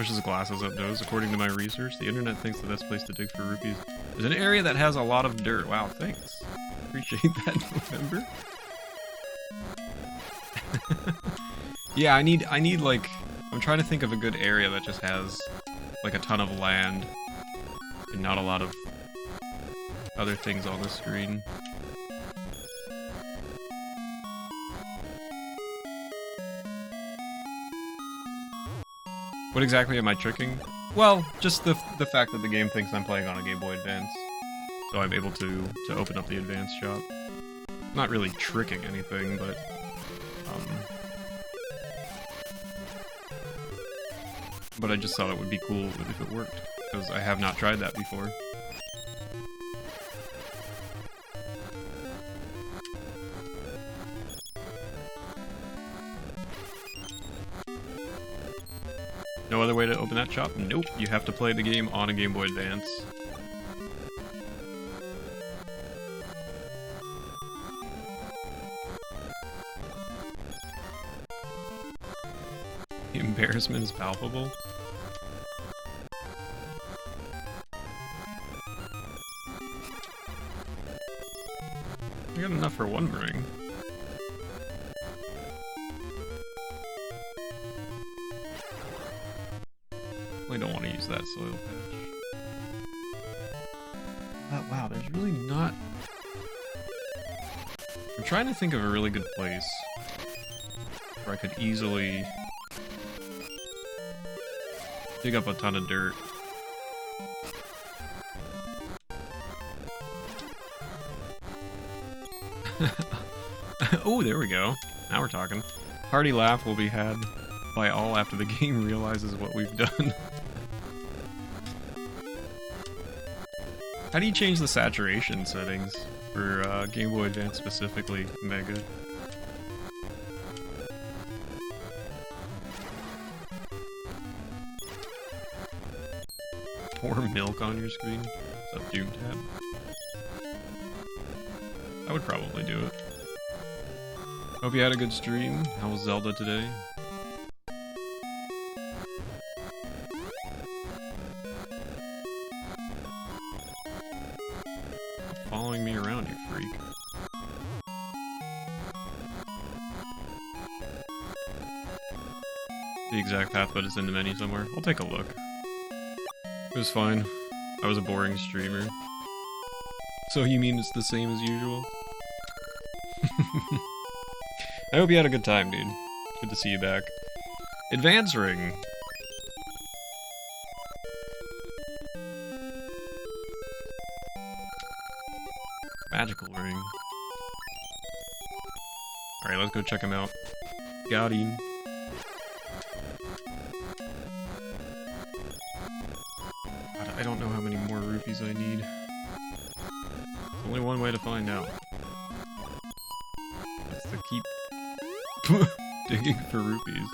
Pushes glasses up nose. According to my research, the internet thinks the best place to dig for rupees is an area that has a lot of dirt. Wow, thanks. Appreciate that, November. Yeah, I need like, I'm trying to think of a good area that just has like a ton of land and not a lot of other things on the screen. What exactly am I tricking? Well, just the fact that the game thinks I'm playing on a Game Boy Advance, so I'm able to open up the Advance shop. Not really tricking anything, but I just thought it would be cool if it worked, because I have not tried that before. No other way to open that shop? Nope, you have to play the game on a Game Boy Advance. The embarrassment is palpable. I got enough for one ring. I don't want to use that soil patch. Wow, there's really not... I'm trying to think of a really good place where I could easily dig up a ton of dirt. Oh, there we go. Now we're talking. Hearty laugh will be had by all after the game realizes what we've done. How do you change the saturation settings for Game Boy Advance specifically, Mega? Pour milk on your screen? Is that Doom Tab? I would probably do it. Hope you had a good stream. How was Zelda today? Stop following me around, you freak. The exact path, but it's in the menu somewhere. I'll take a look. It was fine. I was a boring streamer. So you mean it's the same as usual? I hope you had a good time, dude. Good to see you back. Advance ring. Magical ring. Alright, let's go check him out. Got him. God, I don't know how many more rupees I need. There's only one way to find out. That's to keep digging for rupees.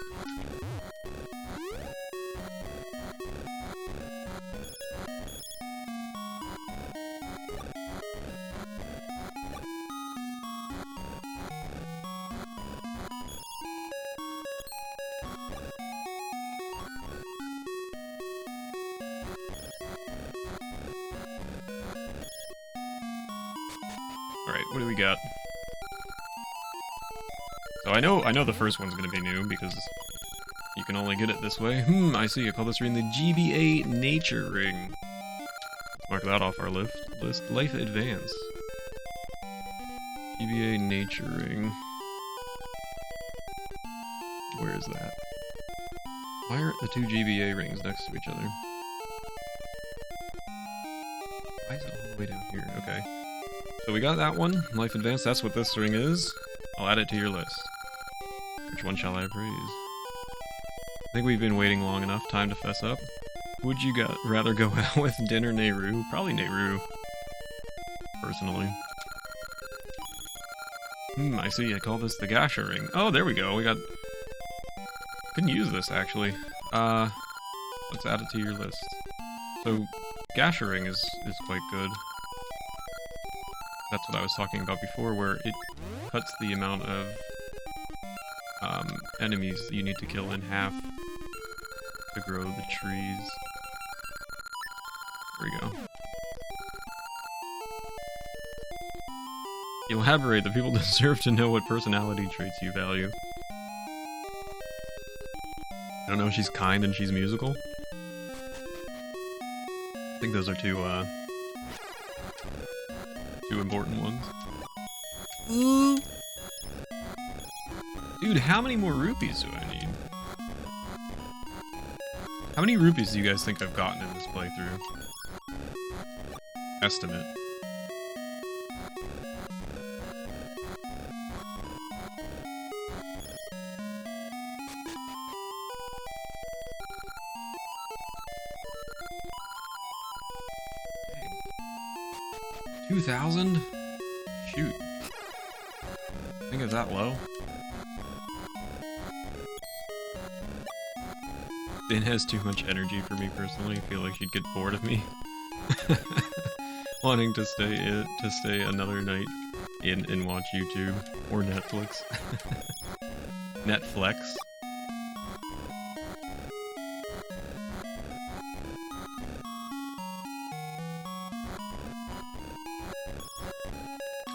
Alright, what do we got? So I know the first one's gonna be new because you can only get it this way. I see. I call this ring the GBA Nature Ring. Let's mark that off our list. Life Advance. GBA Nature Ring. Where is that? Why aren't the two GBA rings next to each other? Why is it all the way down here? Okay. So we got that one. Life Advance. That's what this ring is. I'll add it to your list. Which one shall I praise? I think we've been waiting long enough. Time to fess up. Would you rather go out with Din or Nehru? Probably Nehru. Personally. I see. I call this the Gasha ring. Oh, there we go. We got... Couldn't use this, actually. Let's add it to your list. So, Gasha ring is quite good. That's what I was talking about before, where it cuts the amount of enemies that you need to kill in half. to grow the trees. There we go. Elaborate. The people deserve to know what personality traits you value. I don't know, she's kind and she's musical. I think those are two important ones. Ooh. Dude, how many more rupees do I need? How many rupees do you guys think I've gotten in this playthrough? Estimate. Dang. 2,000? Shoot. I think it's that low. Din has too much energy for me personally. I feel like she'd get bored of me. Wanting to stay another night in and watch YouTube or Netflix. Netflix.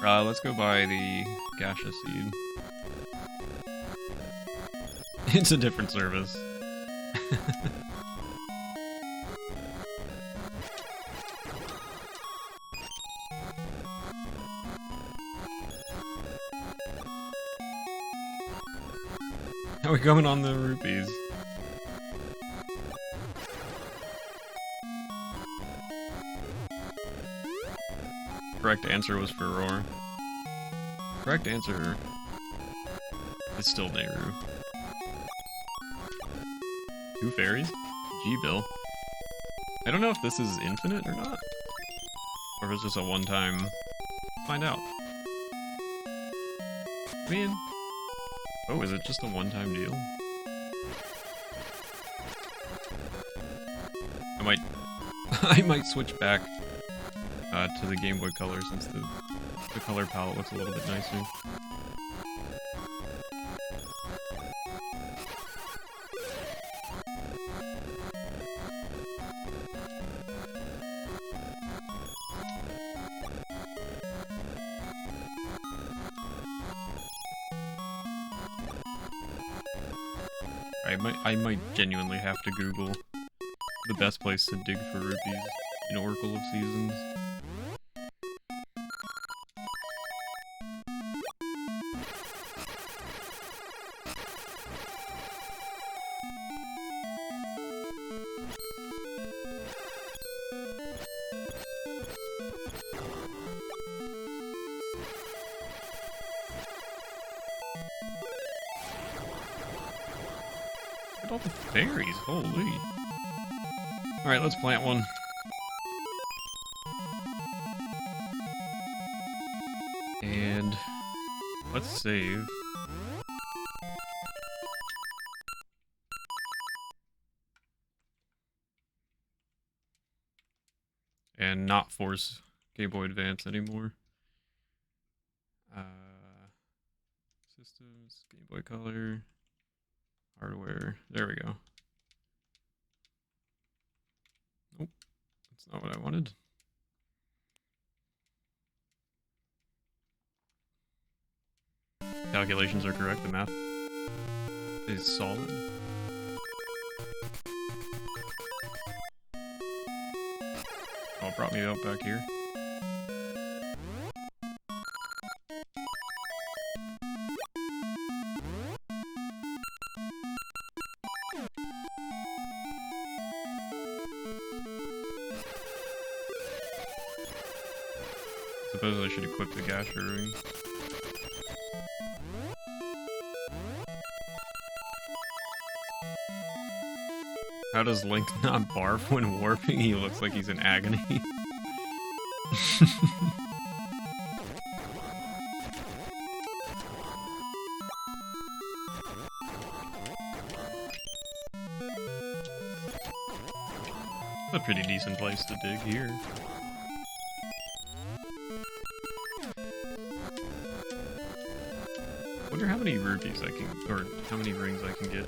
Let's go buy the gaseous seed. It's a different service. How are we going on the rupees? Correct answer was Furore. Correct answer is still Nehru. 2 fairies? G-Bill. I don't know if this is infinite or not. Or if it's just a one-time... Find out. Man. Oh, is it just a one-time deal? I might switch back to the Game Boy Color since the color palette looks a little bit nicer. I might genuinely have to Google the best place to dig for rupees in Oracle of Seasons. All the fairies, holy. Alright, let's plant one. And let's save. And not force Game Boy Advance anymore. Systems, Game Boy Color. Hardware. There we go. Nope. That's not what I wanted. Calculations are correct. The math is solid. Oh, it brought me out back here. Suppose I should equip the Gasher ring. How does Link not barf when warping? He looks like he's in agony. A pretty decent place to dig here. Wonder how many rupees I can, or how many rings I can get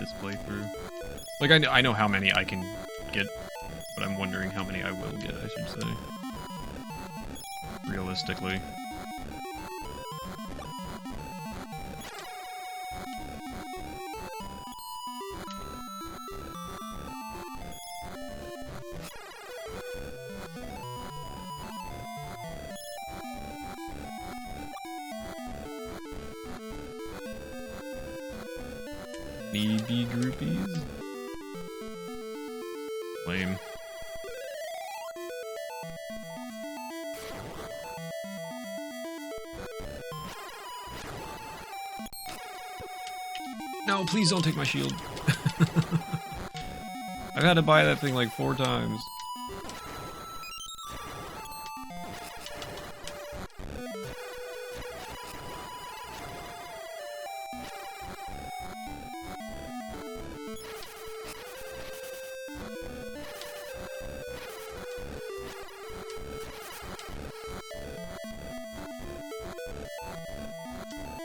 this playthrough. Like, I know how many I can get, but I'm wondering how many I will get, I should say. Realistically. Needy groupies? Lame. No, please don't take my shield. I've had to buy that thing like 4 times.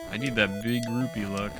I need that big rupee luck.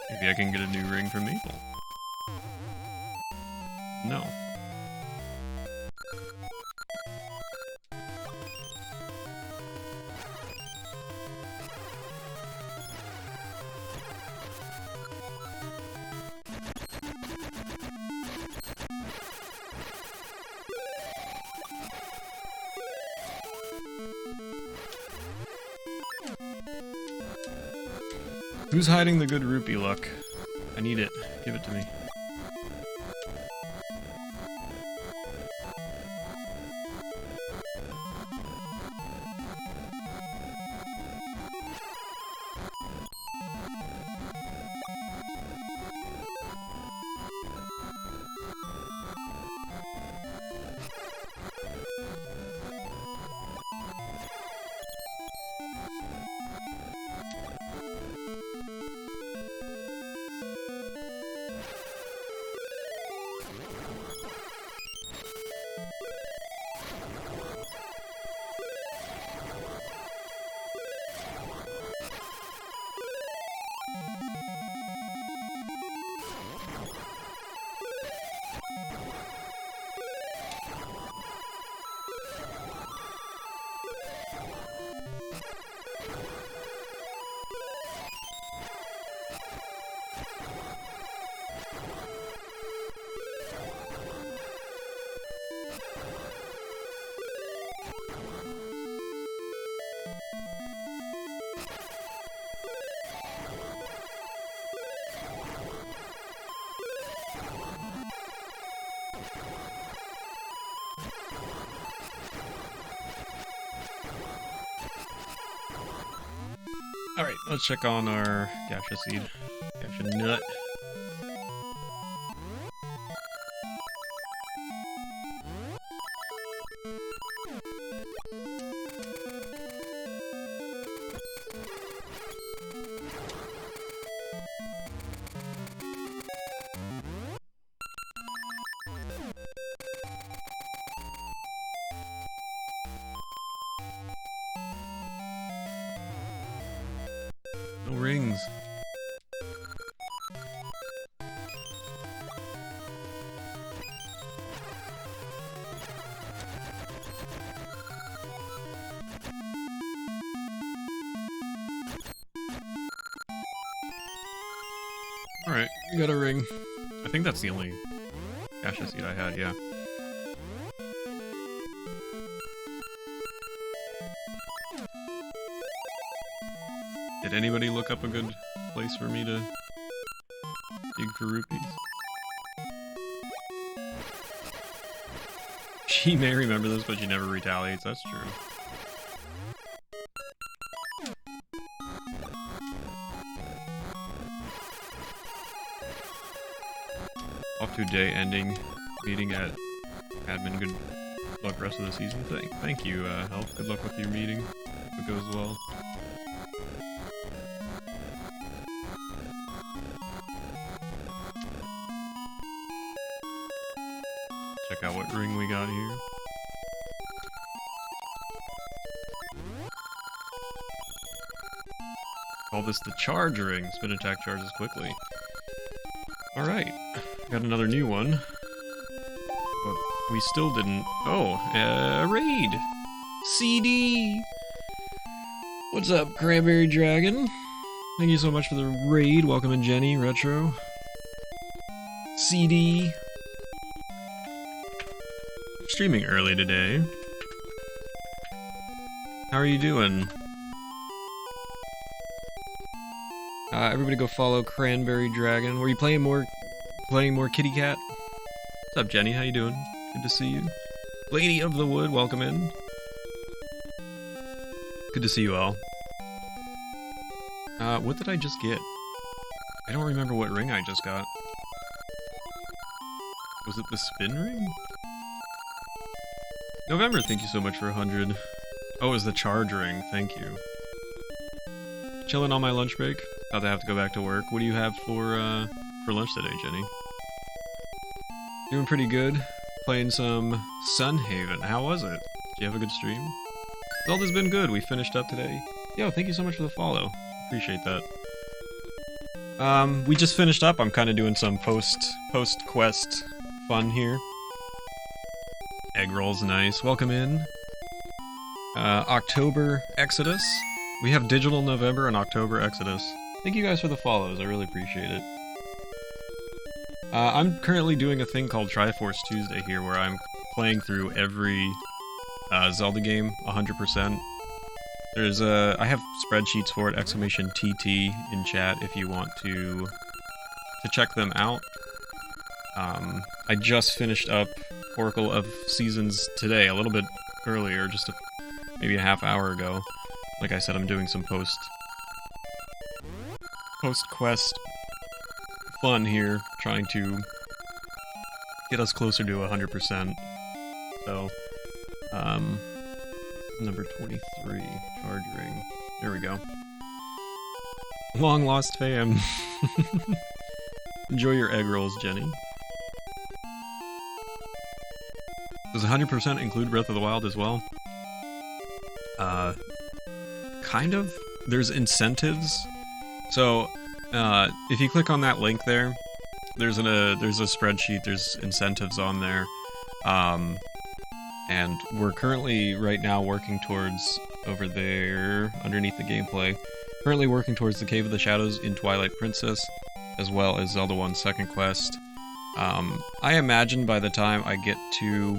Maybe I can get a new ring from Maple. No. Who's hiding the good rupee luck? I need it. Give it to me. Alright, let's check on our gacha seed. Gacha nut. No rings. Alright, we got a ring. I think that's the only gacha seed I had, yeah. Did anybody look up a good place for me to dig for rupees? She may remember this, but she never retaliates. That's true. Off to a day-ending meeting at admin. Good luck rest of the season. Thank you, Health. Good luck with your meeting. Hope it goes well. Check out what ring we got here. Call this the charge ring. Spin attack charges quickly. Alright. Got another new one. But we still didn't... Oh, raid! CD! What's up, Cranberry Dragon? Thank you so much for the raid. Welcome in, Jenny, Retro. CD. Streaming early today. How are you doing? Everybody go follow Cranberry Dragon. Were you playing more Kitty Cat? What's up, Jenny? How you doing? Good to see you. Lady of the Wood, welcome in. Good to see you all. What did I just get? I don't remember what ring I just got. Was it the spin ring? November, thank you so much for 100. Oh, it was the charge ring, thank you. Chilling on my lunch break. About to have to go back to work. What do you have for lunch today, Jenny? Doing pretty good. Playing some Sunhaven. How was it? Did you have a good stream? Zelda's been good. We finished up today. Yo, thank you so much for the follow. Appreciate that. We just finished up. I'm kind of doing some post-quest fun here. Egg roll's nice. Welcome in. October Exodus. We have Digital November and October Exodus. Thank you guys for the follows. I really appreciate it. I'm currently doing a thing called Triforce Tuesday here, where I'm playing through every Zelda game 100%. There's I have spreadsheets for it, exclamation TT in chat if you want to check them out. I just finished up Oracle of Seasons today, a little bit earlier, just maybe a half hour ago. Like I said, I'm doing some post-quest fun here, trying to get us closer to 100%. So, number 23, charge ring. There we go. Long lost fam. Enjoy your egg rolls, Jenny. Does 100% include Breath of the Wild as well? Kind of. There's incentives. So, if you click on that link there, there's a spreadsheet, there's incentives on there. And we're currently, right now, working towards, over there, underneath the gameplay, currently working towards the Cave of the Shadows in Twilight Princess, as well as Zelda 1's second quest. I imagine by the time I get to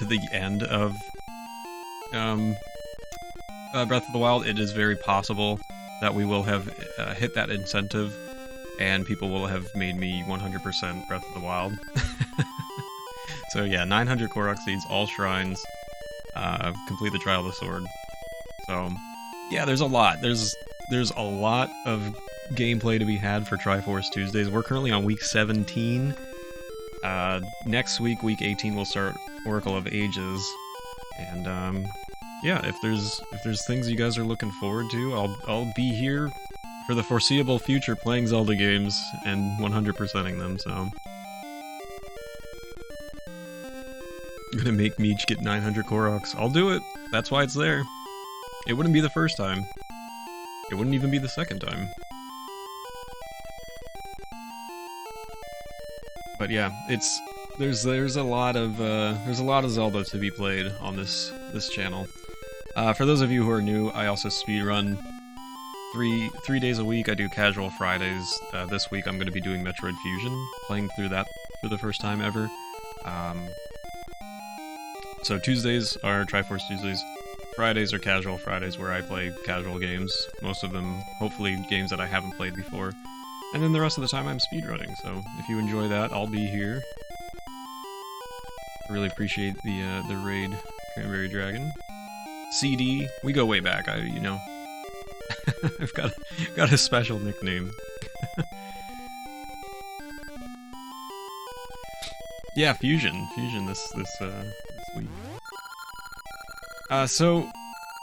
the end of Breath of the Wild, it is very possible that we will have hit that incentive, and people will have made me 100% Breath of the Wild. So yeah, 900 Korok Seeds, all shrines, complete the Trial of the Sword. So yeah, there's a lot. There's a lot of gameplay to be had for Triforce Tuesdays. We're currently on week 17. Next week, week 18, we'll start Oracle of Ages, and yeah, if there's things you guys are looking forward to, I'll be here for the foreseeable future playing Zelda games and 100%ing them. So I'm gonna make Meech get 900 Koroks. I'll do it. That's why it's there. It wouldn't be the first time. It wouldn't even be the second time. But yeah, there's a lot of Zelda to be played on this channel. For those of you who are new, I also speedrun 3 days a week. I do casual Fridays. This week I'm going to be doing Metroid Fusion, playing through that for the first time ever. So Tuesdays are Triforce Tuesdays. Fridays are casual Fridays, where I play casual games. Most of them, hopefully, games that I haven't played before. And then the rest of the time I'm speedrunning, so if you enjoy that, I'll be here. I really appreciate the raid, Cranberry Dragon. CD, we go way back. You know, I've got a special nickname. Yeah, Fusion this week. So,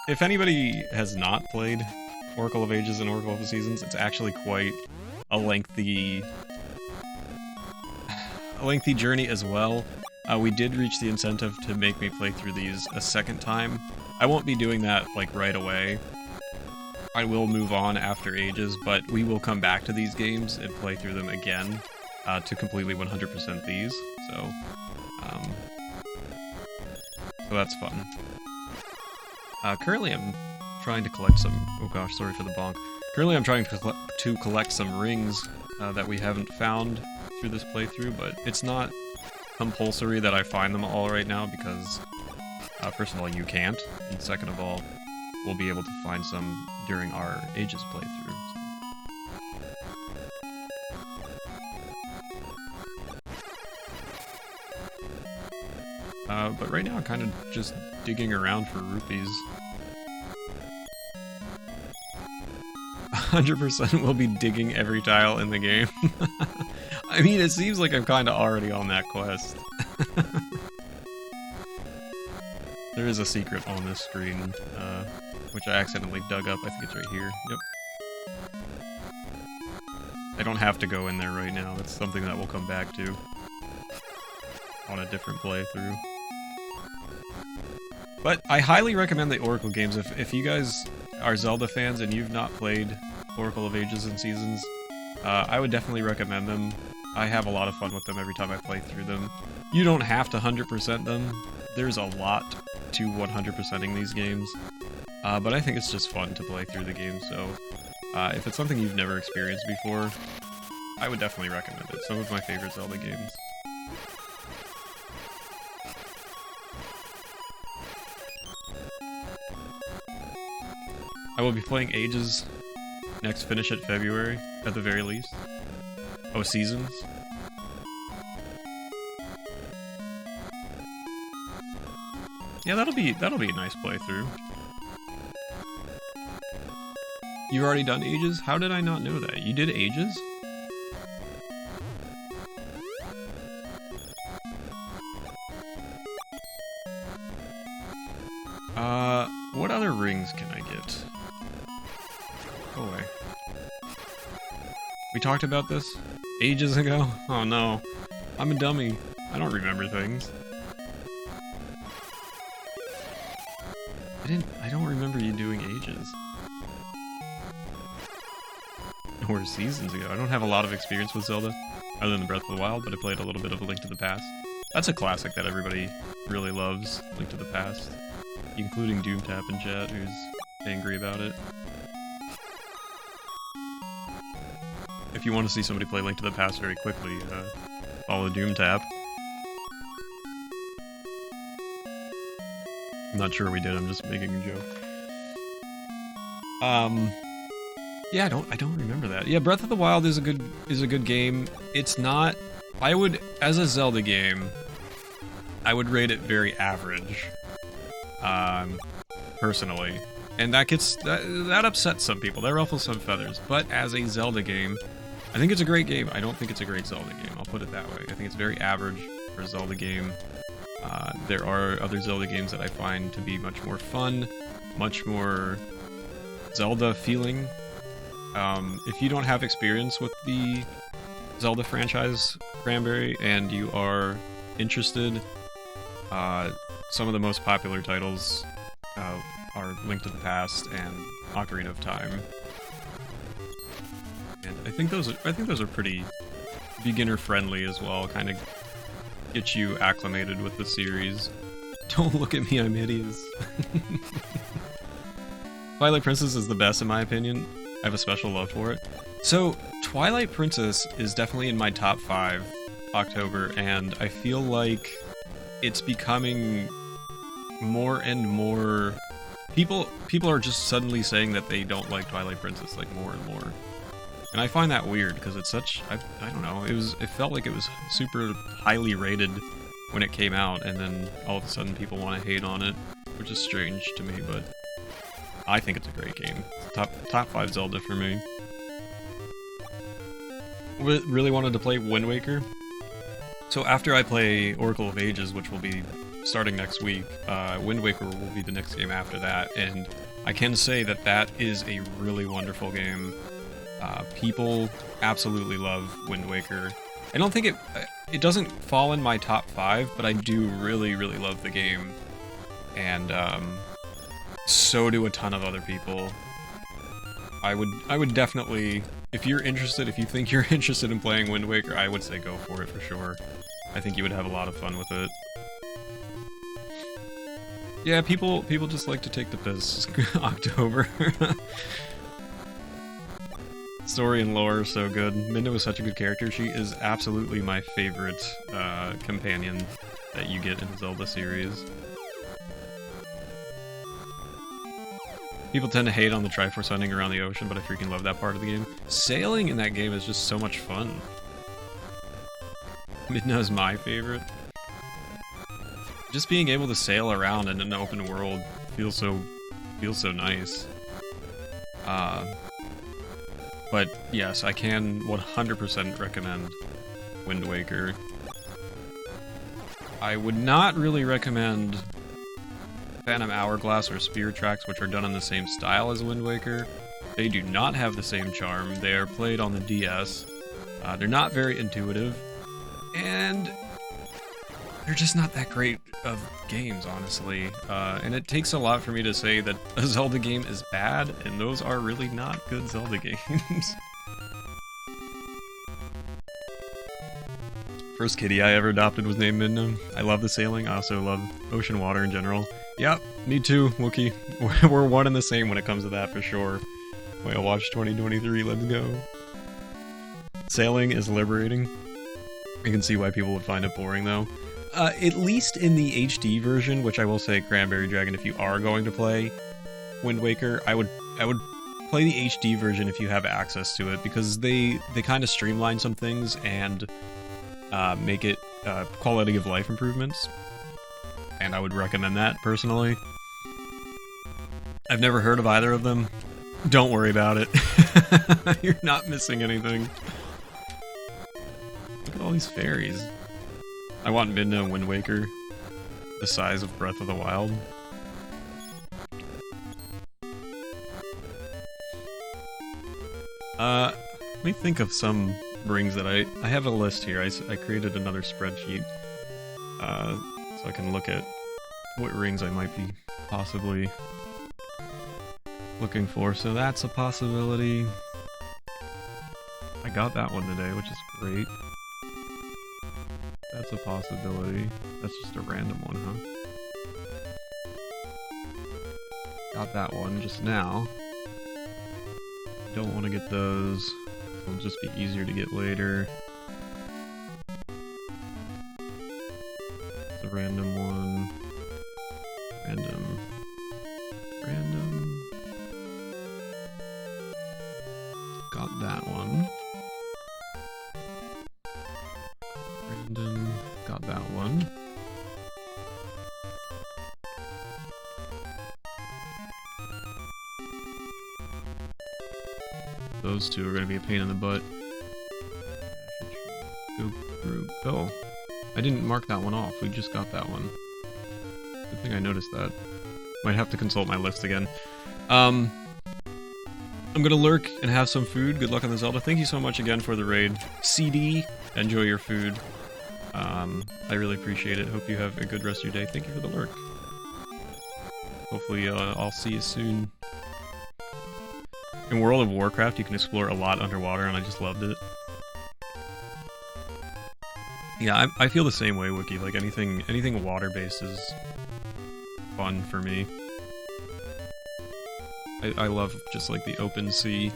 if anybody has not played Oracle of Ages and Oracle of the Seasons, it's actually quite a lengthy journey as well. We did reach the incentive to make me play through these a second time. I won't be doing that like right away. I will move on after Ages, but we will come back to these games and play through them again to completely 100% these. So that's fun. Currently, I'm trying to collect some. Oh gosh, sorry for the bonk. Currently, I'm trying to collect some rings that we haven't found through this playthrough, but it's not compulsory that I find them all right now because, first of all, you can't, and second of all, we'll be able to find some during our Ages playthrough. But right now I'm kind of just digging around for rupees. 100% will be digging every tile in the game. I mean, it seems like I'm kind of already on that quest. There is a secret on this screen, which I accidentally dug up. I think it's right here. Yep. I don't have to go in there right now. That's something that we'll come back to on a different playthrough. But I highly recommend the Oracle games. If you guys are Zelda fans and you've not played Oracle of Ages and Seasons, I would definitely recommend them. I have a lot of fun with them every time I play through them. You don't have to 100% them. There's a lot to 100%ing these games. But I think it's just fun to play through the game, so if it's something you've never experienced before, I would definitely recommend it. Some of my favorite Zelda games. I will be playing Ages next finish at February, at the very least. Oh, Seasons? Yeah, that'll be a nice playthrough. You've already done Ages? How did I not know that? You did Ages? What other rings can I get? Go away. We talked about this ages ago? Oh no. I'm a dummy. I don't remember things. I don't remember you doing Ages. Or Seasons ago. I don't have a lot of experience with Zelda, other than Breath of the Wild, but I played a little bit of A Link to the Past. That's a classic that everybody really loves, Link to the Past. Including Doomtap in chat, who's angry about it. If you want to see somebody play Link to the Past very quickly, follow Doomtap. I'm not sure we did, I'm just making a joke. Yeah, I don't remember that. Yeah, Breath of the Wild is a good game. It's not, I would, as a Zelda game, I would rate it very average. Personally. And that upsets some people, that ruffles some feathers, but as a Zelda game, I think it's a great game. I don't think it's a great Zelda game, I'll put it that way. I think it's very average for a Zelda game. There are other Zelda games that I find to be much more fun, much more Zelda feeling. If you don't have experience with the Zelda franchise, Cranberry, and you are interested, some of the most popular titles are Link to the Past and Ocarina of Time. And I think those are pretty beginner friendly as well, kind of get you acclimated with the series. Don't look at me, I'm hideous. Twilight Princess is the best in my opinion. I have a special love for it. So, Twilight Princess is definitely in my top 5 October, and I feel like it's becoming more and more... People are just suddenly saying that they don't like Twilight Princess, like, more and more. And I find that weird, because it's such... I don't know, it felt like it was super highly rated when it came out, and then all of a sudden people want to hate on it, which is strange to me, but I think it's a great game. Top 5 Zelda for me. Really wanted to play Wind Waker. So after I play Oracle of Ages, which will be starting next week, Wind Waker will be the next game after that, and I can say that that is a really wonderful game. People absolutely love Wind Waker. I don't think it doesn't fall in my top 5, but I do really, really love the game. And so do a ton of other people. I would definitely, if you're interested, if you think you're interested in playing Wind Waker, I would say go for it for sure. I think you would have a lot of fun with it. Yeah, people just like to take the piss. October. Story and lore are so good. Minna was such a good character. She is absolutely my favorite companion that you get in the Zelda series. People tend to hate on the Triforce hunting around the ocean, but I freaking love that part of the game. Sailing in that game is just so much fun. Midna is my favorite. Just being able to sail around in an open world feels so nice. But yes, I can 100% recommend Wind Waker. I would not really recommend Phantom Hourglass or Spear Tracks, which are done in the same style as Wind Waker. They do not have the same charm. They are played on the DS. They're not very intuitive, and they're just not that great of games, honestly. And it takes a lot for me to say that a Zelda game is bad, and those are really not good Zelda games. First kitty I ever adopted was named Midna. I love the sailing. I also love ocean water in general. Yep, me too, Wookie. We're one and the same when it comes to that, for sure. Whale Watch 2023, let's go. Sailing is liberating. You can see why people would find it boring, though. At least in the HD version, which I will say, Cranberry Dragon, if you are going to play Wind Waker, I would play the HD version if you have access to it, because they kind of streamline some things and make it quality of life improvements. And I would recommend that, personally. I've never heard of either of them. Don't worry about it. You're not missing anything. Look at all these fairies. I want Midna and Wind Waker the size of Breath of the Wild. Let me think of some rings that I have a list here. I created another spreadsheet so I can look at what rings I might be possibly looking for. So that's a possibility. I got that one today, which is great. That's a possibility. That's just a random one, huh? Got that one just now. Don't want to get those. It'll just be easier to get later. It's a random one. Random. Random. Got that one. Random. Got that one. Those two are going to be a pain in the butt. Go through. Oh, I didn't mark that one off. We just got that one. Good thing I noticed that. Might have to consult my list again. I'm gonna lurk and have some food. Good luck on the Zelda. Thank you so much again for the raid. CD, enjoy your food. I really appreciate it. Hope you have a good rest of your day. Thank you for the lurk. Hopefully I'll see you soon. In World of Warcraft, you can explore a lot underwater, and I just loved it. Yeah, I feel the same way, Wiki. Like, anything water-based is fun for me. I love just, like, the open sea.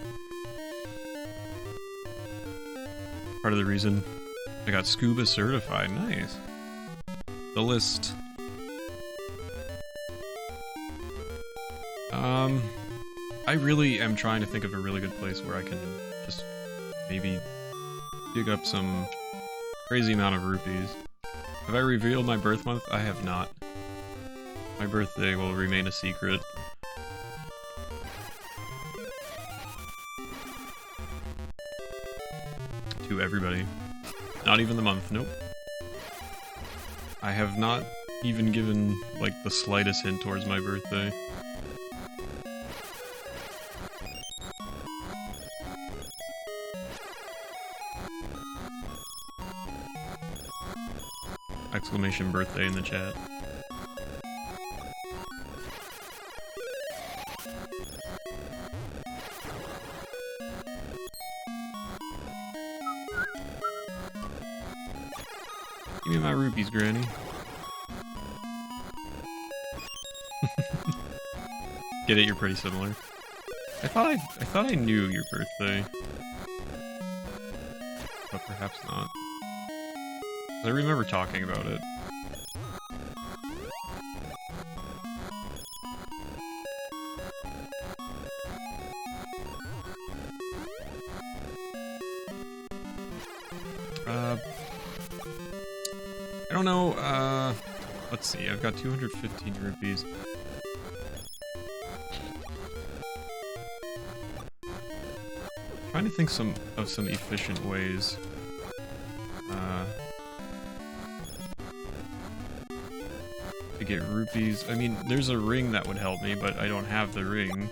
Part of the reason I got scuba certified. Nice. The list. I really am trying to think of a really good place where I can just maybe dig up some crazy amount of rupees. Have I revealed my birth month? I have not. My birthday will remain a secret. To everybody. Not even the month, nope. I have not even given, like, the slightest hint towards my birthday. Exclamation birthday in the chat. Give me my rupees, Granny. Get it? You're pretty similar. I thought I knew your birthday, but perhaps not. I remember talking about it. I don't know, let's see, I've got 215 rupees. Trying to think of some efficient ways. To get rupees. I mean, there's a ring that would help me, but I don't have the ring.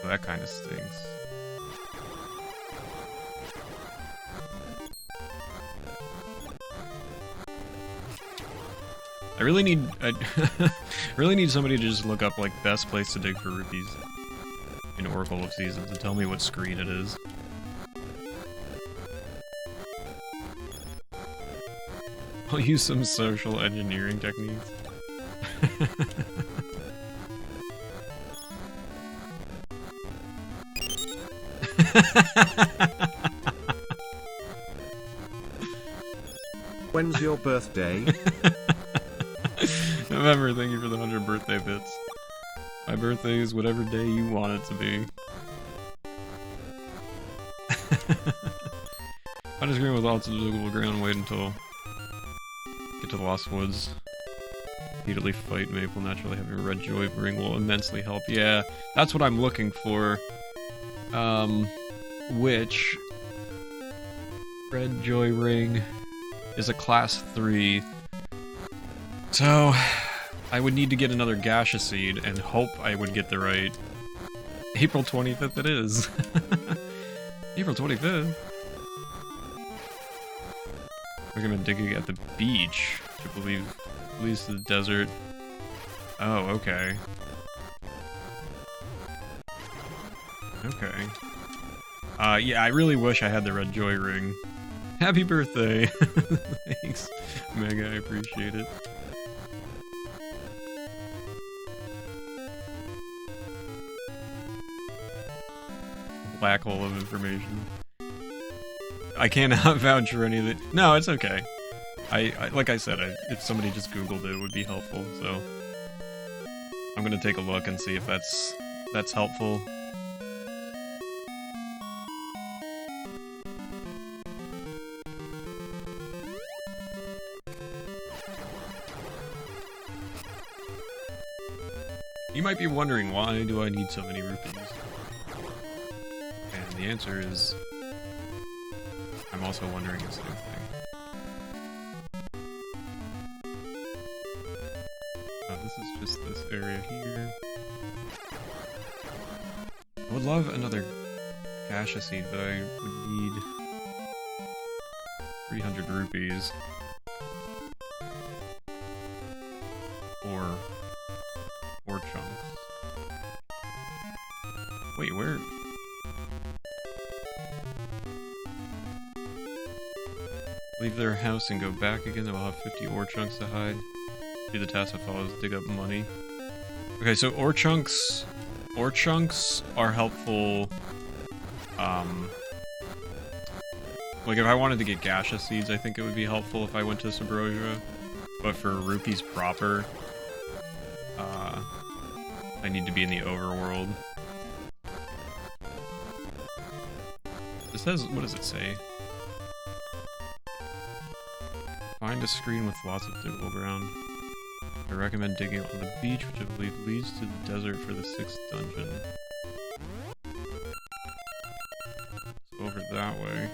So that kind of stinks. I really need really need somebody to just look up like best place to dig for rupees in Oracle of Seasons and tell me what screen it is. I'll use some social engineering techniques. When's your birthday? November, thank you for the 100 birthday bits. My birthday is whatever day you want it to be. I just agree with lots of diggable ground and wait until get to the Lost Woods. Repeatedly fight Maple, naturally having a red joy ring will immensely help. Yeah, that's what I'm looking for. Which red joy ring is a class 3. So I would need to get another gaseous seed and hope I would get the right April 25th it is. April 25th. We're gonna digging at the beach, which I believe leads to the desert. Oh, okay. Okay. Yeah, I really wish I had the red joy ring. Happy birthday! Thanks, Mega, I appreciate it. Black hole of information. I cannot vouch for any of it. No, it's okay. I like I said, if somebody just Googled it, it would be helpful, so... I'm gonna take a look and see if that's helpful. You might be wondering, why do I need so many rupees? And the answer is... I'm also wondering the same thing. This is just this area here. I would love another gaseous seed, but I would need 300 rupees. Or 4 chunks. Wait, where? Leave their house and go back again, then we'll have 50 ore chunks to hide. Do the task that follows, dig up money. Okay, so ore chunks are helpful, like if I wanted to get gaseous seeds, I think it would be helpful if I went to Subrosia, but for rupees proper, I need to be in the overworld. This says, what does it say? Find a screen with lots of diggable ground. I recommend digging on the beach, which I believe leads to the desert for the 6th dungeon. So over that way.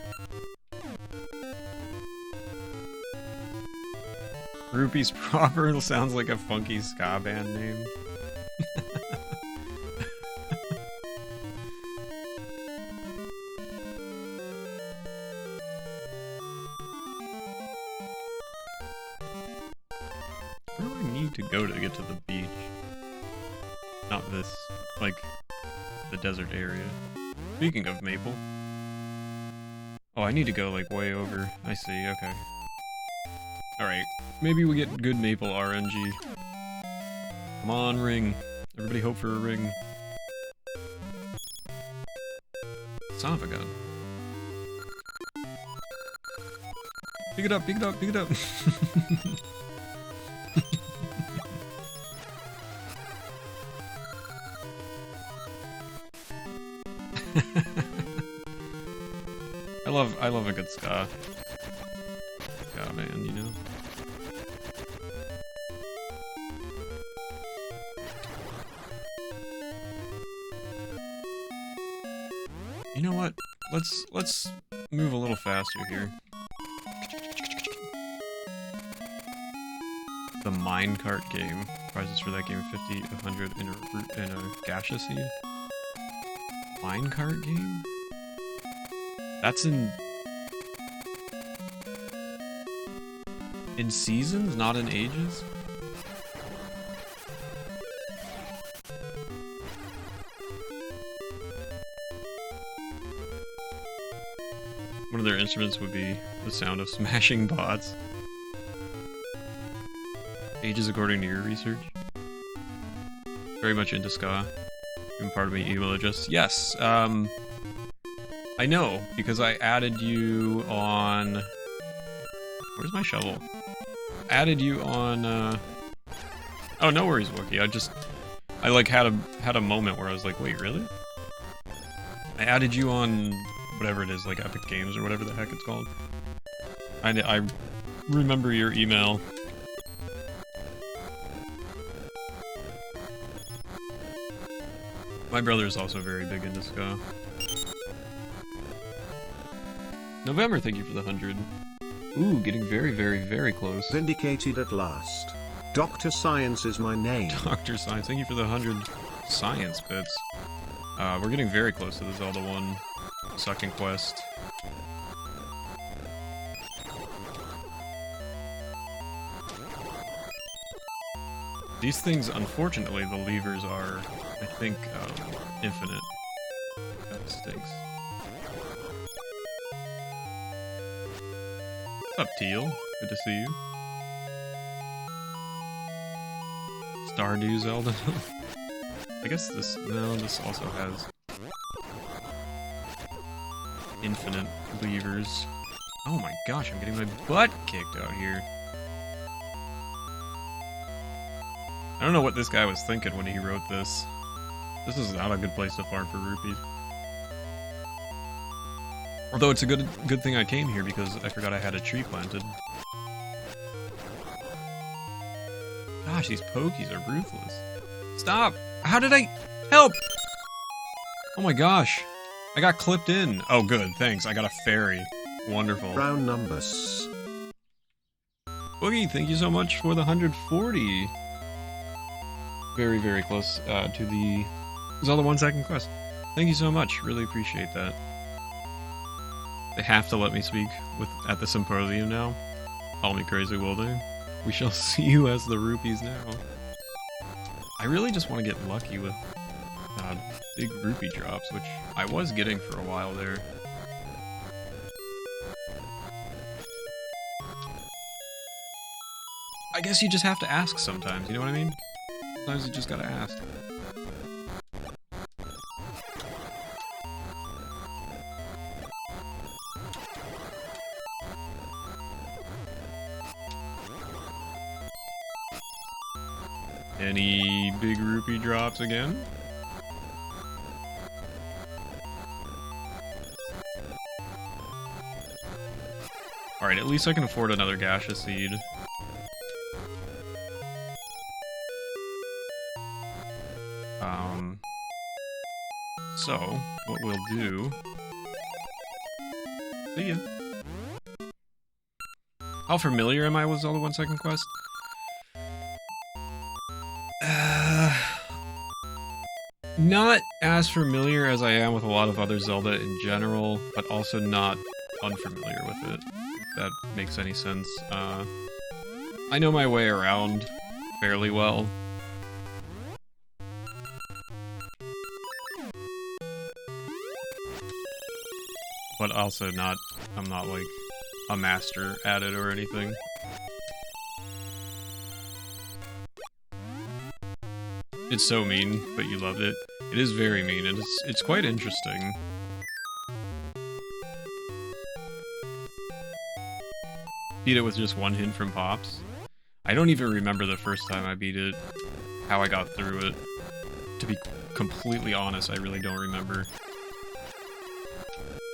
Rupees proper sounds like a funky ska band name. Where do I need to go to get to the beach? Not this, like, the desert area. Speaking of Maple. Oh, I need to go, like, way over. I see, okay. Alright, maybe we get good Maple RNG. Come on, ring. Everybody hope for a ring. Son of a gun. Pick it up, pick it up, pick it up! I love a good ska band, you know? You know what? Let's move a little faster here. The minecart game. Prizes for that game 50, 100 in a gacha seed. Minecart game? That's in seasons, not in ages? One of their instruments would be the sound of smashing pots. Ages according to your research. Very much into ska. Even part of my email address. Yes, I know, because I added you on... Where's my shovel? Added you on, Oh, no worries, Wookie. I like had a moment where I was like, wait, really? I added you on whatever it is, like Epic Games or whatever the heck it's called. I remember your email. My brother is also very big into ska. November, thank you for the 100. Ooh, getting very, very, very close. Vindicated at last. Dr. Science is my name. Dr. Science, thank you for the 100 science bits. We're getting very close to the Zelda 1 second quest. These things, unfortunately, the levers are, I think, infinite. That stinks. What's up, Teal? Good to see you. Stardew Zelda? I guess this... No, this also has... infinite levers. Oh my gosh, I'm getting my butt kicked out here. I don't know what this guy was thinking when he wrote this. This is not a good place to farm for rupees. Although it's a good thing I came here because I forgot I had a tree planted. Gosh, these pokies are ruthless. Stop! How did I... Help! Oh my gosh. I got clipped in. Oh good, thanks. I got a fairy. Wonderful. Round numbers. Boogie, thank you so much for the 140. Very, very close to the Zelda 1 second quest. Thank you so much. Really appreciate that. They have to let me speak at the symposium now. Call me crazy, will they? We shall see you as the rupees now. I really just want to get lucky with big rupee drops, which I was getting for a while there. I guess you just have to ask sometimes, you know what I mean? Sometimes you just gotta ask. Any big rupee drops again? Alright, at least I can afford another gaseous seed. So, what we'll do... See ya. How familiar am I with Zelda 1 Second Quest? Not as familiar as I am with a lot of other Zelda in general, but also not unfamiliar with it, if that makes any sense. I know my way around fairly well. But also not, I'm not like a master at it or anything. It's so mean, but you loved it. It is very mean, and it's quite interesting. Beat it with just one hint from Pops. I don't even remember the first time I beat it, how I got through it. To be completely honest, I really don't remember.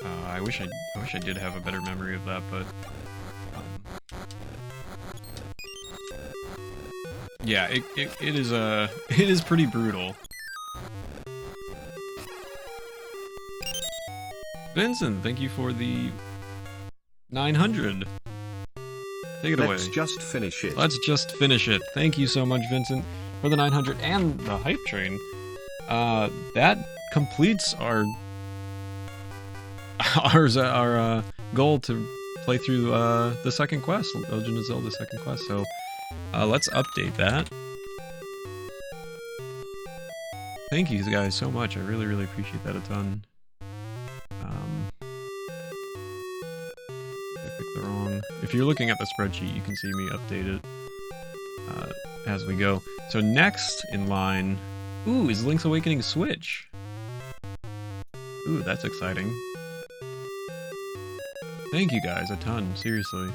I wish I did have a better memory of that, but yeah, it is pretty brutal. Vincent, thank you for the 900. Take it away. Let's just finish it. Let's just finish it. Thank you so much, Vincent, for the 900 and the hype train. That completes our goal to play through the second quest, Legend of Zelda second quest. So let's update that. Thank you guys so much. I really, really appreciate that a ton. I picked the wrong. If you're looking at the spreadsheet, you can see me update it as we go. So next in line, ooh, is Link's Awakening Switch. Ooh, that's exciting. Thank you guys a ton, seriously.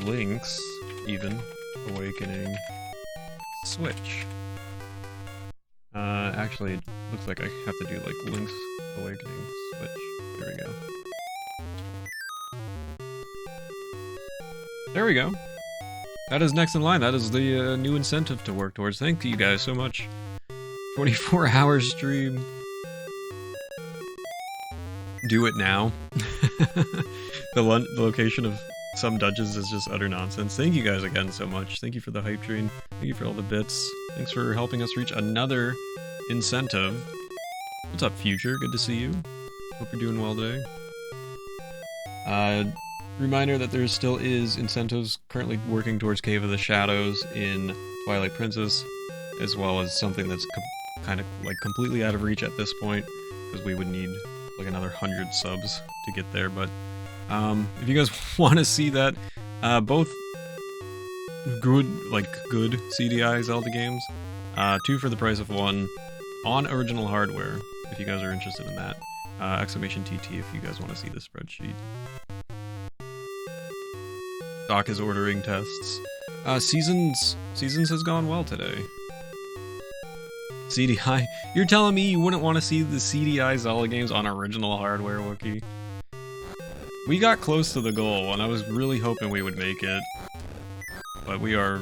Link's even Awakening Switch. Actually, it looks like I have to do like Link's Awakening Switch. There we go. There we go. That is next in line. That is the new incentive to work towards. Thank you guys so much. 24-hour stream. Do it now. The location of some dungeons is just utter nonsense. Thank you guys again so much. Thank you for the hype train. Thank you for all the bits. Thanks for helping us reach another incentive. What's up, Future? Good to see you. Hope you're doing well today. Reminder that there still is incentives currently working towards Cave of the Shadows in Twilight Princess, as well as something that's kind of like completely out of reach at this point, because we would need like another 100 subs to get there. But if you guys want to see that, both good CDI Zelda games, 2 for the price of 1 on original hardware, if you guys are interested in that. Exclamation TT if you guys want to see the spreadsheet. Doc is ordering tests. Seasons has gone well today. CDI? You're telling me you wouldn't want to see the CDI Zelda games on original hardware, Wookie? We got close to the goal, and I was really hoping we would make it. But we are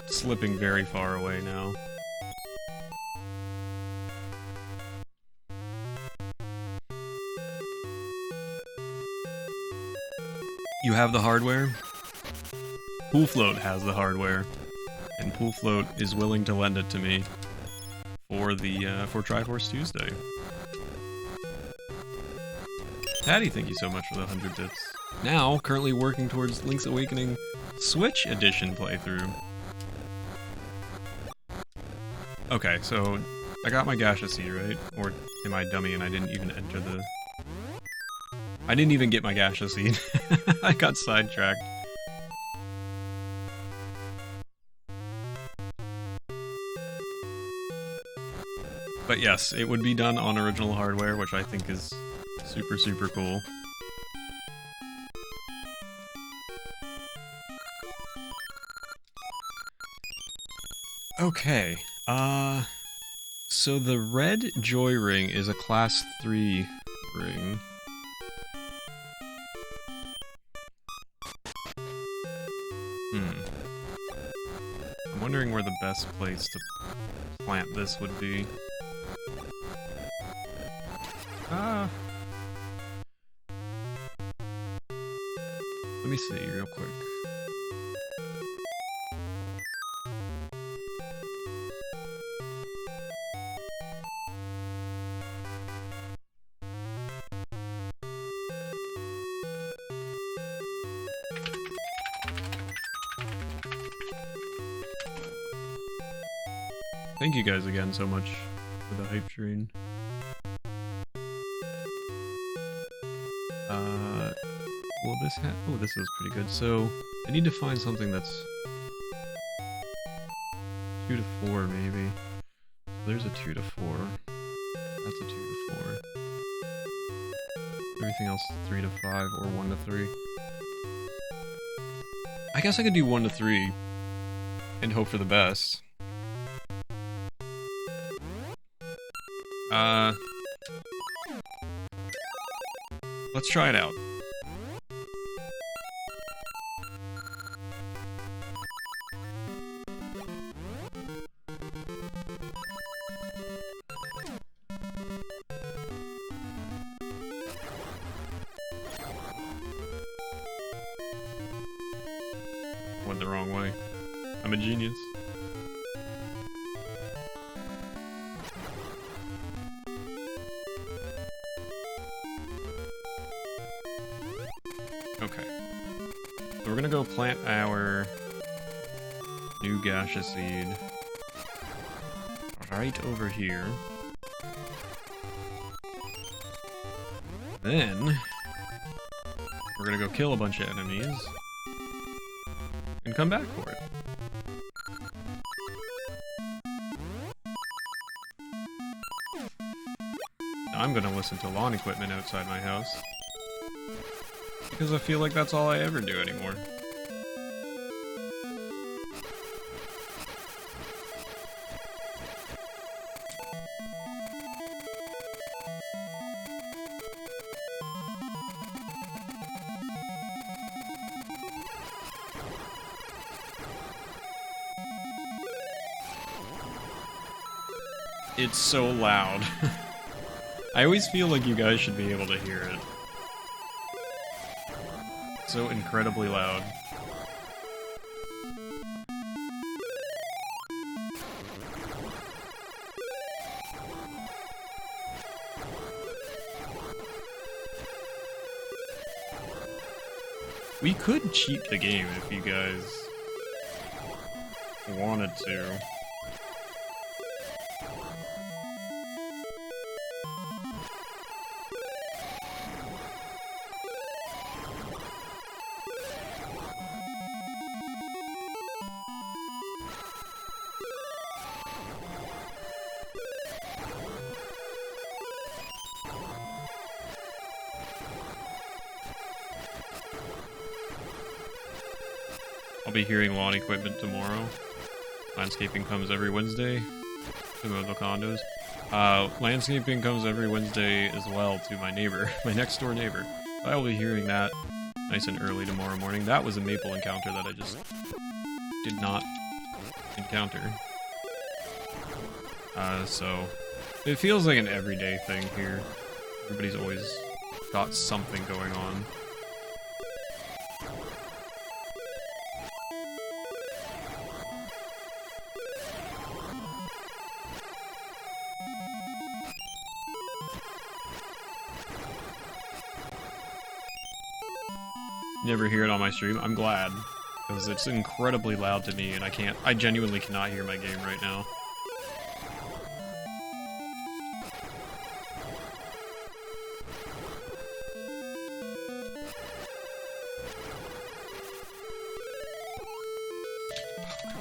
slipping very far away now. You have the hardware? Pool Float has the hardware, and Pool Float is willing to lend it to me for the for Triforce Tuesday. Patty, thank you so much for the 100 bits. Now, currently working towards Link's Awakening Switch Edition playthrough. Okay, so I got my gaseous seed, right? Or am I dummy and I didn't even enter the... I didn't even get my gaseous seed. I got sidetracked. But yes, it would be done on original hardware, which I think is super, super cool. Okay. So the red joy ring is a class 3 ring. I'm wondering where the best place to plant this would be. Let me see real quick. Thank you guys again so much for the hype train. Will this oh, this is pretty good. So, I need to find something that's 2 to 4 maybe. There's a 2 to 4. That's a 2 to 4. Everything else 3 to 5 or 1 to 3. I guess I could do 1 to 3 and hope for the best. Let's try it out. Went the wrong way. I'm a genius. Okay. So we're gonna go plant our new gaseous seed right over here. Then we're gonna go kill a bunch of enemies and come back for it. I'm gonna listen to lawn equipment outside my house, because I feel like that's all I ever do anymore. It's so loud. I always feel like you guys should be able to hear it. It's so incredibly loud. We could cheat the game if you guys wanted to. I'll be hearing lawn equipment tomorrow. Landscaping comes every Wednesday to mow the condos. Landscaping comes every Wednesday as well to my neighbor, my next door neighbor. I will be hearing that nice and early tomorrow morning. That was a maple encounter that I just did not encounter. So it feels like an everyday thing here. Everybody's always got something going on. Never hear it on my stream. I'm glad, because it's incredibly loud to me and I genuinely cannot hear my game right now.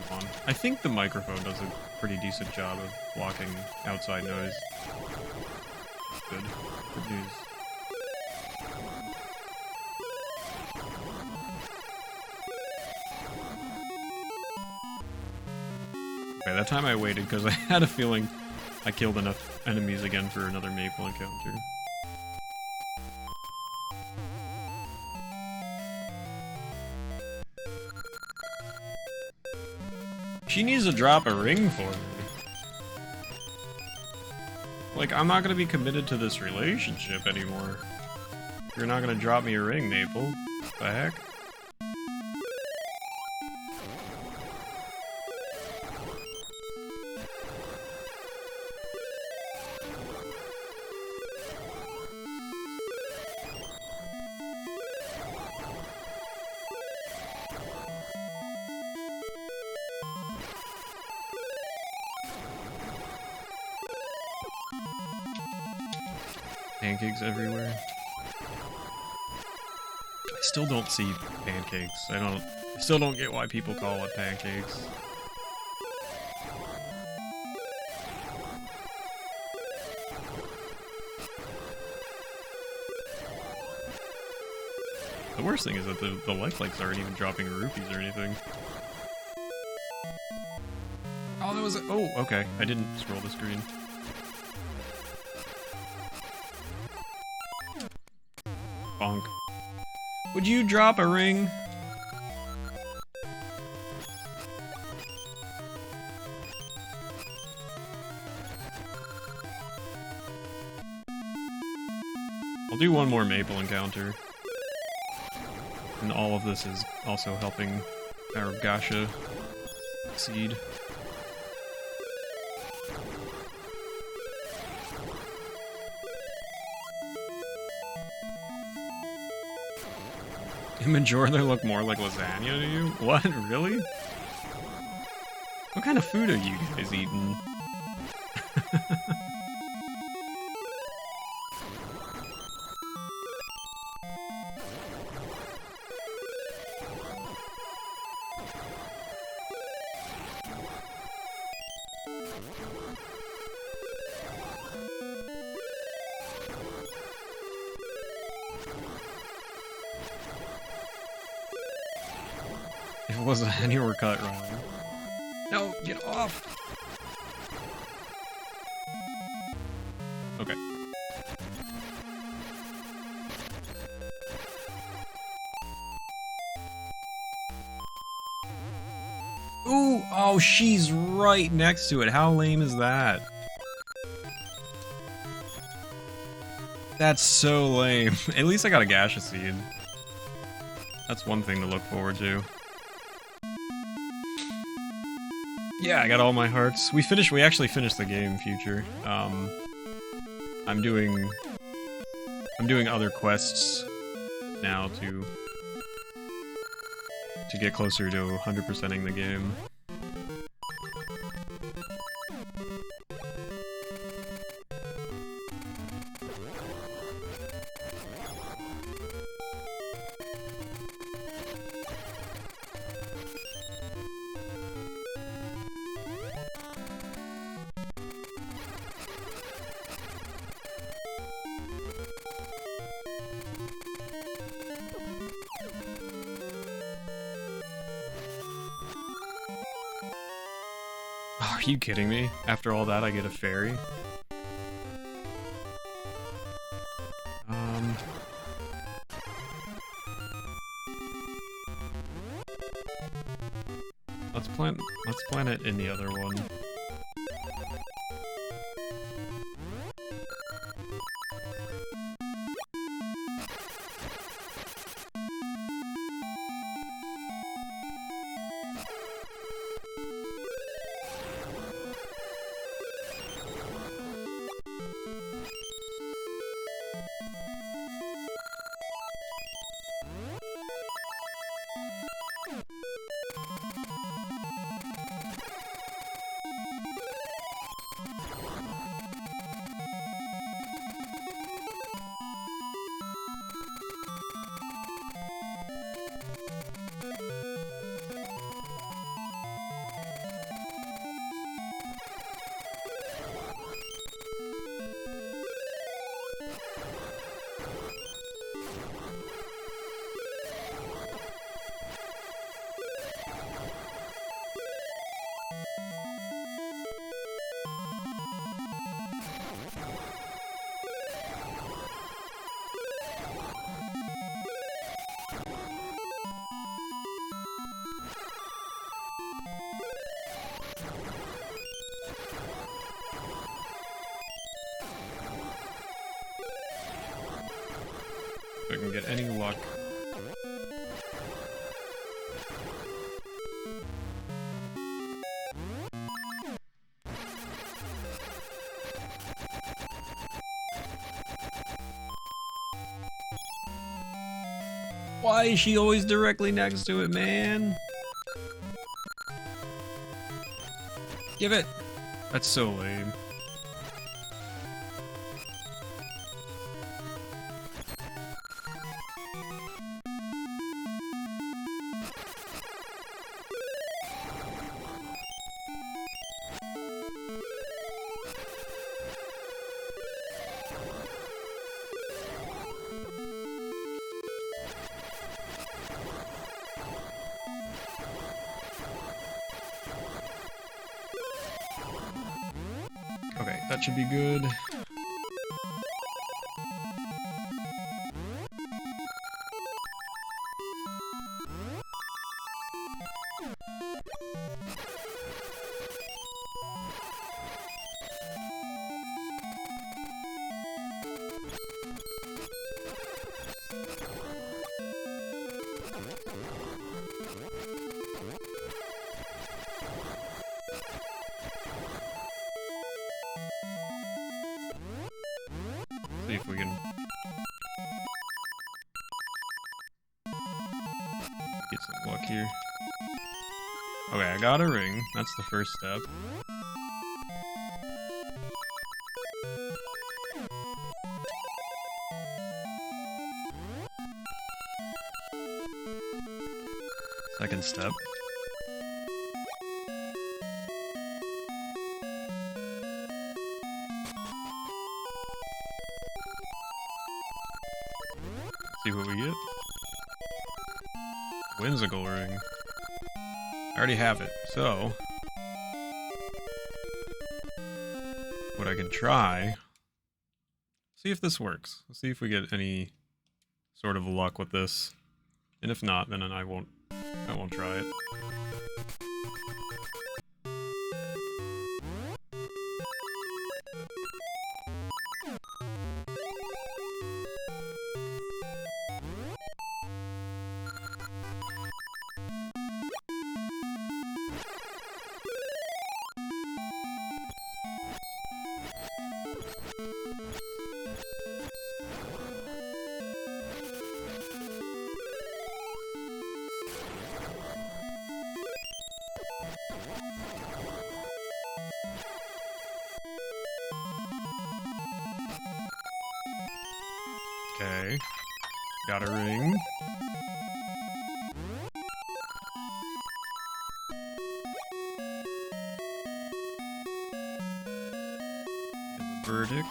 Come on. I think the microphone does a pretty decent job of blocking outside noise. Good. Good news. Okay, that time I waited because I had a feeling I killed enough enemies again for another maple encounter. She needs to drop a ring for me. Like, I'm not gonna be committed to this relationship anymore. You're not gonna drop me a ring, Maple. What the heck? Pancakes everywhere. I still don't see pancakes. I still don't get why people call it pancakes. The worst thing is that the life likes aren't even dropping rupees or anything. Oh, that was a— oh, okay. I didn't scroll the screen. Bonk. Would you drop a ring? I'll do one more maple encounter. And all of this is also helping our gacha seed. Majora, they look more like lasagna to you? What? Really? What kind of food are you guys eating? If it wasn't any were cut wrong. No, get off! Okay. Ooh! Oh, she's right next to it. How lame is that? That's so lame. At least I got a gacha seed. That's one thing to look forward to. Yeah, I got all my hearts. We actually finished the game, Future. I'm doing other quests now to get closer to 100%ing the game. Are you kidding me? After all that, I get a fairy? Let's plan it in the other one. If I can get any luck. Why is she always directly next to it, man? Give it! That's so lame. Okay, that should be good. See if we can get some luck here. Okay, I got a ring. That's the first step. Second step. See what we get. Whimsical ring. I already have it, so what I can try. See if this works. See if we get any sort of luck with this. And if not, then I won't try it. Okay, got a ring. And the verdict.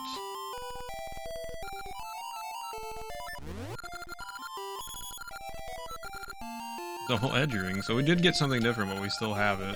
Double edge ring, so we did get something different, but we still have it.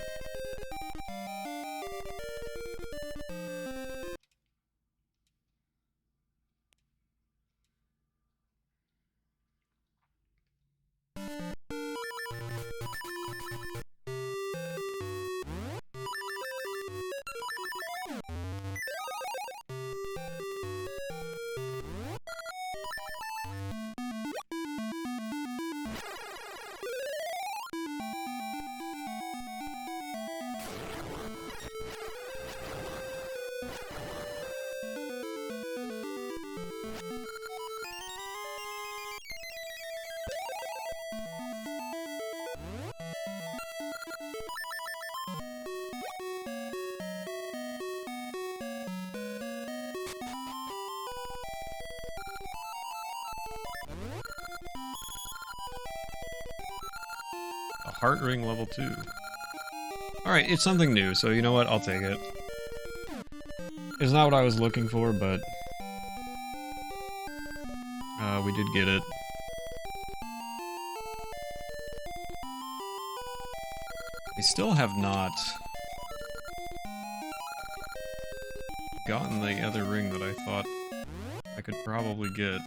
A heart ring level 2. Alright, it's something new, so you know what? I'll take it. It's not what I was looking for, but we did get it. We still have not gotten the other ring that I thought I could probably get.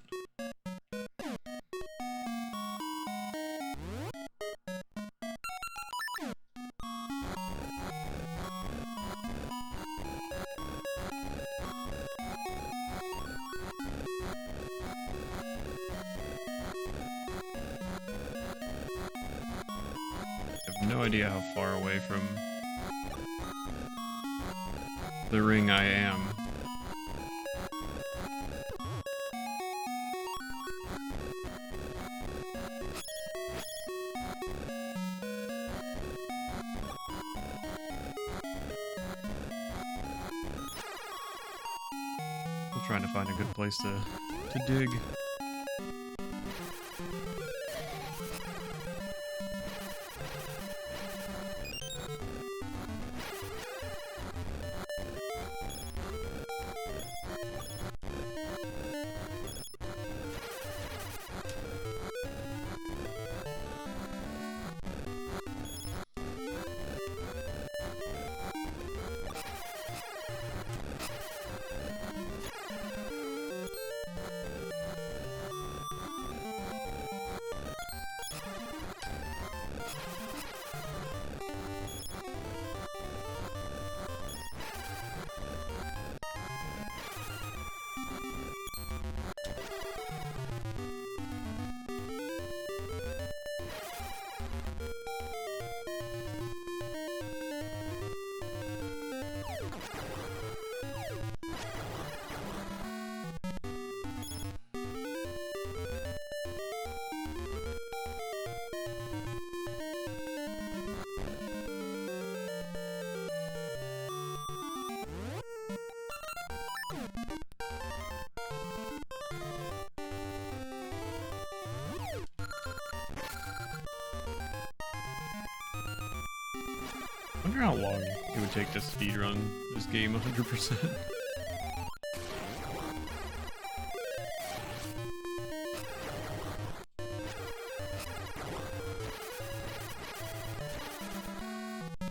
No idea how far away from the ring I am. Still trying to find a good place to dig. I wonder how long it would take to speedrun this game 100%.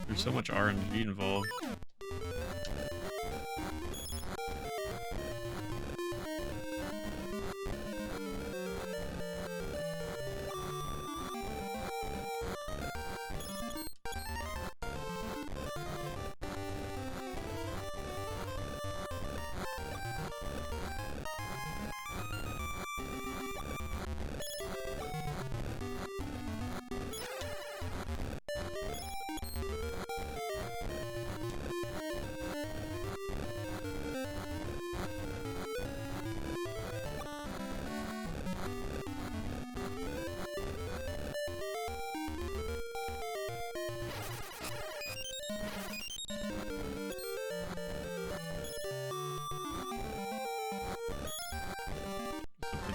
There's so much RNG involved.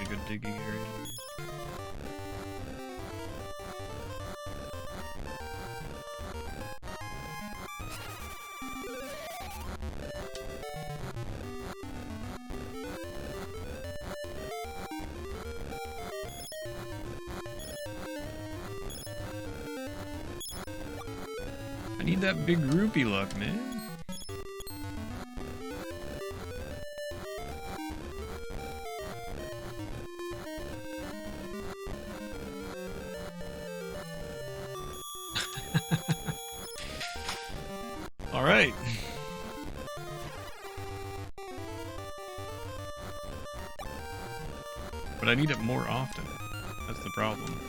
Good digging area here. I need that big rupee luck, man. All right. But I need it more often. That's the problem.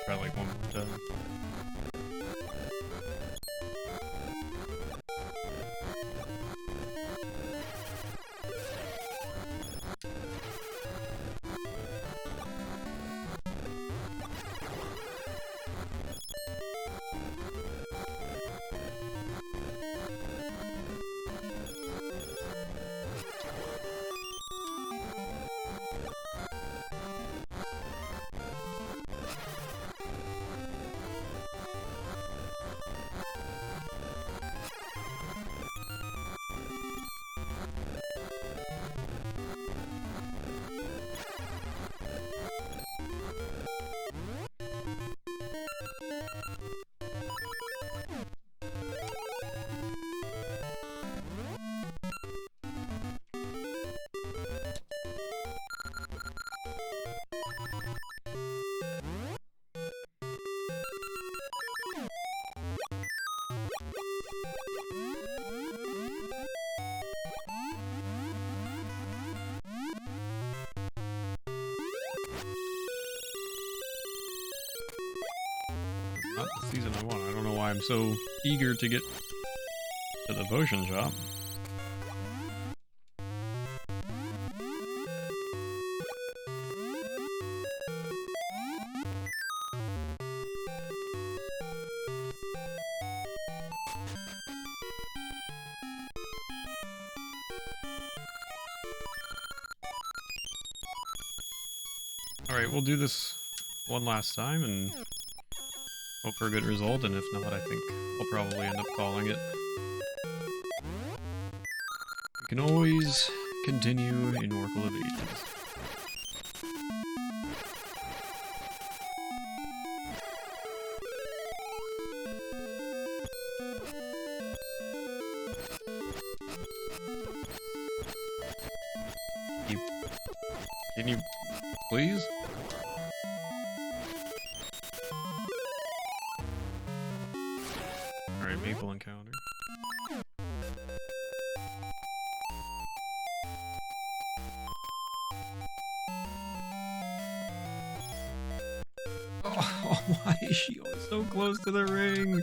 Try like one more time. season I want. I don't know why I'm so eager to get to the potion shop. Alright, we'll do this one last time and hope for a good result, and if not, I think I'll probably end up calling it. We can always continue in Oracle of Ages. Can you please? Alright, Maple encounter. Oh, why is she always so close to the ring?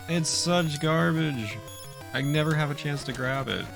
It's such garbage. I never have a chance to grab it.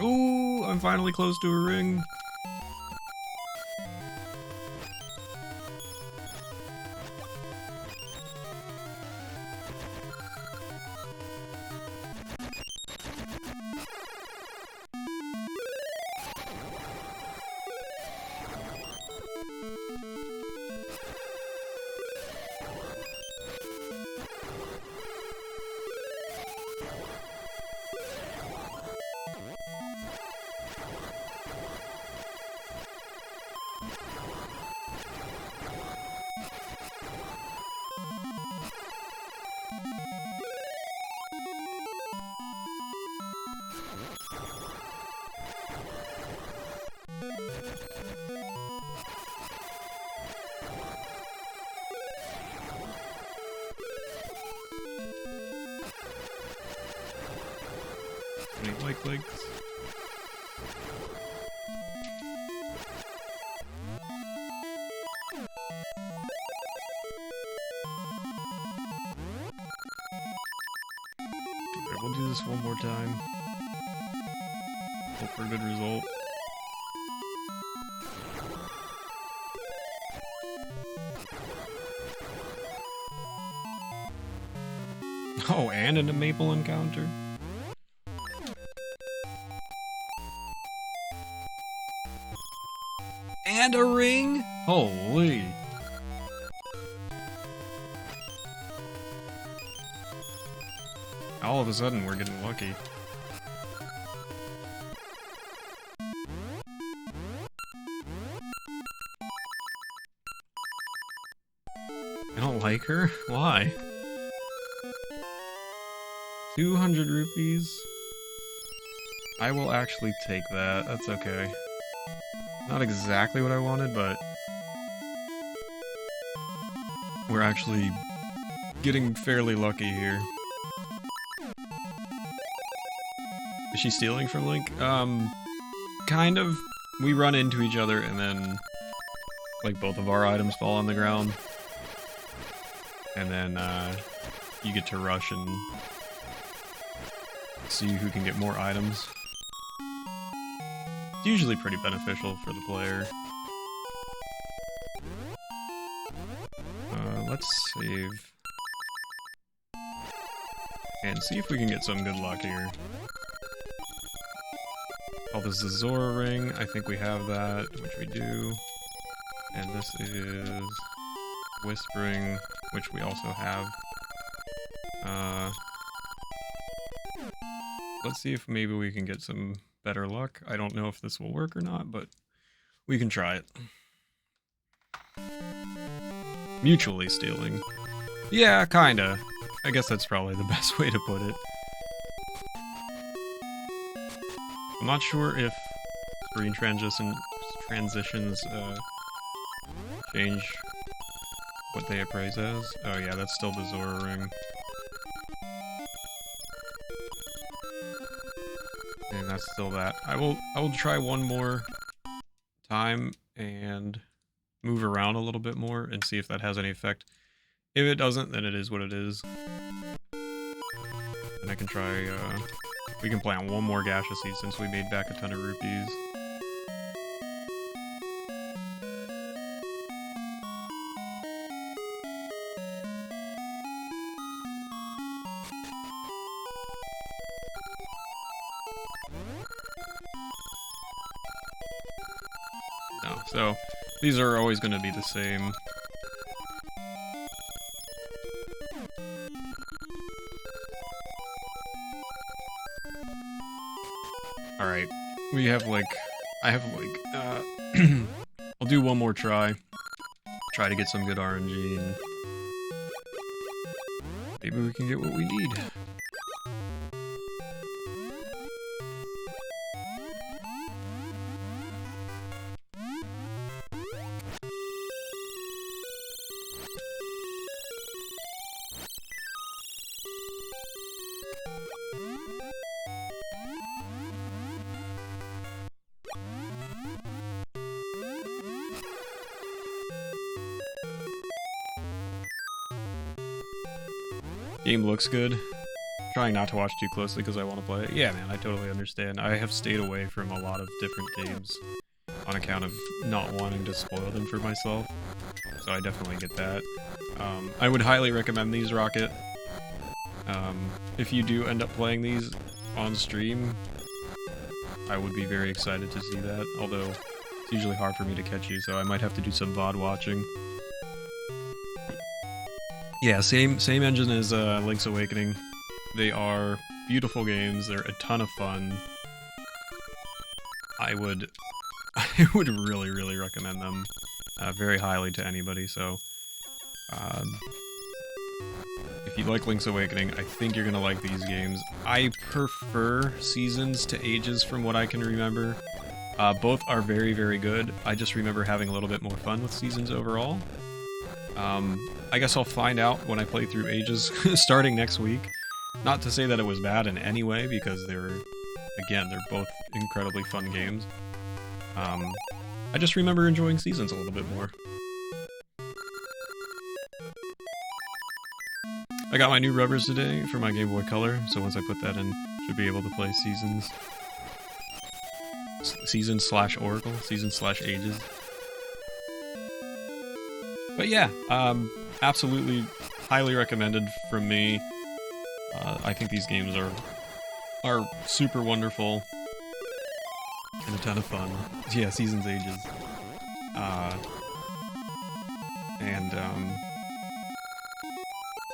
Ooh, I'm finally close to a ring. Any legs? Alright, we'll do this one more time. Hope for a good result. Oh, and in a Maple encounter? And a ring? Holy. All of a sudden, we're getting lucky. I don't like her? Why? 200 rupees? I will actually take that. That's okay. Not exactly what I wanted, but we're actually getting fairly lucky here. Is she stealing from Link? Kind of. We run into each other and then, like, both of our items fall on the ground. And then, you get to rush and see who can get more items. It's usually pretty beneficial for the player. Let's save. And see if we can get some good luck here. Oh, this is a Zora ring. I think we have that, which we do. And this is Whispering, which we also have. Let's see if maybe we can get some better luck. I don't know if this will work or not, but we can try it. Mutually stealing. Yeah, kinda. I guess that's probably the best way to put it. I'm not sure if screen transitions change what they appraise as. Oh yeah, that's still the Zora ring. And that's still that. I will try one more time and move around a little bit more and see if that has any effect. If it doesn't, then it is what it is. And I can try, we can play on one more Gaseous since we made back a ton of rupees. No, so these are always going to be the same. Alright, we have like, I have like, I'll do one more try to get some good RNG, and maybe we can get what we need. Game looks good. Trying not to watch too closely because I want to play it. Yeah, man, I totally understand. I have stayed away from a lot of different games on account of not wanting to spoil them for myself. So I definitely get that. I would highly recommend these, Rocket. If you do end up playing these on stream, I would be very excited to see that. Although, it's usually hard for me to catch you, so I might have to do some VOD watching. Yeah, same engine as Link's Awakening. They are beautiful games. They're a ton of fun. I would really, really recommend them very highly to anybody. So, if you like Link's Awakening, I think you're gonna like these games. I prefer Seasons to Ages from what I can remember. Both are very, very good. I just remember having a little bit more fun with Seasons overall. I guess I'll find out when I play through Ages starting next week. Not to say that it was bad in any way, because they're both incredibly fun games. I just remember enjoying Seasons a little bit more. I got my new rubbers today for my Game Boy Color, so once I put that in, should be able to play Seasons. Seasons/Oracle, Seasons/Ages. But yeah, absolutely highly recommended from me. I think these games are super wonderful and a ton of fun. Yeah, Seasons Ages.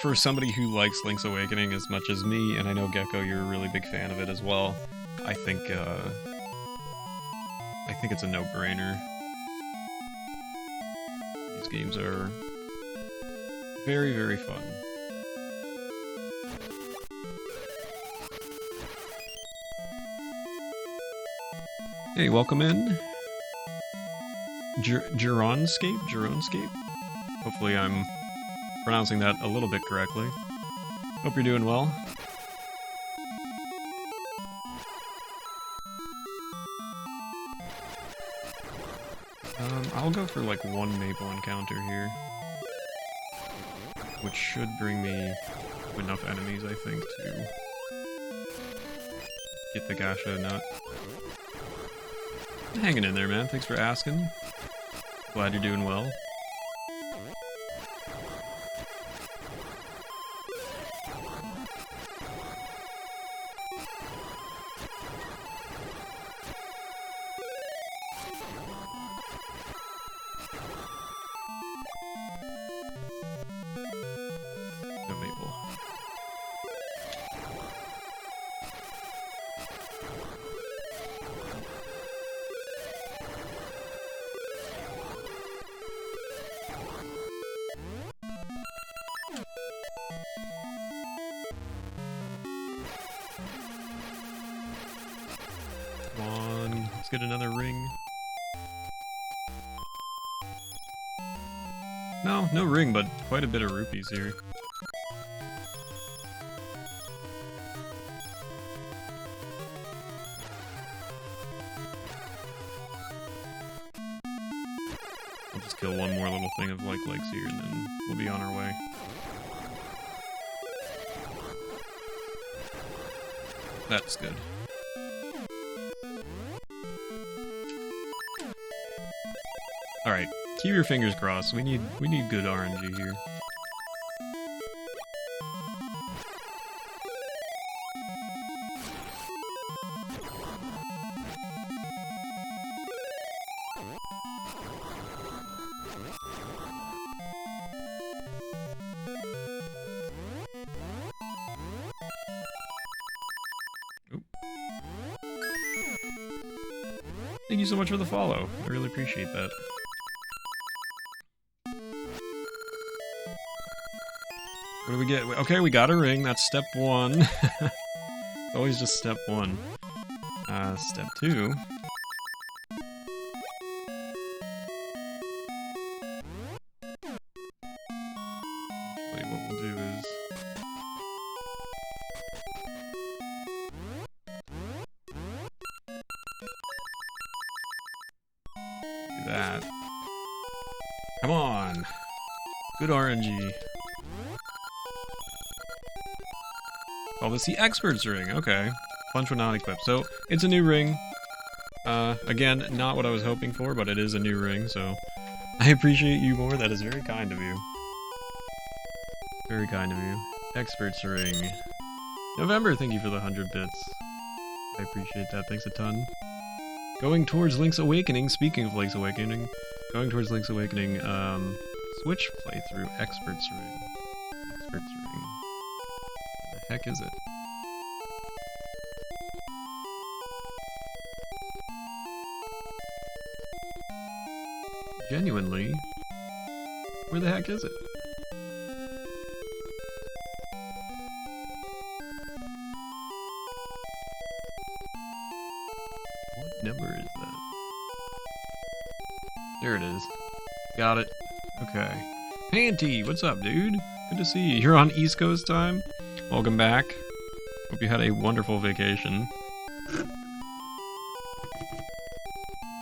For somebody who likes Link's Awakening as much as me, and I know Gecko, you're a really big fan of it as well, I think it's a no-brainer. These games are Very, very fun. Hey, welcome in. Geronscape? Hopefully I'm pronouncing that a little bit correctly. Hope you're doing well. I'll go for like one maple encounter here, which should bring me enough enemies, I think, to get the Gasha nut. Hanging in there, man. Thanks for asking. Glad you're doing well. No maple. Come on, let's get another ring. No ring, but quite a bit of rupees here. I'll just kill one more little thing of like legs here, and then we'll be on our way. That's good. Alright, keep your fingers crossed. We need good RNG here. Oop. Thank you so much for the follow. I really appreciate that. What do we get? Okay, we got a ring. That's step one. It's always just step one. Step two. Wait, what we'll do is... do that. Come on! Good RNG. Oh, this is the Expert's Ring. Okay. Punch when not equipped. So, it's a new ring. Again, not what I was hoping for, but it is a new ring, so... I appreciate you more. That is very kind of you. Very kind of you. Expert's Ring. November, thank you for the 100 bits. I appreciate that. Thanks a ton. Going towards Link's Awakening. Speaking of Link's Awakening. Going towards Link's Awakening, Switch playthrough. Expert's Ring. Expert's Ring. What the heck is it? Genuinely, where the heck is it? What number is that? There it is. Got it. Okay. Panty, what's up, dude? Good to see you. You're on East Coast time? Welcome back. Hope you had a wonderful vacation.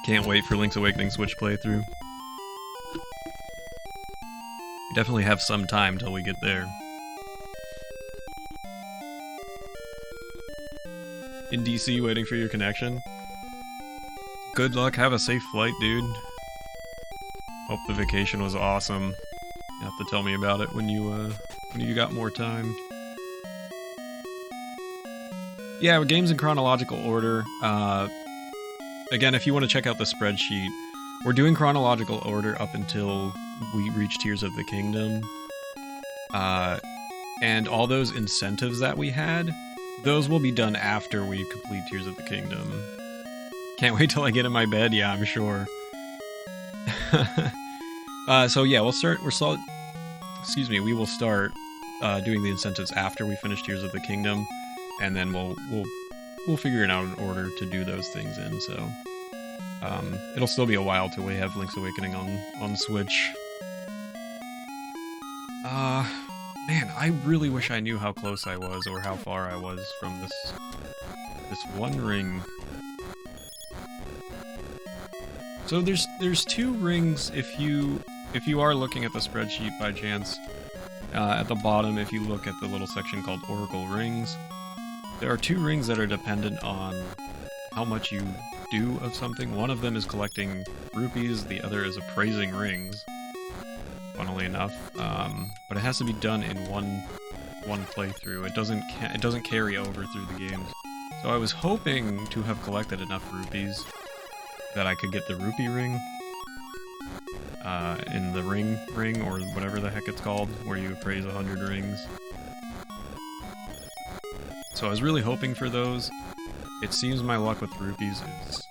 Can't wait for Link's Awakening Switch playthrough. We definitely have some time till we get there. In DC, waiting for your connection. Good luck, have a safe flight, dude. Hope the vacation was awesome. You have to tell me about it when you got more time. Yeah, games in chronological order. Again, if you want to check out the spreadsheet, we're doing chronological order up until we reach Tears of the Kingdom. And all those incentives that we had, those will be done after we complete Tears of the Kingdom. Can't wait till I get in my bed, yeah, I'm sure. So yeah, we're excuse me, we will start doing the incentives after we finish Tears of the Kingdom, and then we'll figure it out in order to do those things in. So it'll still be a while till we have Link's Awakening on Switch. Man, I really wish I knew how close I was or how far I was from this one ring. So there's 2 rings if you are looking at the spreadsheet by chance. At the bottom, if you look at the little section called Oracle Rings, there are 2 rings that are dependent on how much you do of something. One of them is collecting rupees, the other is appraising rings, funnily enough. But it has to be done in one playthrough. It doesn't carry over through the games. So I was hoping to have collected enough rupees that I could get the rupee ring. In the ring, or whatever the heck it's called, where you appraise 100 rings. So I was really hoping for those. It seems my luck with rupees is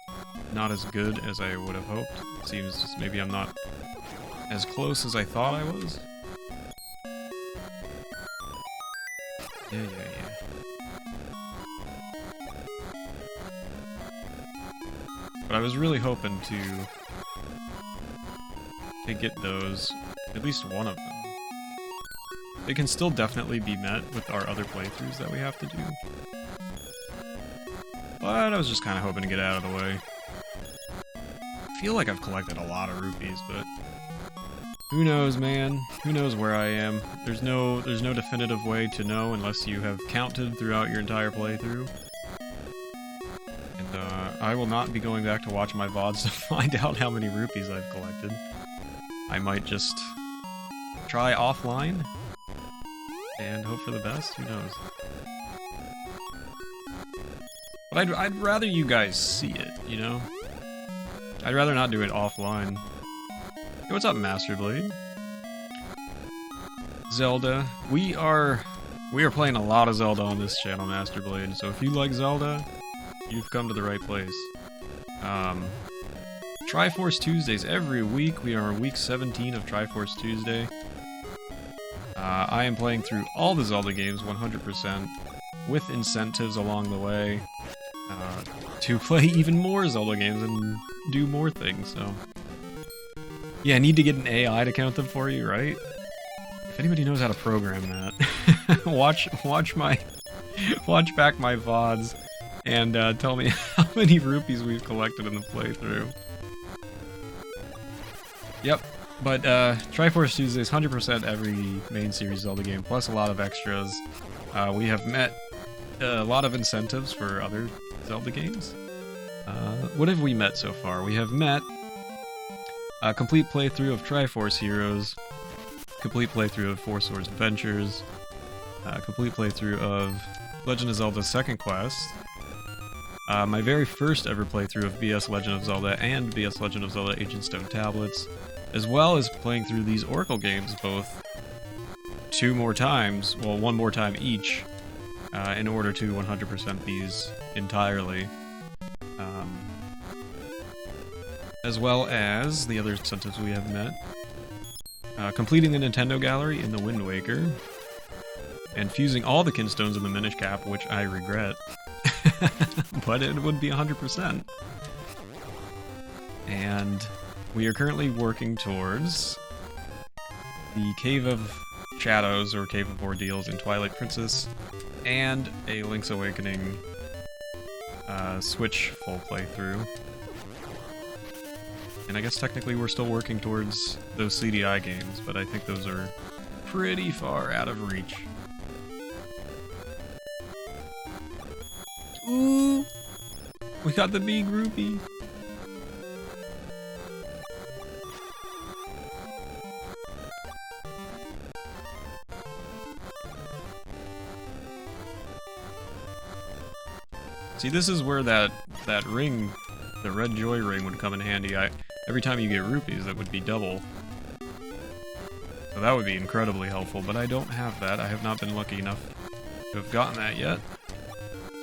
not as good as I would have hoped. It seems just maybe I'm not as close as I thought I was. Yeah. But I was really hoping to get those, at least one of them. They can still definitely be met with our other playthroughs that we have to do. But I was just kind of hoping to get out of the way. I feel like I've collected a lot of rupees, but who knows, man? Who knows where I am? There's no definitive way to know unless you have counted throughout your entire playthrough. And I will not be going back to watch my VODs to find out how many rupees I've collected. I might just try offline and hope for the best. Who knows? But I'd rather you guys see it, you know? I'd rather not do it offline. Hey, what's up, Master Blade? Zelda. We are playing a lot of Zelda on this channel, Master Blade. So if you like Zelda, you've come to the right place. Triforce Tuesdays every week. We are on week 17 of Triforce Tuesday. I am playing through all the Zelda games 100% with incentives along the way to play even more Zelda games and do more things. So yeah, I need to get an AI to count them for you, right? If anybody knows how to program that, watch back my VODs and tell me how many rupees we've collected in the playthrough. Yep, but Triforce Tuesdays 100% every main series Zelda game, plus a lot of extras. We have met a lot of incentives for other Zelda games. What have we met so far? We have met a complete playthrough of Triforce Heroes, complete playthrough of Four Swords Adventures, complete playthrough of Legend of Zelda Second Quest, my very first ever playthrough of BS Legend of Zelda and BS Legend of Zelda Ancient Stone Tablets, as well as playing through these Oracle games both 2 more times, well, 1 more time each, in order to 100% these entirely. As well as the other incentives we have met. Completing the Nintendo Gallery in the Wind Waker, and fusing all the Kinstones in the Minish Cap, which I regret. But it would be 100%. And we are currently working towards the Cave of Shadows, or Cave of Ordeals in Twilight Princess, and a Link's Awakening Switch full playthrough. And I guess technically we're still working towards those CDI games, but I think those are pretty far out of reach. Ooh! We got the big rupee! See, this is where that ring, the red joy ring, would come in handy. Every time you get rupees, that would be double. So that would be incredibly helpful, but I don't have that. I have not been lucky enough to have gotten that yet.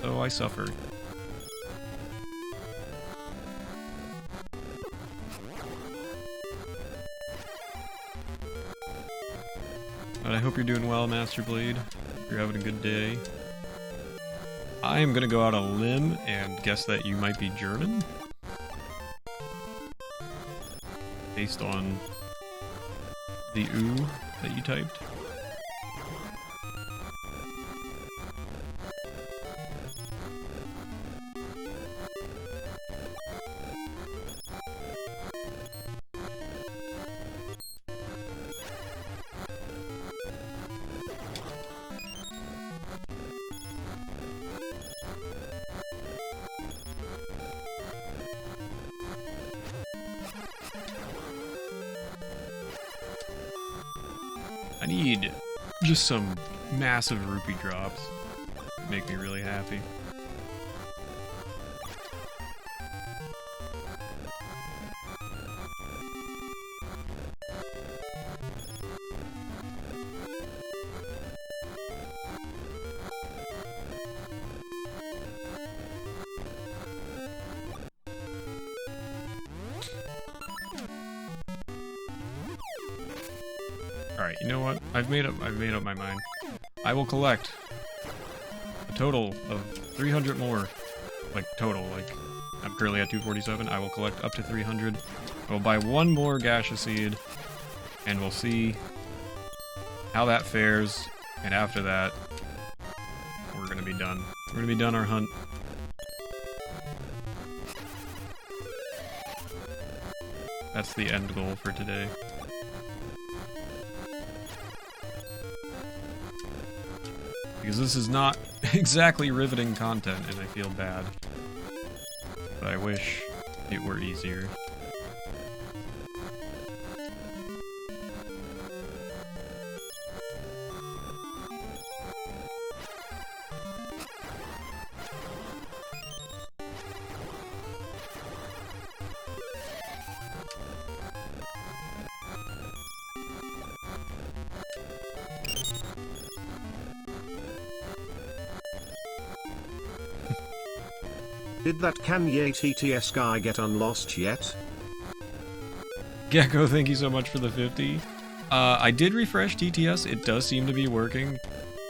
So I suffer. But I hope you're doing well, Master Blade. You're having a good day. I am gonna go out on a limb and guess that you might be German. Based on the ooh that you typed. I need just some massive rupee drops. Make me really happy. Alright, you know what? I've made up my mind. I will collect a total of 300 more. Like, total, like, I'm currently at 247. I will collect up to 300. I will buy one more gaseous seed, and we'll see how that fares. And after that, we're gonna be done. We're gonna be done our hunt. That's the end goal for today. Because this is not exactly riveting content, and I feel bad. But I wish it were easier. Did that Kanye TTS guy get unlost yet? Gecko, thank you so much for the 50. I did refresh TTS. It does seem to be working.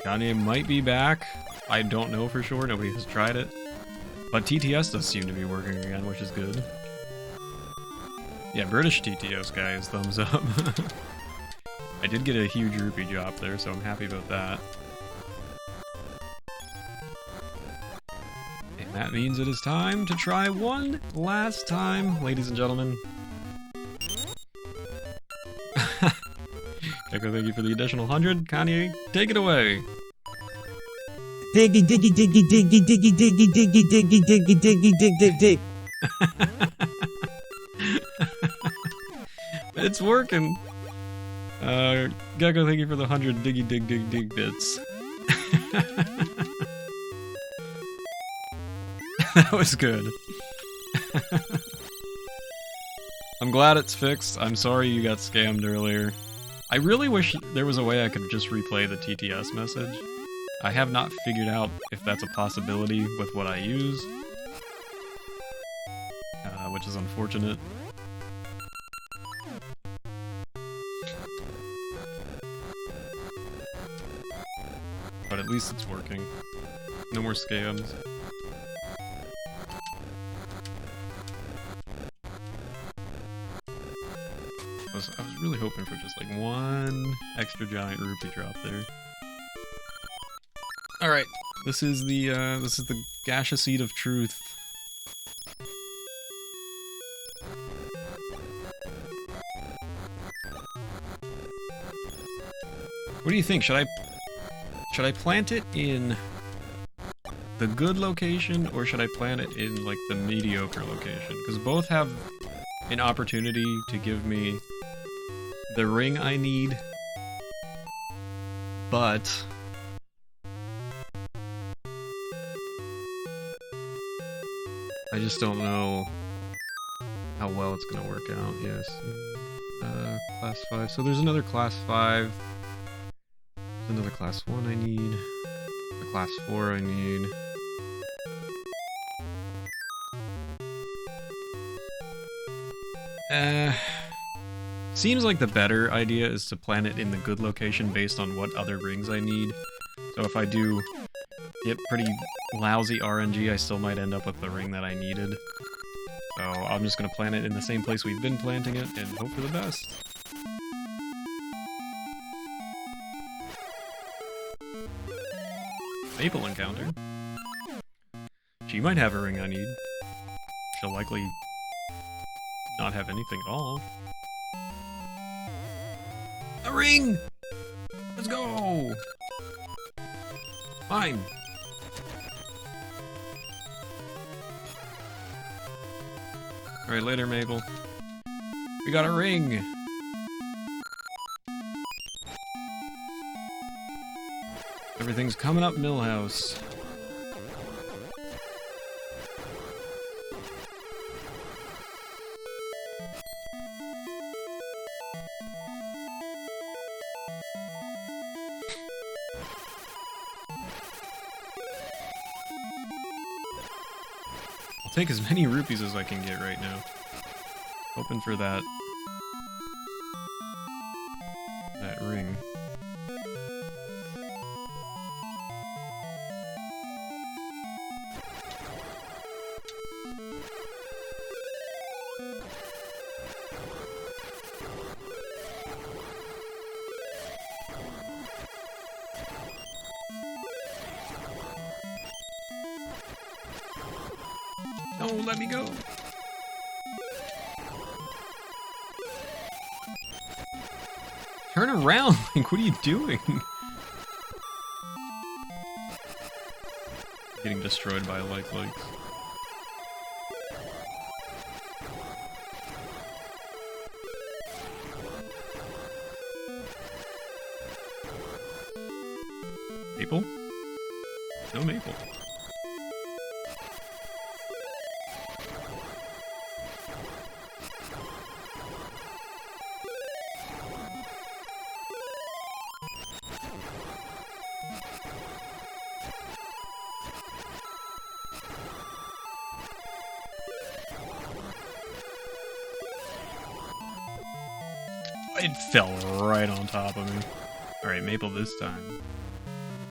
Kanye might be back. I don't know for sure. Nobody has tried it. But TTS does seem to be working again, which is good. Yeah, British TTS guys, thumbs up. I did get a huge rupee drop there, so I'm happy about that. And that means it is time to try one last time, ladies and gentlemen. Echo, thank you for the additional 100. Kanye, take it away. Diggy diggy diggy diggy diggy diggy diggy diggy diggy diggy diggy dig. It's working. Gecko, thank you for the 100 diggy dig dig dig bits. That was good. I'm glad it's fixed. I'm sorry you got scammed earlier. I really wish there was a way I could just replay the TTS message. I have not figured out if that's a possibility with what I use. Which is unfortunate. But at least it's working. No more scams. I was really hoping for just like one extra giant rupee drop there. Alright, this is the gaseous seed of truth. What do you think? Should I plant it in the good location, or should I plant it in like the mediocre location? Because both have an opportunity to give me the ring I need, but I just don't know how well it's gonna work out. Yes. Class 5. So there's another class 5. There's another class 1 I need. A class 4 I need. Seems like the better idea is to plant it in the good location based on what other rings I need. So if I do get pretty lousy RNG, I still might end up with the ring that I needed. So I'm just gonna plant it in the same place we've been planting it and hope for the best. Maple encounter. She might have a ring I need. She'll likely not have anything at all. A ring! Let's go! Fine. Alright, later, Maple. We got a ring! Everything's coming up, Millhouse. I'll take as many rupees as I can get right now. Hoping for that ring. No, let me go. Turn around! Like, what are you doing? Getting destroyed by likes. Maple? No maple. It fell right on top of me. Alright, Maple this time.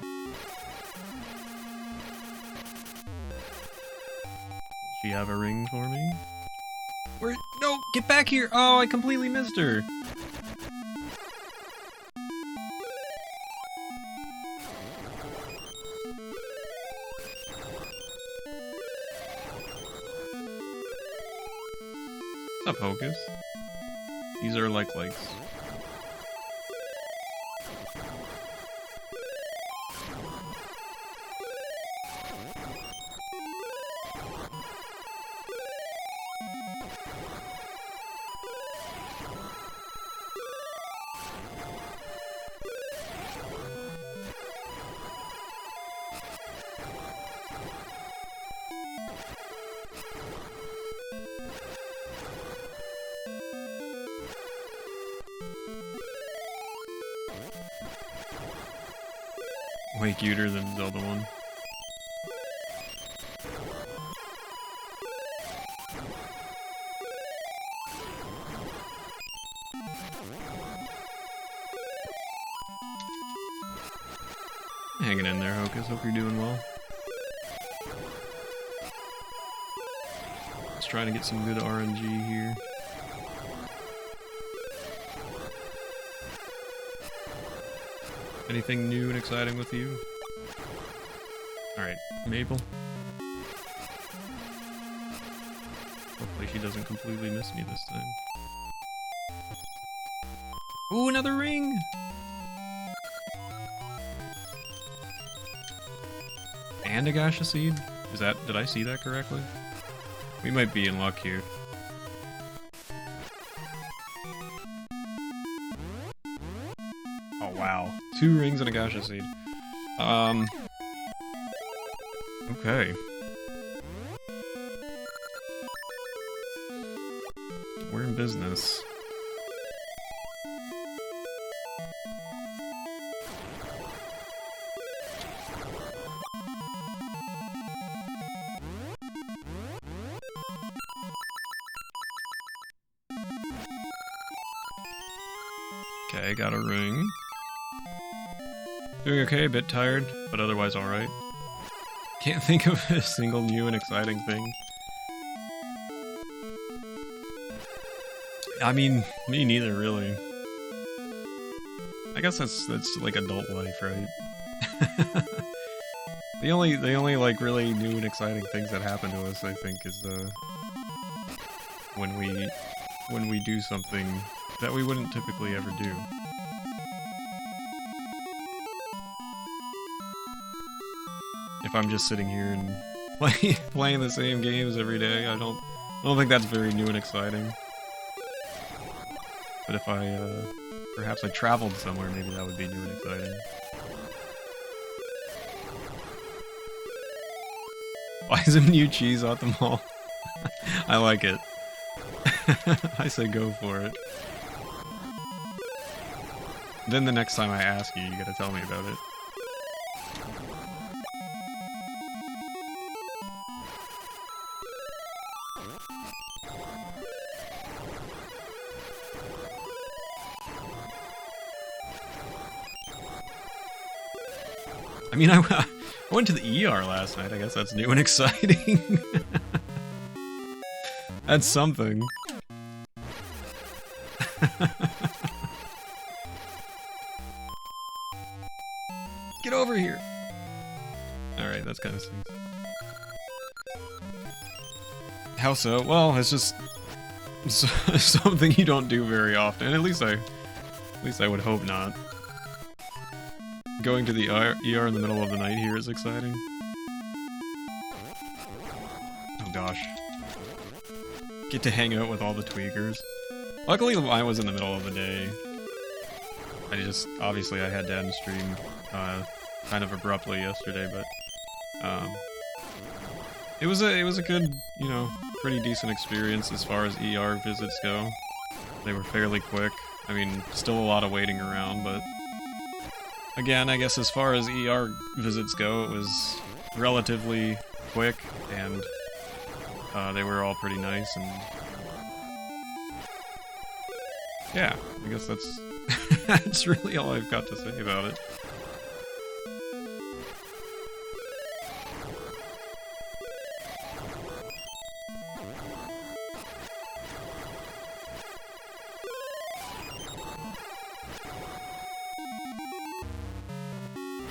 Does she have a ring for me? Where? No! Get back here! Oh, I completely missed her! What's up, Hocus? These are likes. Way cuter than Zelda 1. Hanging in there, Hocus. Hope you're doing well. Let's try to get some good RNG here. Anything new and exciting with you? Alright, Maple. Hopefully she doesn't completely miss me this time. Ooh, another ring! And a Gasha Seed? Did I see that correctly? We might be in luck here. Oh wow. 2 rings and a Gasha Seed. Okay. We're in business. Okay, got a ring. Doing okay, a bit tired, but otherwise alright. Can't think of a single new and exciting thing. I mean, me neither, really. I guess that's like adult life, right? the only like really new and exciting things that happen to us, I think, is when we do something that we wouldn't typically ever do. If I'm just sitting here and playing the same games every day, I don't think that's very new and exciting. But if perhaps I traveled somewhere, maybe that would be new and exciting. Buy some new cheese at the mall. I like it. I say go for it. Then the next time I ask you, you gotta tell me about it. I mean, I went to the ER last night. I guess that's new and exciting. That's something. Get over here. Alright, that's kind of stinks. How so? Well, it's just something you don't do very often. At least I would hope not. Going to the ER in the middle of the night here is exciting. Oh gosh. Get to hang out with all the tweakers. Luckily mine was in the middle of the day. Obviously I had to end stream kind of abruptly yesterday, but it was a good, you know, pretty decent experience as far as ER visits go. They were fairly quick. I mean, still a lot of waiting around, but again, I guess as far as ER visits go, it was relatively quick, and they were all pretty nice, and yeah, I guess that's that's really all I've got to say about it.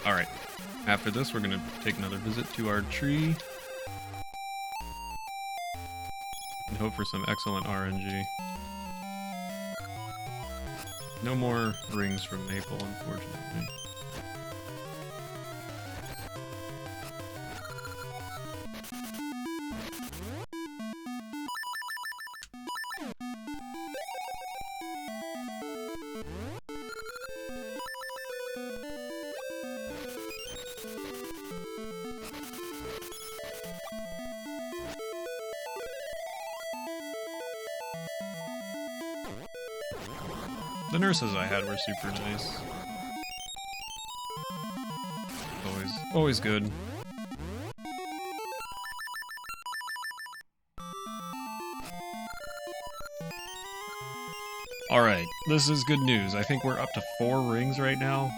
Alright, after this we're gonna take another visit to our tree and hope for some excellent RNG. No more rings from Maple, unfortunately. The nurses I had were super nice. Always good. Alright, this is good news. I think we're up to 4 rings right now.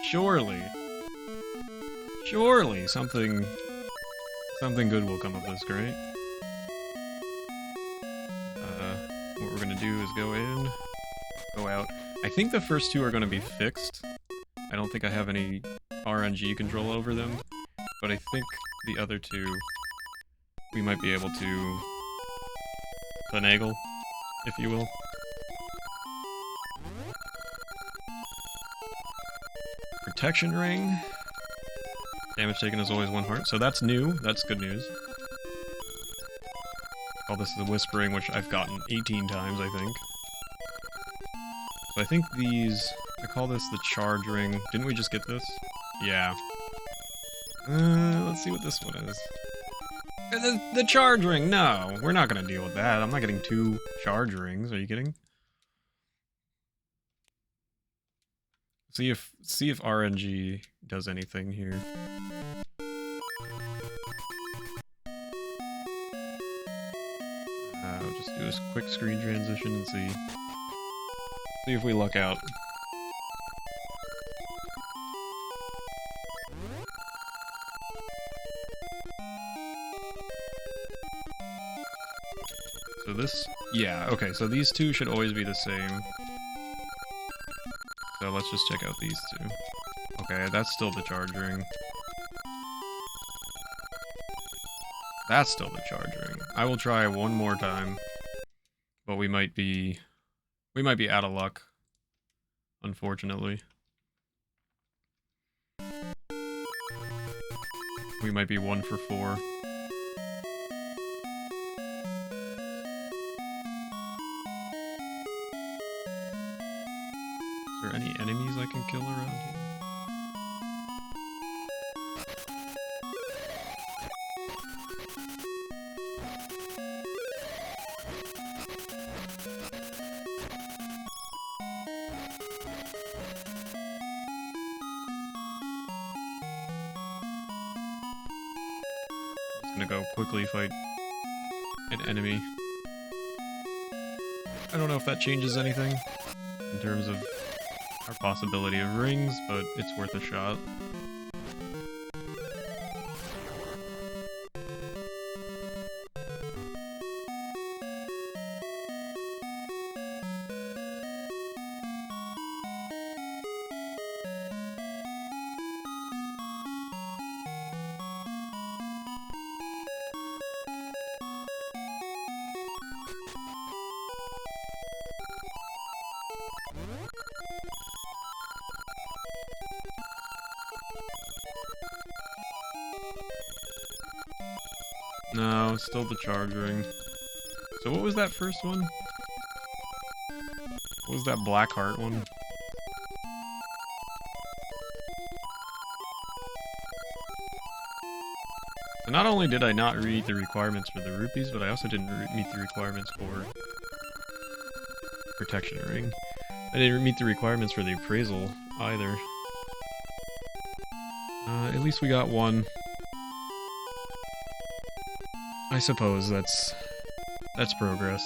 Surely something good will come of this, right? What we're gonna do is go in, go out. I think the first 2 are gonna be fixed. I don't think I have any RNG control over them, but I think the other 2 we might be able to finagle, if you will. Protection ring. Damage taken is always 1 heart, so that's new. That's good news. Call this the Whispering, which I've gotten 18 times, I think. So I think these... I call this the Charge ring. Didn't we just get this? Yeah. Let's see what this one is. The Charge ring! No! We're not gonna deal with that. I'm not getting 2 Charge rings. Are you kidding? See if RNG does anything here. I'll just do a quick screen transition and see See if we luck out. So this, yeah, okay, so these two should always be the same. So let's just check out these two. Okay, that's still the charge ring. That's still the charge ring. I will try one more time, but we might be out of luck, unfortunately. We might be 1 for 4. Is there any enemies I can kill around here? Gonna go quickly fight an enemy. I don't know if that changes anything in terms of our possibility of rings, but it's worth a shot. No, it's still the charge ring. So what was that first one? What was that black heart one? So not only did I not meet the requirements for the rupees, but I also didn't meet the requirements for protection ring. I didn't meet the requirements for the appraisal either. At least we got one. I suppose that's progress.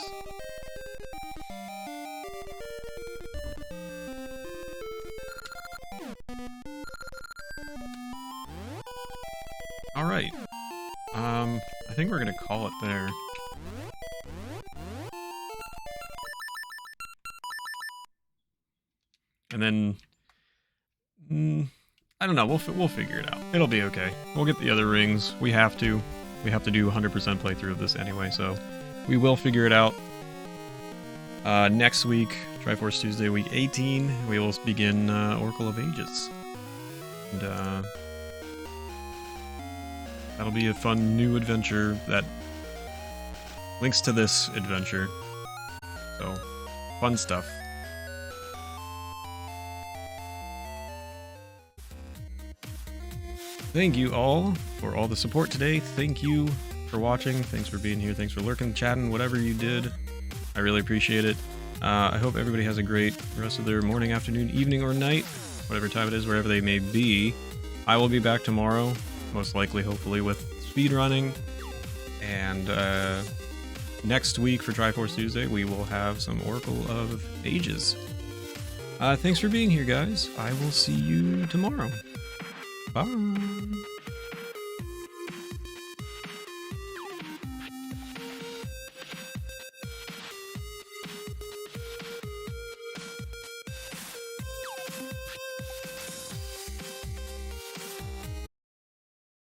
All right. I think we're gonna call it there. And then, I don't know. We'll figure it out. It'll be okay. We'll get the other rings. We have to. We have to do 100% playthrough of this anyway, so we will figure it out. Next week, Triforce Tuesday, week 18, we will begin Oracle of Ages. And that'll be a fun new adventure that links to this adventure. So, fun stuff. Thank you all for all the support today. Thank you for watching. Thanks for being here. Thanks for lurking, chatting, whatever you did. I really appreciate it. I hope everybody has a great rest of their morning, afternoon, evening, or night, whatever time it is, wherever they may be. I will be back tomorrow, most likely, hopefully, with speedrunning. And next week for Triforce Tuesday, we will have some Oracle of Ages. Thanks for being here, guys. I will see you tomorrow. Bye.